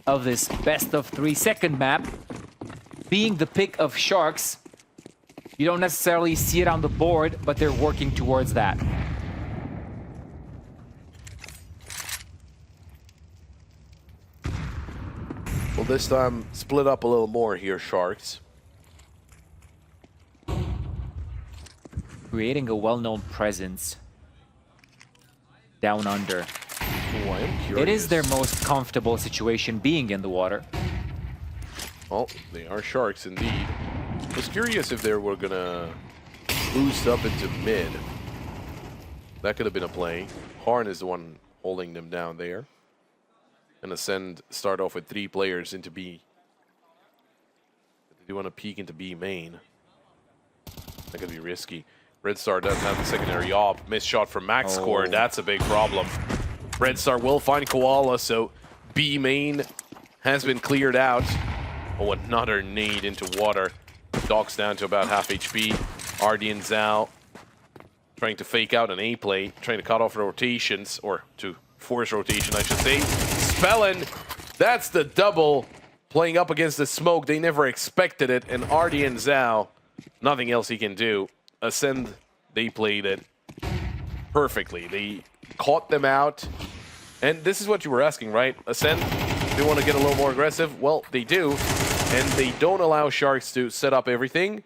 of this best of 3 second map. Being the pick of Sharks, you don't necessarily see it on the board, but they're working towards that. Well, this time, split up a little more here, Sharks. Creating a well-known presence down under. Oh, I am curious. It is their most comfortable situation being in the water. Well, they are Sharks indeed. I was curious if they were gonna boost up into mid. That could have been a play. Harn is the one holding them down there. And ACEND start off with 3 players into B. They do want to peek into B main. That could be risky. Red Star doesn't have the secondary op. Missed shot from Max score. That's a big problem. Red Star will find Koala, so B main has been cleared out. Oh, another nade into water. Docks down to about half HP. RD and Zhao trying to fake out an A play, trying to cut off rotations, or to force rotation, I should say. Spellin, that's the double, playing up against the smoke. They never expected it, and RD and Zhao, nothing else he can do. ACEND, they played it perfectly. They caught them out, and this is what you were asking, right? ACEND, they want to get a little more aggressive? Well, they do. and they don't allow Sharks to set up everything.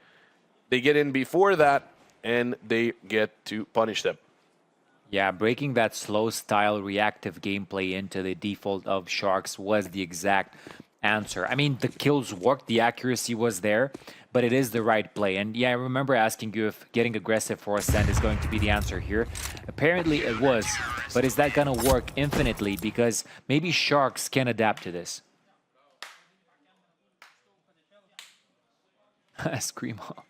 They get in before that, and they get to punish them. Yeah, breaking that slow style reactive gameplay into the default of Sharks was the exact answer. I mean, the kills worked, the accuracy was there, but it is the right play. And yeah, I remember asking you if getting aggressive for ACEND is going to be the answer here. Apparently it was, but is that going to work infinitely? Because maybe Sharks can adapt to this. Screamo.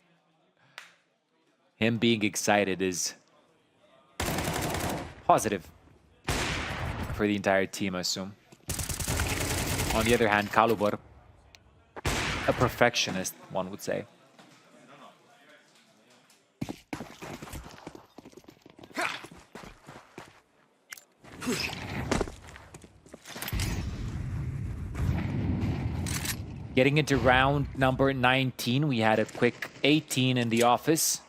Him being excited is positive for the entire team, I assume. On the other hand, Kalubor, a perfectionist, one would say. Getting into round number 19, we had a quick 18 in the office.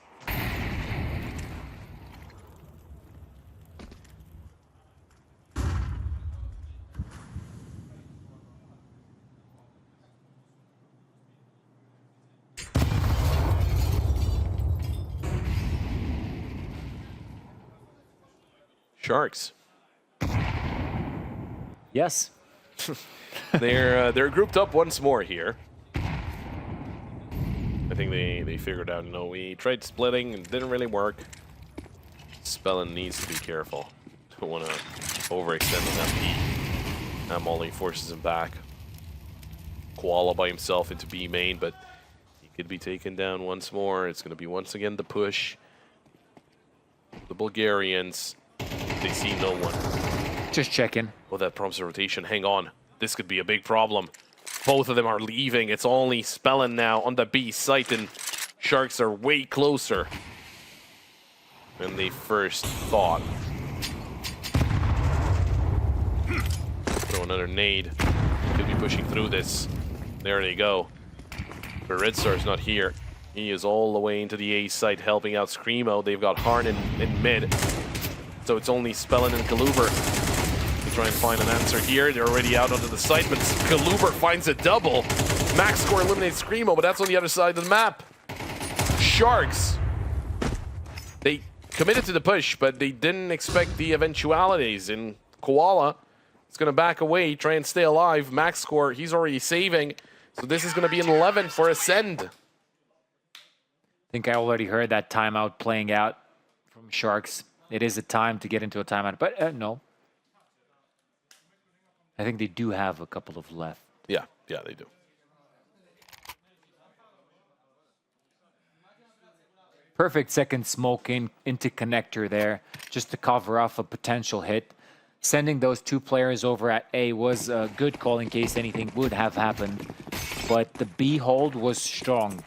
Sharks. Yes. They're grouped up once more here. I think they figured out, we tried splitting and it didn't really work. Spellin needs to be careful. Don't want to overextend on that P. That Molly forces him back. Koala by himself into B main, but he could be taken down once more. It's going to be once again the push. The Bulgarians, they see no one. Just checking. Oh, that prompts a rotation. Hang on. This could be a big problem. Both of them are leaving. It's only Spellin now on the B site, and Sharks are way closer than they first thought. Throw another nade. Could be pushing through this. There they go. But Red Star's not here. He is all the way into the A site helping out Screamo. They've got Harn in mid. So it's only Spellin and Kaluber to try and find an answer here. They're already out onto the site, but Kaluber finds a double. Max score eliminates Screamo, but that's on the other side of the map. Sharks. They committed to the push, but they didn't expect the eventualities. And Koala is going to back away, try and stay alive. Max score, he's already saving. So this is going to be an 11 for ACEND. I think I already heard that timeout playing out from Sharks. It is a time to get into a timeout, but no. I think they do have a couple of left. Yeah, they do. Perfect second smoke into connector there, just to cover off a potential hit. Sending those two players over at A was a good call in case anything would have happened, but the B hold was strong.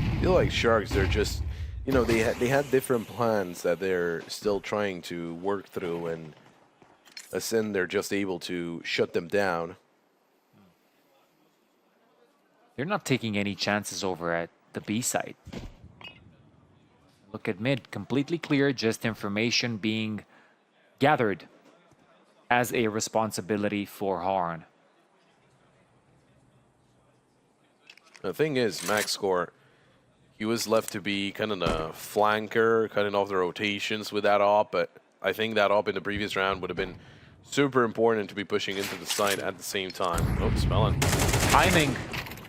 I feel like Sharks, they're just, they had different plans that they're still trying to work through, and ACEND, they're just able to shut them down. They're not taking any chances over at the B side. Look at mid, completely clear, just information being gathered as a responsibility for Harn. The thing is, Max score, he was left to be kind of a flanker, cutting off the rotations with that op, but I think that op in the previous round would have been super important to be pushing into the site at the same time. Oh, Spellin. Timing.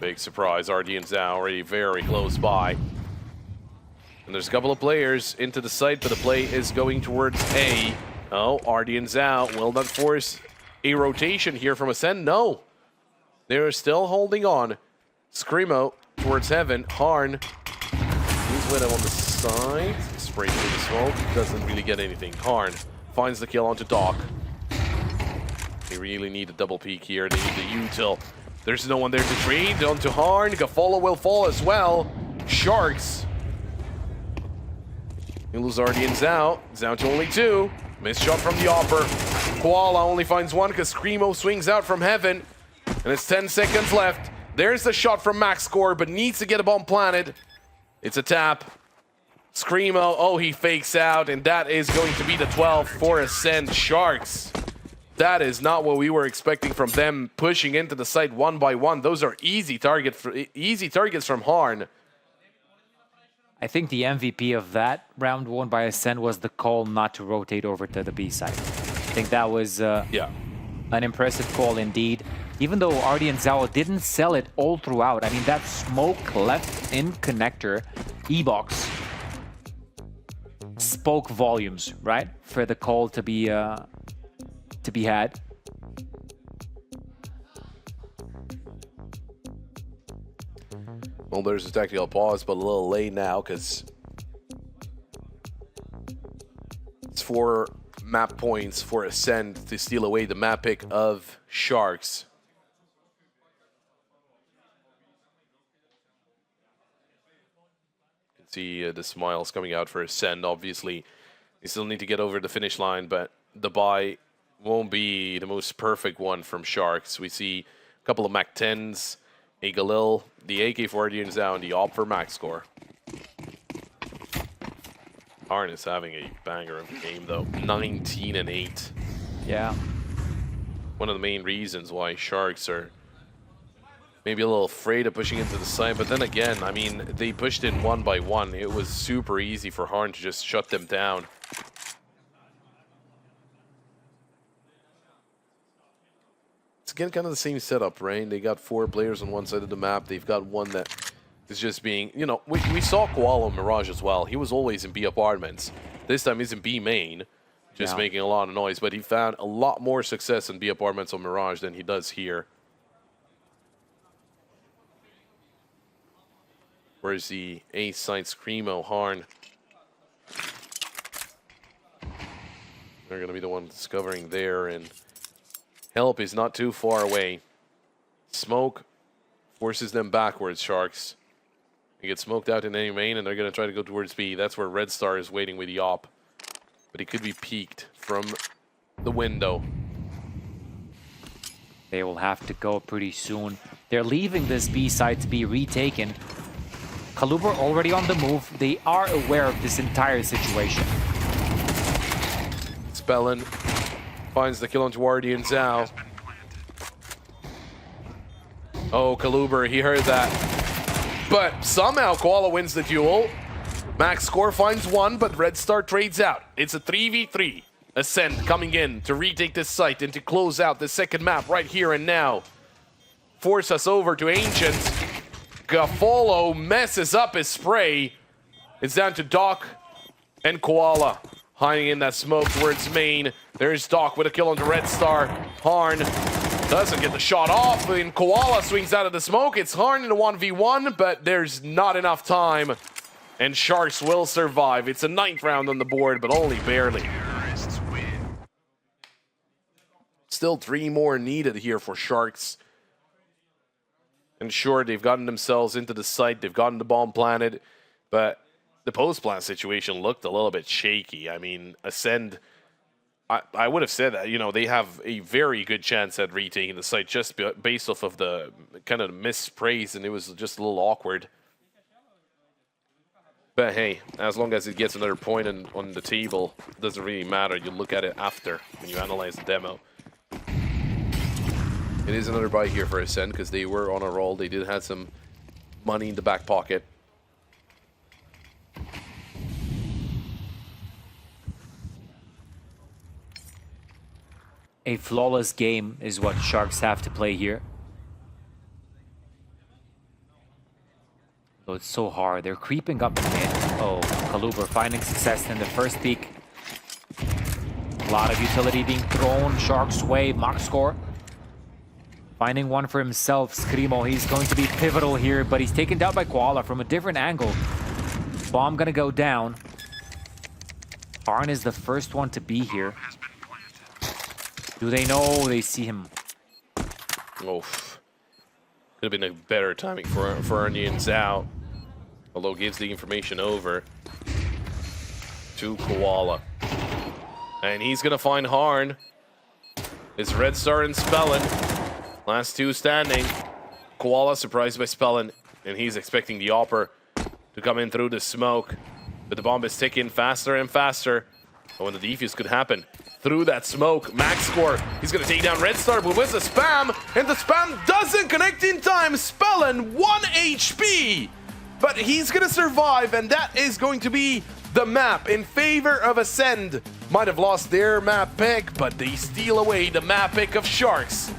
Big surprise. RDN's now already very close by. And there's a couple of players into the site, but the play is going towards A. Oh, RDN's out. Will that force a rotation here from ACEND? No. They're still holding on. Screamo towards Heaven. Harn. He's with him on the side. Spraying through the smoke. Doesn't really get anything. Harn finds the kill onto Doc. They really need a double peek here. They need the util. There's no one there to trade. Onto Harn. Gafolo will fall as well. Sharks. You lose RDN's out. It's down to only 2. Missed shot from the Opper. Koala only finds 1 because Screamo swings out from Heaven. And it's 10 seconds left. There's the shot from Max Score, but needs to get a bomb planted. It's a tap. Screamo, oh, he fakes out, and that is going to be the 12 for ACEND. Sharks. That is not what we were expecting from them, pushing into the site one by one. Those are easy targets from Harn. I think the MVP of that round one by ACEND was the call not to rotate over to the B side. I think that was Yeah. an impressive call indeed. Even though Artie and Zhao didn't sell it all throughout. I mean, that smoke left in connector, E-box, spoke volumes, right? For the call to be had. Well, there's a tactical pause, but a little late now because it's 4 map points for ACEND to steal away the map pick of Sharks. You can see the smiles coming out for ACEND. Obviously, they still need to get over the finish line, but the buy won't be the most perfect one from Sharks. We see a couple of Mac 10s, a Galil, the AK-40 and Zhao, and the AWP for Max Score. Harn is having a banger of a game, though. 19-8. Yeah. One of the main reasons why Sharks are maybe a little afraid of pushing into the site, but then again, I mean, they pushed in one by one. It was super easy for Harn to just shut them down. It's again kind of the same setup, right? They got 4 players on one side of the map. They've got one that is just being, you know, we saw Koala Mirage as well. He was always in B apartments. This time he's in B main, just making a lot of noise, but he found a lot more success in B apartments on Mirage than he does here. Where's the A side Screamo? Harn. They're going to be the ones discovering there, and help is not too far away. Smoke forces them backwards, Sharks. They get smoked out in A main, and they're going to try to go towards B. That's where Red Star is waiting with the op. But he could be peeked from the window. They will have to go pretty soon. They're leaving this B side to be retaken. Kaluber already on the move. They are aware of this entire situation. Spellin finds the kill on Artie and Zhao. Oh, Kaluber, he heard that. But somehow Koala wins the duel. Max Score finds one, but Red Star trades out. It's a 3v3. ACEND coming in to retake this site and to close out the second map right here and now. Force us over to Ancient. Gaffolo messes up his spray. It's down to Doc and Koala hiding in that smoke towards main. There's Doc with a kill on the Red Star. Harn doesn't get the shot off, and Koala swings out of the smoke. It's Harn in a 1v1, but there's not enough time, and Sharks will survive. It's a 9th round on the board, but only barely. Still 3 more needed here for Sharks. And sure, they've gotten themselves into the site, they've gotten the bomb planted, but the post-plant situation looked a little bit shaky. I mean, ACEND, I would have said that, you know, they have a very good chance at retaking the site just based off of the kind of mispraise, and it was just a little awkward. But hey, as long as it gets another point on the table, it doesn't really matter. You look at it after when you analyze the demo. It is another buy here for ACEND because they were on a roll. They did have some money in the back pocket. A flawless game is what Sharks have to play here. Oh, it's so hard. They're creeping up in mid. Oh, Kaluber finding success in the first peak. A lot of utility being thrown Sharks' way. Max Score finding one for himself. Screamo, he's going to be pivotal here, but he's taken down by Koala from a different angle. Bomb gonna go down. Harn is the first one to be here. Do they know they see him? Oh, could have been a better timing for Arnie and Zhao. Although gives the information over to Koala. And he's gonna find Harn. It's Red Star and Spellin. Last 2 standing. Koala surprised by Spellin, and he's expecting the Opper to come in through the smoke. But the bomb is ticking faster and faster. And when the defuse could happen through that smoke, max score, he's going to take down Red Star, but with the spam, and the spam doesn't connect in time. Spellin, 1 HP, but he's going to survive, and that is going to be the map in favor of ACEND. Might have lost their map pick, but they steal away the map pick of Sharks.